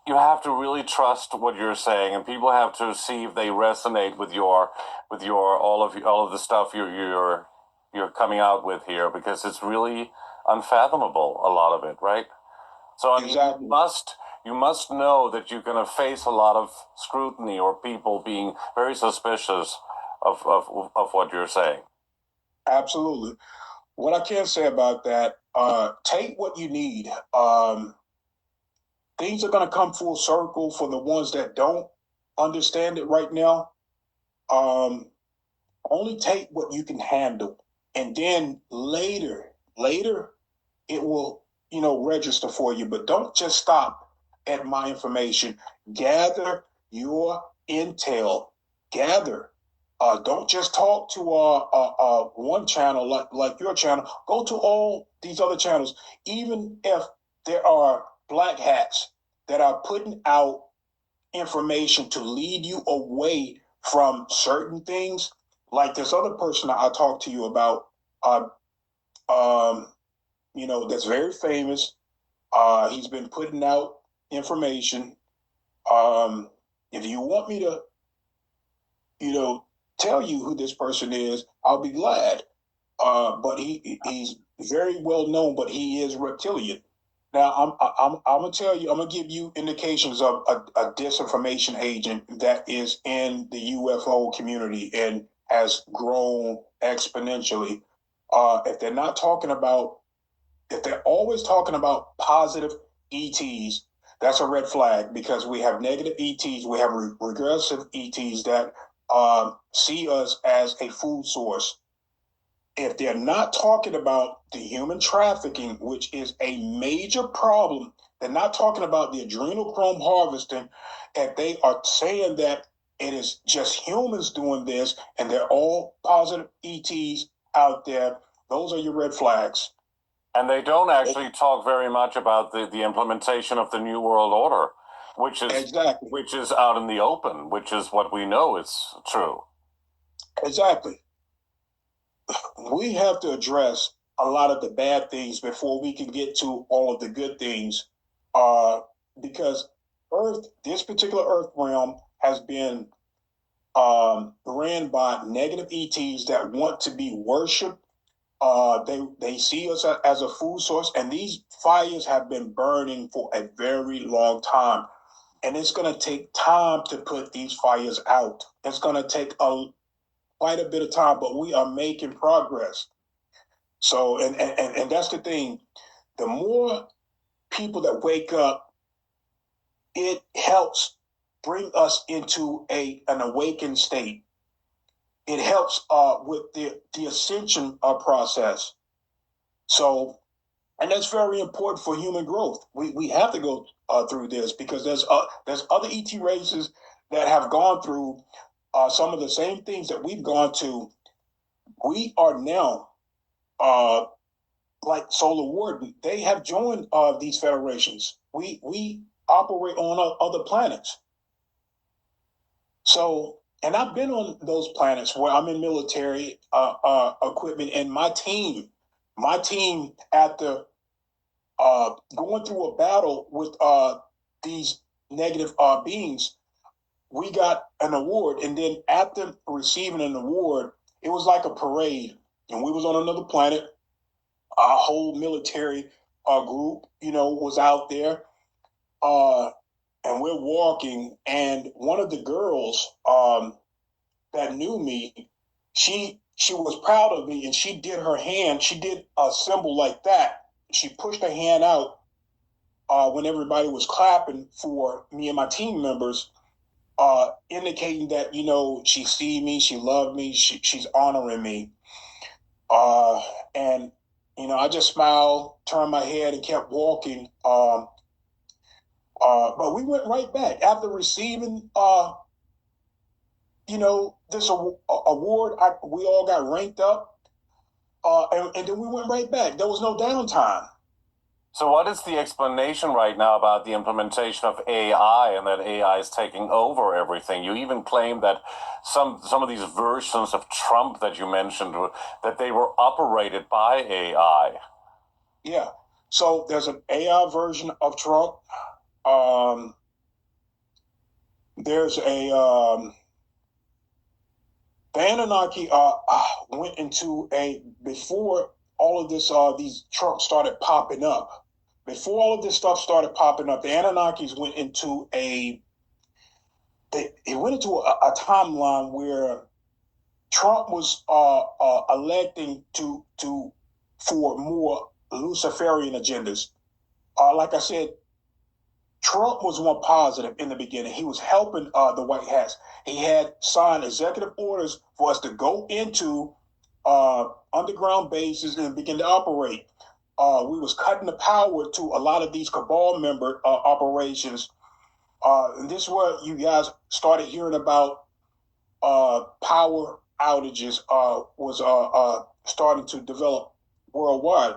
you have to really trust what you're saying, and people have to see if they resonate with your all of the stuff you're coming out with here, because it's really unfathomable, a lot of it, right? So I mean, exactly. you must know that you're going to face a lot of scrutiny or people being very suspicious of what you're saying. Absolutely. What I can say about that, take what you need. Things are going to come full circle for the ones that don't understand it right now. Only take what you can handle. And then later, it will, register for you. But don't just stop at my information. Gather your intel. Gather. Don't just talk to one channel like your channel. Go to all these other channels. Even if there are black hats that are putting out information to lead you away from certain things, like this other person I talked to you about, that's very famous. He's been putting out information. If you want me to, tell you who this person is, I'll be glad. But he's very well known, but he is reptilian. Now, I'm gonna tell you, I'm gonna give you indications of a disinformation agent that is in the UFO community and has grown exponentially. If they're always talking about positive ETs, that's a red flag, because we have negative ETs, we have regressive ETs that see us as a food source. If they're not talking about the human trafficking, which is a major problem, they're not talking about the adrenochrome harvesting, if they are saying that it is just humans doing this and they're all positive ETs out there, those are your red flags. And they don't actually talk very much about the implementation of the New World Order, which is out in the open, which is what we know is true. Exactly. We have to address a lot of the bad things before we can get to all of the good things, because this particular Earth realm has been ran by negative ETs that want to be worshipped. They see us as a food source, and these fires have been burning for a very long time. And it's going to take time to put these fires out. It's going to take quite a bit of time, but we are making progress. So, and that's the thing. The more people that wake up, it helps bring us into an awakened state. It helps with the ascension process. So, and that's very important for human growth. We have to go through this, because there's other ET races that have gone through some of the same things that we've gone to. We are now, like Solar Warden, they have joined these federations. We operate on other planets. So, and I've been on those planets where I'm in military equipment, and my team after going through a battle with these negative beings, we got an award. And then after receiving an award, it was like a parade, and we was on another planet. Our whole military group, was out there, and we're walking, and one of the girls that knew me, she was proud of me, and she did a symbol like that. She pushed her hand out when everybody was clapping for me and my team members, indicating that, she see me, she loved me, she's honoring me. And, I just smiled, turned my head, and kept walking. But we went right back after receiving, this award. We all got ranked up, and then we went right back. There was no downtime. So what is the explanation right now about the implementation of AI, and that AI is taking over everything? You even claim that some of these versions of Trump that you mentioned, that they were operated by AI. Yeah. So there's an AI version of Trump. There's the Anunnaki went into before all of this, these Trump started popping up. Before all of this stuff started popping up, the Anunnakis went into a timeline where Trump was electing for more luciferian agendas. Like I said, Trump was one positive in the beginning. He was helping the white hats. He had signed executive orders for us to go into underground bases and begin to operate. we was cutting the power to a lot of these cabal member operations. And this is where you guys started hearing about power outages was starting to develop worldwide.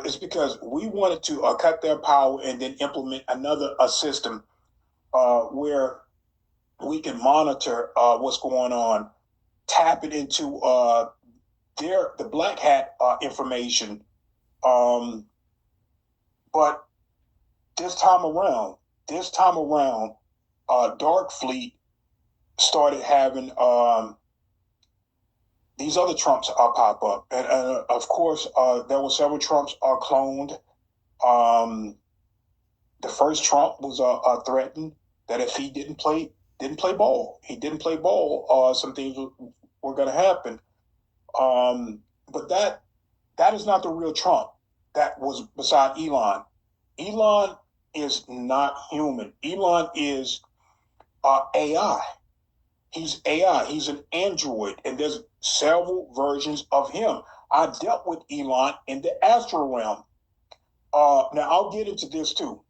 It's because we wanted to cut their power and then implement another system where we can monitor what's going on, tap it into the black hat information. But this time around, Dark Fleet started having these other Trumps pop up, and of course there were several Trumps cloned. The first Trump was threatened that if he didn't play ball, some things were going to happen. But that is not the real Trump. That was beside Elon. Elon is not human. Elon is AI. He's AI. He's an android, and there's several versions of him. I dealt with Elon in the astral realm. Now, I'll get into this too.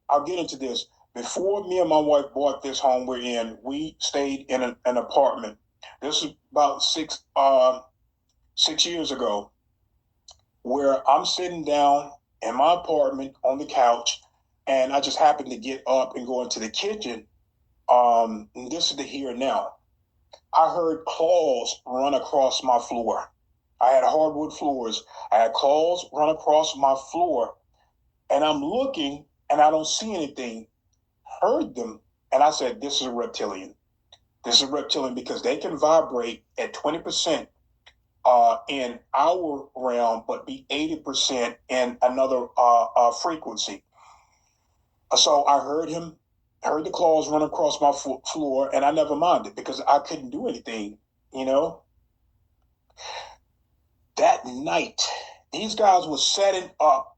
Before me and my wife bought this home we're in, we stayed in an apartment. This is about 6 years ago, where I'm sitting down in my apartment on the couch, and I just happened to get up and go into the kitchen. And this is the here and now. I heard claws run across my floor. I had hardwood floors. I had claws run across my floor, and I'm looking, and I don't see anything. Heard them, and I said, this is a reptilian. This is a reptilian because they can vibrate at 20% in our realm, but be 80% in another frequency. So I heard the claws run across my floor, and I never minded because I couldn't do anything, That night, these guys were setting up,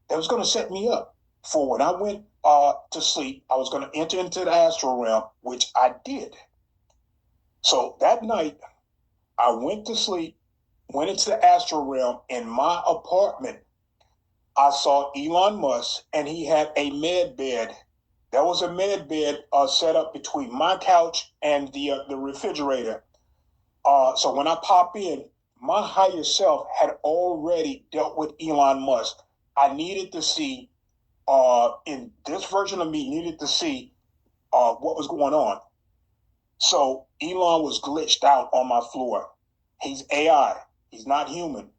they was going to set me up for when I went to sleep. I was going to enter into the astral realm, which I did. So that night, I went to sleep, went into the astral realm. In my apartment, I saw Elon Musk, and he had a med bed. There was a med bed set up between my couch and the refrigerator. So when I pop in, my higher self had already dealt with Elon Musk. I needed to see, in this version of me, what was going on. So Elon was glitched out on my floor. He's AI. He's not human.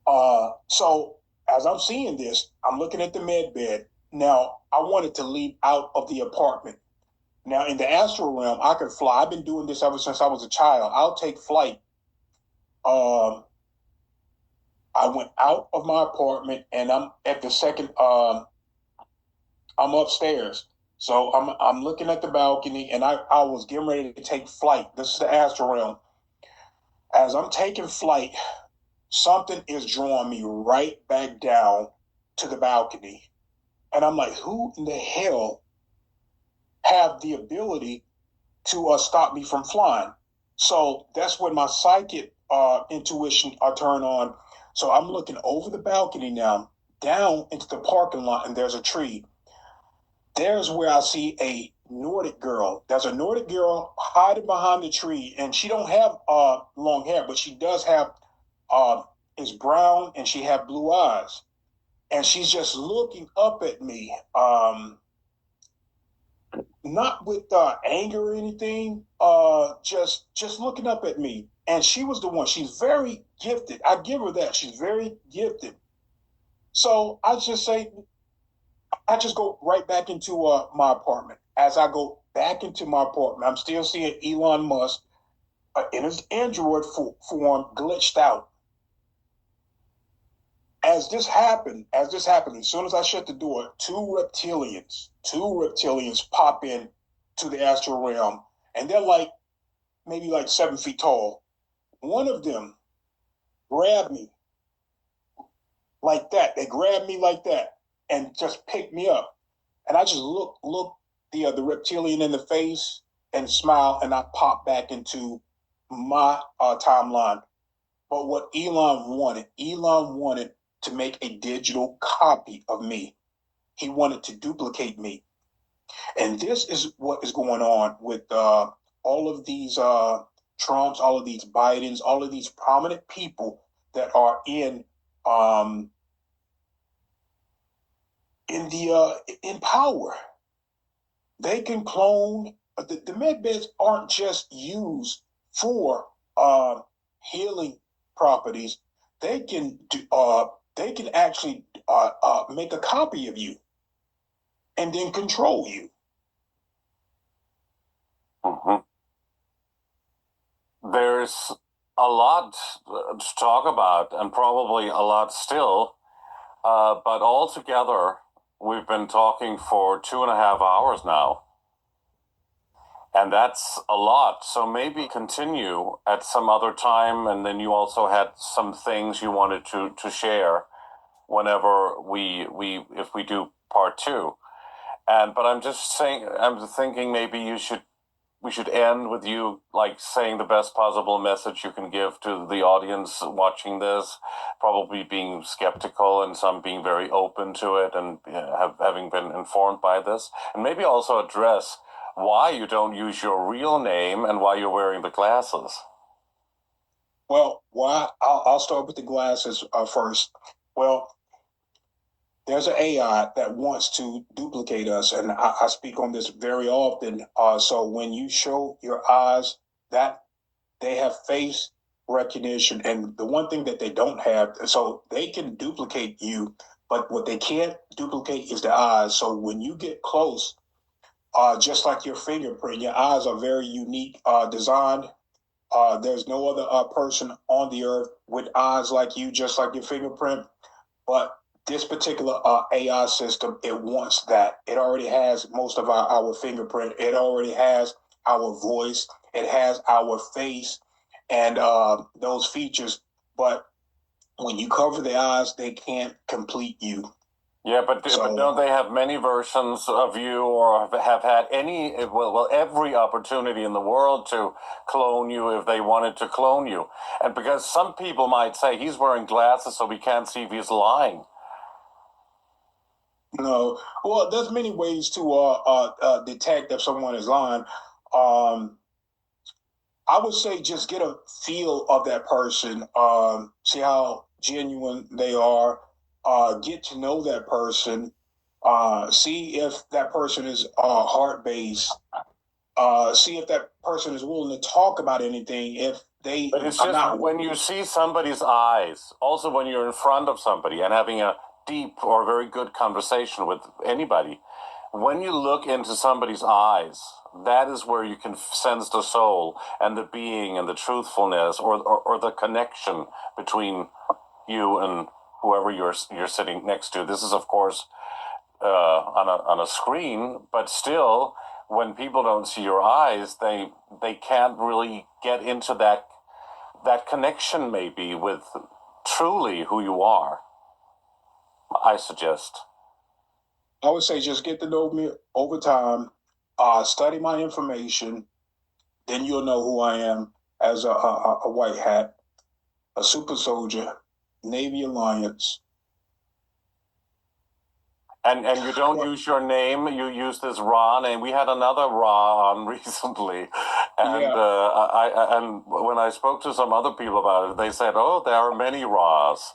So as I'm seeing this, I'm looking at the med bed. Now, I wanted to leave out of the apartment. Now, in the astral realm, I could fly. I've been doing this ever since I was a child. I'll take flight. I went out of my apartment, and I'm at the second. I'm upstairs, so I'm looking at the balcony, and I was getting ready to take flight. This is the astral realm. As I'm taking flight, something is drawing me right back down to the balcony, and I'm like, who in the hell have the ability to stop me from flying? So that's when my psychic intuition turned on. So I'm looking over the balcony now, down into the parking lot, and there's a tree. There's where I see a Nordic girl. There's a Nordic girl hiding behind the tree, and she don't have long hair, but she does have is brown, and she have blue eyes, and she's just looking up at me, not with anger or anything, just looking up at me. And she was the one. She's very gifted. I give her that. She's very gifted. So I just go right back into my apartment. As I go back into my apartment, I'm still seeing Elon Musk in his android form, glitched out. As this happened, as soon as I shut the door, two reptilians pop in to the astral realm, and they're maybe 7 feet tall. One of them grabbed me like that. They grabbed me like that and just picked me up. And I just look the reptilian in the face and smile, and I pop back into my timeline. But what Elon wanted to make a digital copy of me. He wanted to duplicate me. And this is what is going on with all of these Trumps, all of these Bidens, all of these prominent people that are in power. They can clone. The med beds aren't just used for healing properties. They can actually make a copy of you and then control you. Mm-hmm. There's a lot to talk about, and probably a lot still. But altogether, we've been talking for 2.5 hours now. And that's a lot. So maybe continue at some other time, and then you also had some things you wanted to share whenever if we do part 2. But I'm just saying, I'm thinking maybe we should end with you like saying the best possible message you can give to the audience watching this, probably being skeptical and some being very open to it and having been informed by this, and maybe also address why you don't use your real name and why you're wearing the glasses. Well, I'll start with the glasses first. Well, there's an AI that wants to duplicate us, and I speak on this very often. So when you show your eyes, that they have face recognition, and the one thing that they don't have, so they can duplicate you, but what they can't duplicate is the eyes. So when you get close, just like your fingerprint, your eyes are very unique designed. There's no other person on the earth with eyes like you, just like your fingerprint. But this particular AI system, it wants that. It already has most of our fingerprint. It already has our voice. It has our face and those features. But when you cover the eyes, they can't complete you. Yeah, but don't they have many versions of you, or have had every opportunity in the world to clone you if they wanted to clone you? And because some people might say he's wearing glasses so we can't see if he's lying. No, well, there's many ways to detect if someone is lying. I would say just get a feel of that person, see how genuine they are, get to know that person, see if that person is heart-based, see if that person is willing to talk about anything. If they But it's are just not, when you see somebody's eyes, also when you're in front of somebody and having a deep or very good conversation with anybody, when you look into somebody's eyes, that is where you can sense the soul and the being and the truthfulness or the connection between you and whoever you're sitting next to. This is, of course, on a screen, but still, when people don't see your eyes, they can't really get into that connection maybe with truly who you are. I suggest. I would say just get to know me over time, study my information, then you'll know who I am as a white hat, a super soldier, Navy Alliance. And you don't use your name, you use this Ra name. We had another Ra on recently. And Yeah. and when I spoke to some other people about it, they said, oh, there are many Ras.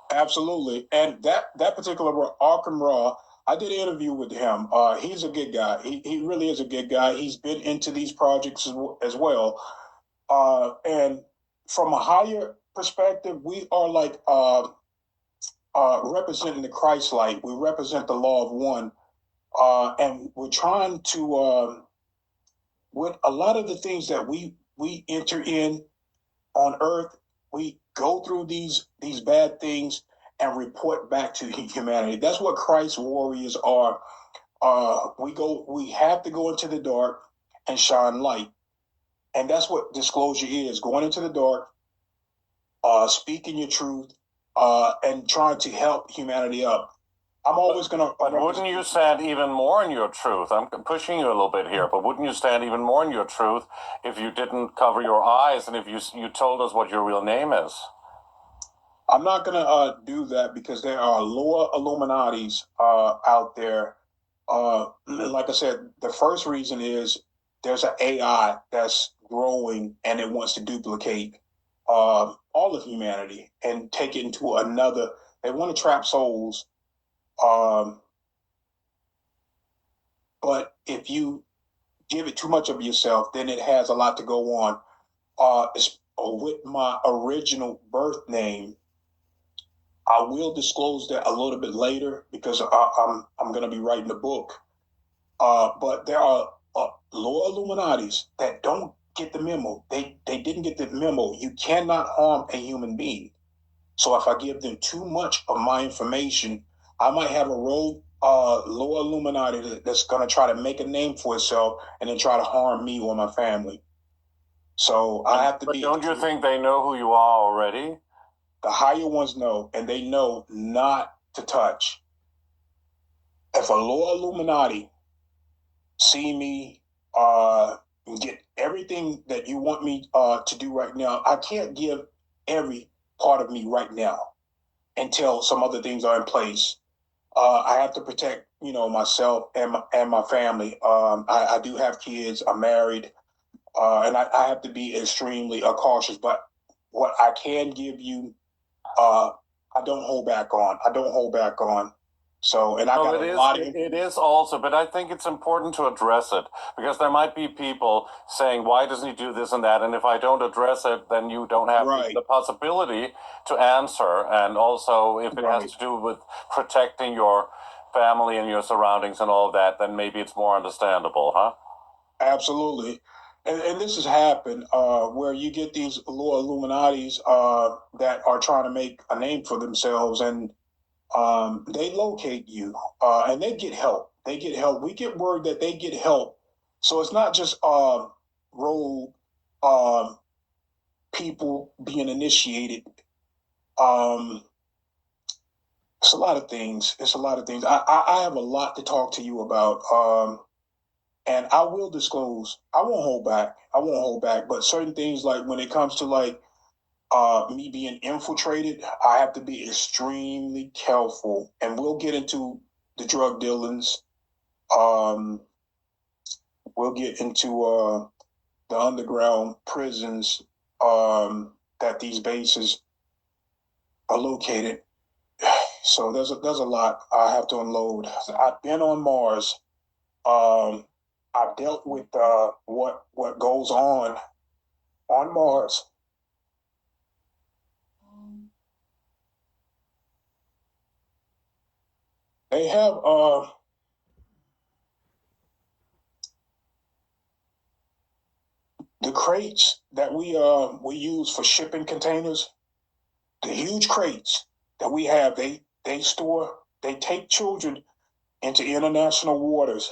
Absolutely. And that particular Arkham Raw, I did an interview with him. He's a good guy. He really is a good guy. He's been into these projects as well. And from a higher perspective, we are like representing the Christ light. We represent the law of one. And we're trying to, with a lot of the things that we enter in on earth, we go through these bad things and report back to humanity. That's what Christ warriors are. We have to go into the dark and shine light. And that's what disclosure is, going into the dark, speaking your truth, and trying to help humanity up. I'm always going to. But wouldn't you stand even more in your truth? I'm pushing you a little bit here, but wouldn't you stand even more in your truth if you didn't cover your eyes and if you told us what your real name is? I'm not going to do that because there are lower Illuminatis out there. Like I said, the first reason is there's an AI that's growing and it wants to duplicate all of humanity and take it into another. They want to trap souls. But if you give it too much of yourself, then it has a lot to go on. With my original birth name, I will disclose that a little bit later because I'm going to be writing a book. But there are lower Illuminatis that don't get the memo. They didn't get the memo. You cannot harm a human being. So if I give them too much of my information, I might have a rogue lower Illuminati that's going to try to make a name for itself and then try to harm me or my family. So I have to be. Don't you think they know who you are already? The higher ones know, and they know not to touch. If a lower Illuminati see me get everything that you want me to do right now, I can't give every part of me right now until some other things are in place. I have to protect, myself and my family. I do have kids. I'm married, and I have to be extremely cautious. But what I can give you, I don't hold back on. So, and I got a lot of. It is also, but I think it's important to address it because there might be people saying, "Why doesn't he do this and that?" And if I don't address it, then you don't have the possibility to answer. And also, if it has to do with protecting your family and your surroundings and all of that, then maybe it's more understandable, huh? Absolutely. And this has happened where you get these lower Illuminatis that are trying to make a name for themselves, and they locate you and they get help. We get word that they get help. So it's not just rogue people being initiated. It's a lot of things. I have a lot to talk to you about. And I will disclose. I won't hold back. But certain things, like when it comes to me being infiltrated, I have to be extremely careful. And we'll get into the drug dealings. We'll get into the underground prisons that these bases are located. So there's a lot I have to unload. I've been on Mars. I've dealt with what goes on Mars. They have the crates that we use for shipping containers. The huge crates that we have, they take children into international waters,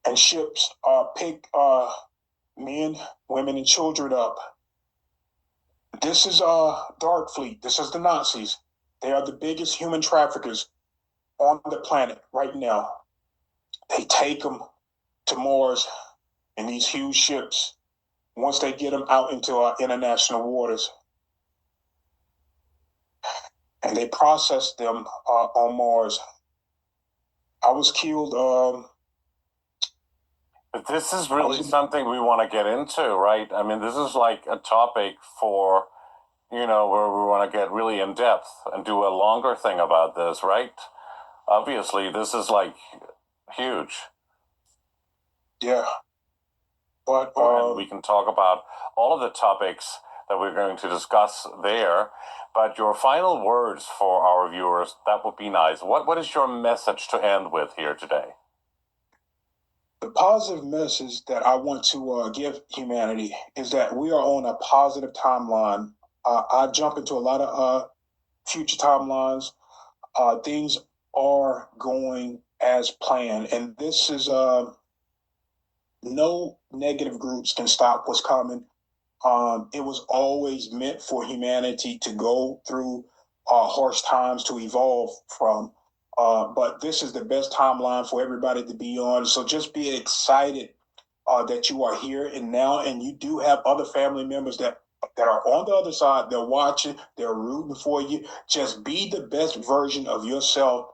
and ships pick men, women, and children up. This is Dark Fleet. This is the Nazis. They are the biggest human traffickers on the planet right now. They take them to Mars in these huge ships once they get them out into our international waters. And they process them on Mars. I was killed. But this is really something we want to get into, right? I mean, this is like a topic for, where we want to get really in depth and do a longer thing about this, right? Obviously, this is like huge. Yeah. But and we can talk about all of the topics that we're going to discuss there. But your final words for our viewers, that would be nice. What is your message to end with here today? The positive message that I want to give humanity is that we are on a positive timeline. I jump into a lot of future timelines. Things are going as planned, and this is no negative groups can stop what's coming. It was always meant for humanity to go through harsh times to evolve from. But this is the best timeline for everybody to be on. So just be excited that you are here and now, and you do have other family members that are on the other side. They're watching, they're rooting for you. Just be the best version of yourself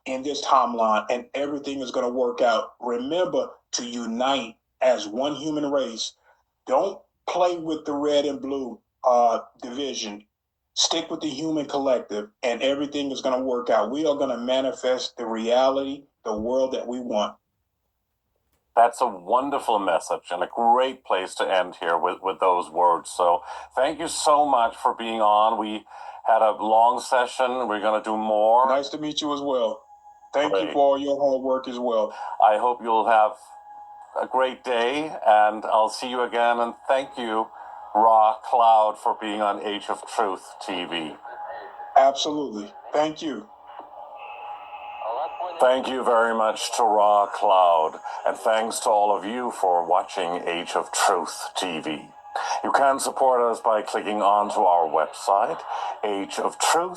in this timeline, and everything is going to work out. Remember to unite as one human race. Don't play with the red and blue division. Stick with the human collective, and everything is going to work out. We are going to manifest the reality, the world that we want. That's a wonderful message and a great place to end here with those words. So thank you so much for being on. We had a long session. We're going to do more. Nice to meet you as well. Thank Great. you for all your hard work as well. I hope you'll have a great day, and I'll see you again. And thank you, Raw Cloud, for being on Age of Truth TV. Absolutely. Thank you. Thank you very much to Raw Cloud, and thanks to all of you for watching Age of Truth TV. You can support us by clicking onto our website, Age of Truth.